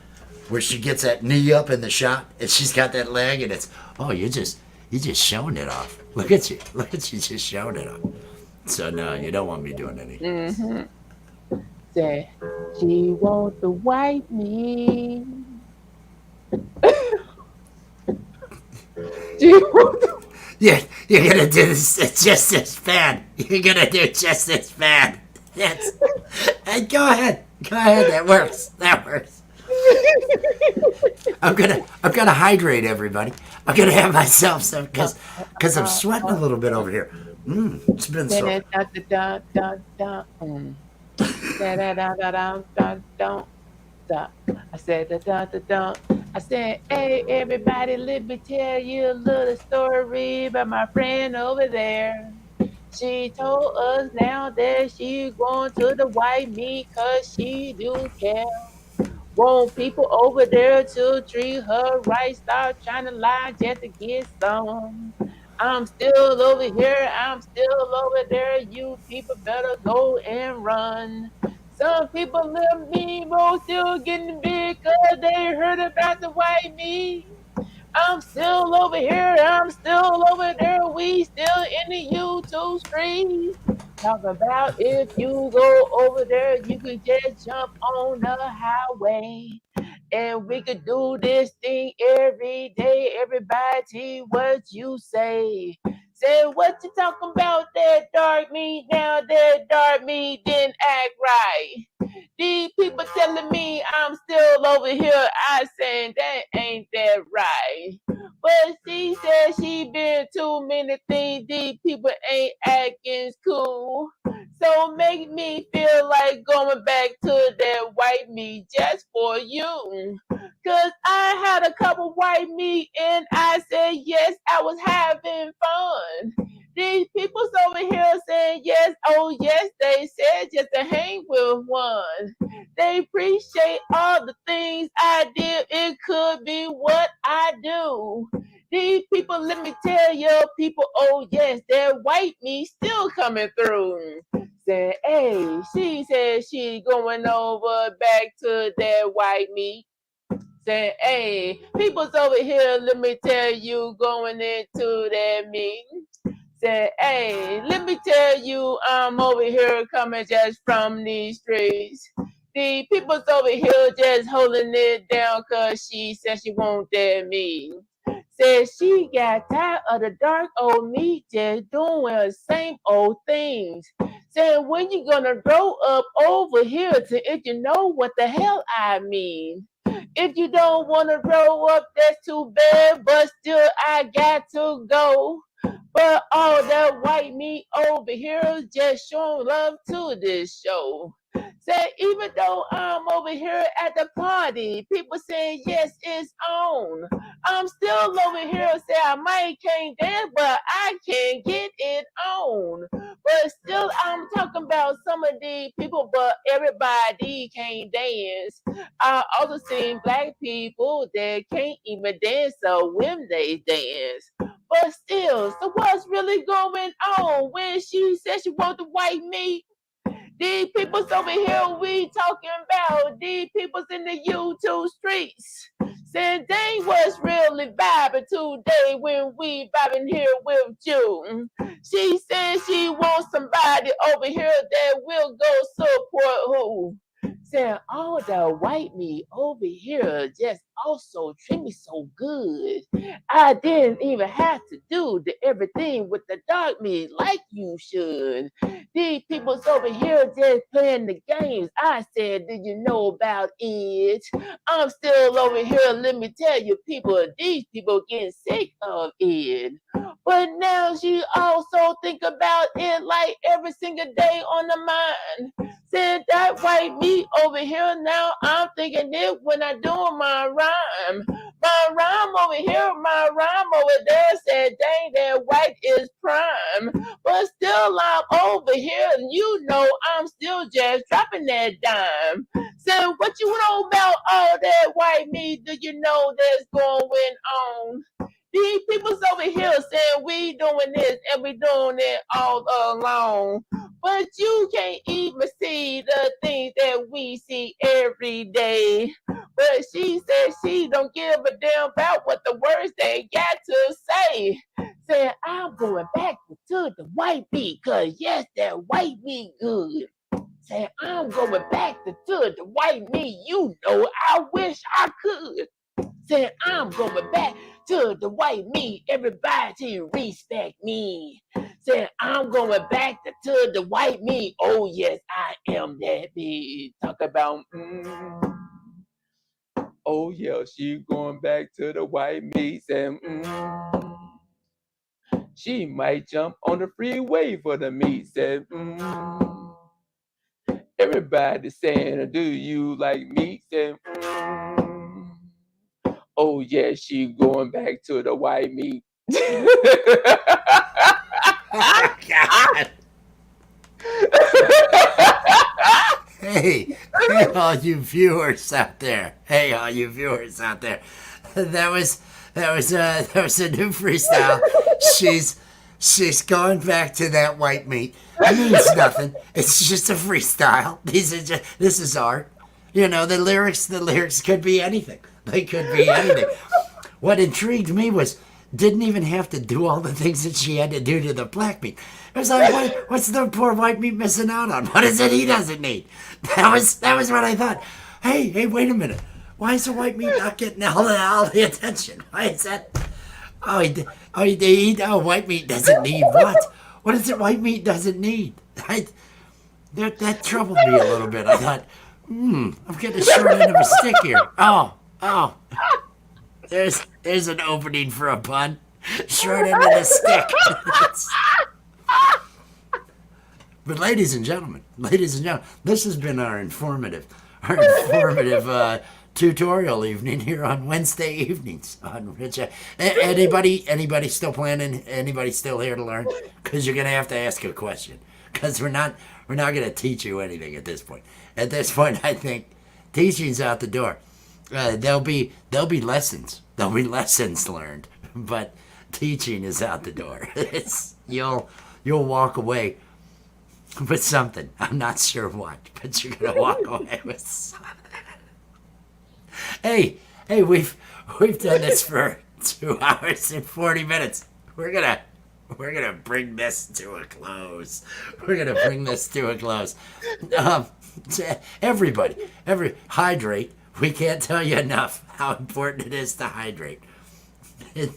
Where she gets that knee up in the shot, and she's got that leg, and it's you're just showing it off. Look at you just showing it off. So no, you don't want me doing any. mm-hmm. Said she want to wipe me. She want to, Yeah, you're gonna do this just as bad. You're gonna do just as bad. Yes. Hey, go ahead. Go ahead. That works. That works. I'm gonna hydrate everybody. I'm gonna have myself some because I'm sweating a little bit over here. It's been da so. da da da da da da da da da da da da da. I said da da da da. I said, hey everybody, let me tell you a little story about my friend over there. She told us now that she going to the white meat cause she do care. Want people over there to treat her right. Stop trying to lie just to get some. I'm still over here. I'm still over there. You people better go and run. Some people live me, but still getting big because they heard about the white meat. I'm still over here. I'm still over there. We still in the YouTube street. Talk about if you go over there, you could just jump on the highway. And we could do this thing every day. Everybody, what you say? Say what you talking about? That dark meat now. That dark meat didn't act right. These people telling me I'm still over here. I saying that ain't that right. But she said she been too many things. These people ain't acting cool. So make me feel like going back to that white meat just for you. Cause I had a cup of white meat and I said yes, I was having fun. These people's over here saying yes, oh yes, they said just to hang with one. They appreciate all the things I did. It could be what I do. These people, let me tell you, people, oh yes, that white meat still coming through. Said, hey, she said she going over back to that white meat. Said, hey, people's over here, let me tell you, going into that meat. Said, hey, let me tell you, I'm over here coming just from these streets. The people's over here just holding it down cause she said she want that meat. Said she got tired of the dark old meat just doing the same old things. Said, when you gonna grow up over here to if you know what the hell I mean. If you don't wanna grow up, that's too bad, but still I got to go. But all that white meat over here just showing love to this show. Say, even though I'm over here at the party, people say yes, it's on. I'm still over here, say I might can't dance, but I can get it on. But still, I'm talking about some of these people, but everybody can't dance. I also seen black people that can't even dance, so when they dance. But still, so what's really going on when she said she want the white meat? These people's over here we talking about. These people's in the YouTube streets. Saying they was really vibing today when we vibing here with you. She said she wants somebody over here that will go support who. Saying all the white meat over here just also treat me so good. I didn't even have to do the everything with the dark meat like you should. These people's over here just playing the games. I said, did you know about it? I'm still over here. Let me tell you, people, these people getting sick of it. But now she also think about it like every single day on the mind. Said that white meat over here. Now I'm thinking it when I do my rhyme. My rhyme over here, my rhyme over there said, dang, that white is prime. But still, I'm over here, and you know I'm still just dropping that dime. So, what you know about all that white meat? Do you know that's going on? These people's over here saying we doing this and we doing it all alone. But you can't even see the things that we see every day. But she said she don't give a damn about what the words they got to say. Said I'm going back to the white meat, cause yes, that white meat good. Said I'm going back to the white meat. You know, I wish I could. Said I'm going back to the white meat. Everybody respect me. Said I'm going back to the white meat. Oh yes, I am that big. Talk about oh yeah, she going back to the white meat. Said she might jump on the freeway for the meat. Said everybody saying, do you like meat? Said oh yeah, she going back to the white meat. Oh, God. Hey, hey, all you viewers out there. Hey, all you viewers out there. That was a new freestyle. She's going back to that white meat. It means nothing. It's just a freestyle. This is art. You know, the lyrics could be anything. They could be anything. What intrigued me was didn't even have to do all the things that she had to do to the black meat. It was like, what's the poor white meat missing out on? What is it he doesn't need? That was what I thought. Hey, wait a minute. Why is the white meat not getting all the attention? Why is that? White meat doesn't need what? What is it white meat doesn't need? That troubled me a little bit. I thought, I'm getting a short end of a stick here. Oh. There's an opening for a pun. Short end of the stick. But ladies and gentlemen, this has been our informative tutorial evening here on Wednesday evenings on Rich. Anybody still planning? Anybody still here to learn? Because you're gonna have to ask a question. Because we're not gonna teach you anything at this point. At this point, I think teaching's out the door. There'll be lessons. There'll be lessons learned, but teaching is out the door. You'll walk away with something. I'm not sure what, but you're gonna walk away with something. Hey, we've done this for 2 hours and 40 minutes. We're gonna bring this to a close. Everybody, hydrate. We can't tell you enough how important it is to hydrate.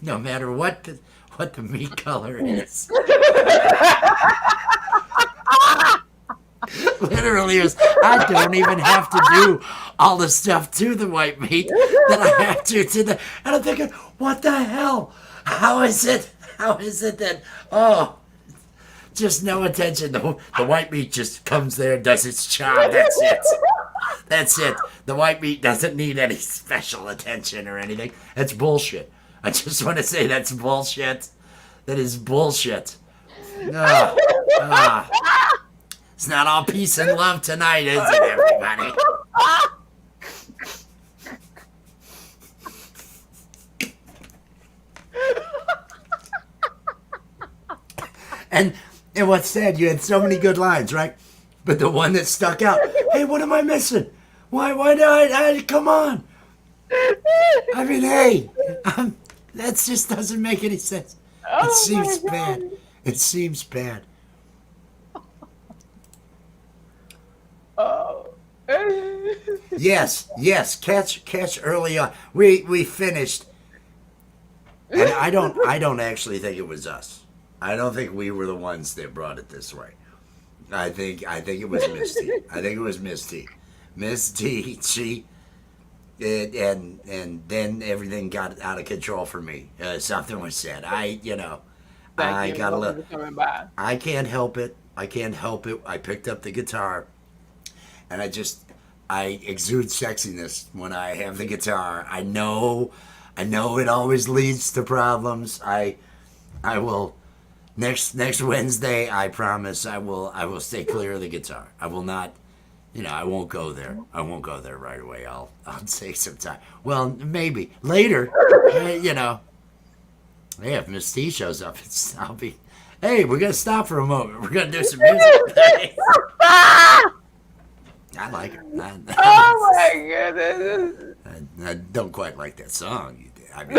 No matter what the meat color is. Literally is, I don't even have to do all the stuff to the white meat that I have to the, and I'm thinking, what the hell? How is it that, just no attention. The white meat just comes there, does its job, that's it. The white meat doesn't need any special attention or anything. That's bullshit. I just want to say that's bullshit. That is bullshit. It's not all peace and love tonight, is it, everybody? And what's sad, you had so many good lines, right? But the one that stuck out, hey, what am I missing? Why did I come on? I mean, hey, that just doesn't make any sense. It seems bad. It seems bad. Yes, catch early on. We finished, and I don't actually think it was us. I don't think we were the ones that brought it this way. I think it was Miss T. Miss T. She and then everything got out of control for me. Something was said. I got a little. I can't help it. I picked up the guitar, and I exude sexiness when I have the guitar. I know it always leads to problems. I will next Wednesday, I promise I will stay clear of the guitar. I will not, I won't go there. I won't go there right away. I'll take some time. Well, maybe later, hey, if Miss T shows up, I'll be, hey, we're gonna stop for a moment. We're gonna do some music. I like her. Oh my goodness! I don't quite like that song you did. I mean,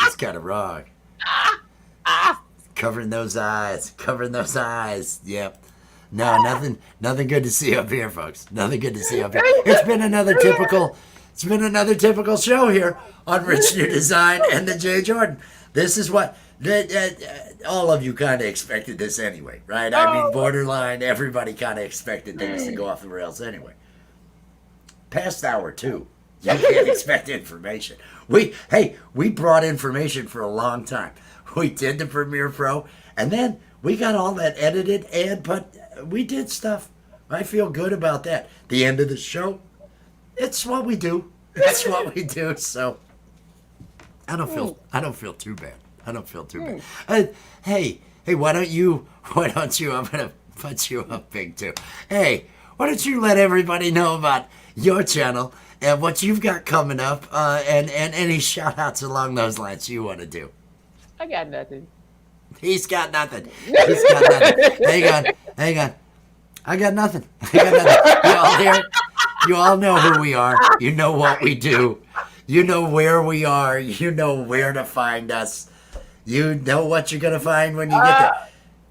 it's kind of wrong. Covering those eyes. Yep. No, nothing good to see up here, folks. Nothing good to see up here. It's been another typical show here on Rich New Design and the J. Jordan. This is what all of you kind of expected this anyway, right? I mean, borderline, everybody kind of expected things to go off the rails anyway. Past hour 2, you can't expect information. We brought information for a long time. We did the Premiere Pro, and then we got all that edited, but we did stuff. I feel good about that. The end of the show, it's what we do. So I don't feel too bad. Hey, why don't you? I'm gonna put you up big too. Hey, why don't you let everybody know about your channel and what you've got coming up, and any shout outs along those lines you want to do? I got nothing. He's got nothing. Hang on. I got nothing. You all here? You all know who we are. You know what we do. You know where we are. You know where to find us. You know what you're going to find when you get there.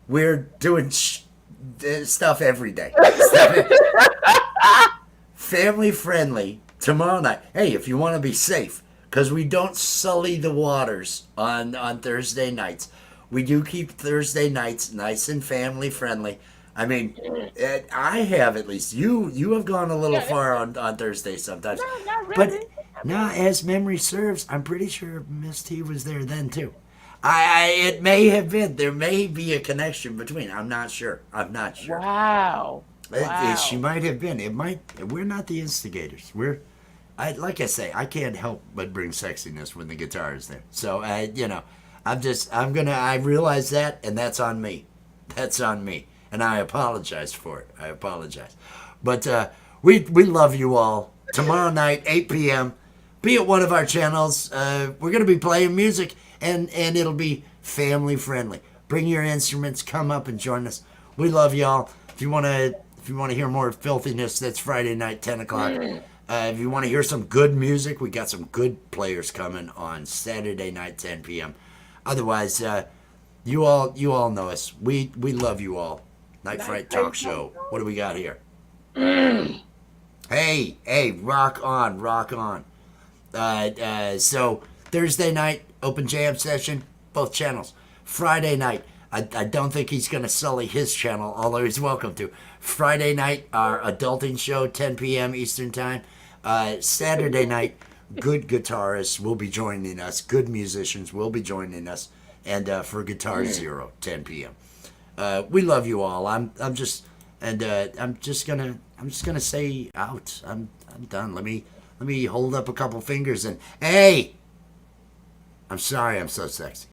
We're doing stuff every day. Family friendly. Tomorrow night. Hey, if you want to be safe, because we don't sully the waters on Thursday nights. We do keep Thursday nights nice and family friendly. I mean, I have at least. You have gone a little far on Thursday sometimes. No, not really. But now, as memory serves, I'm pretty sure Miss T was there then too. It may have been. There may be a connection between. I'm not sure. I'm not sure. Wow. Wow. She might have been. It might. We're not the instigators. Like I say, I can't help but bring sexiness when the guitar is there. So I realize that, and that's on me. That's on me, and I apologize for it. I apologize, but we love you all. Tomorrow night, 8 p.m. Be at one of our channels. We're gonna be playing music, and it'll be family friendly. Bring your instruments. Come up and join us. We love y'all. If you wanna hear more filthiness, that's Friday night, 10 o'clock. If you want to hear some good music, we got some good players coming on Saturday night, 10 p.m. Otherwise, you all know us. We love you all. Night Fright Talk Show. What do we got here? Hey, rock on, rock on. So Thursday night, open jam session, both channels. Friday night, I don't think he's going to sully his channel, although he's welcome to. Friday night, our adulting show, 10 p.m. Eastern Time. Saturday night, good guitarists will be joining us. Good musicians will be joining us. And for Guitar Zero, 10 p.m. We love you all. I'm just gonna say out. I'm done. Let me hold up a couple fingers and hey, I'm sorry I'm so sexy.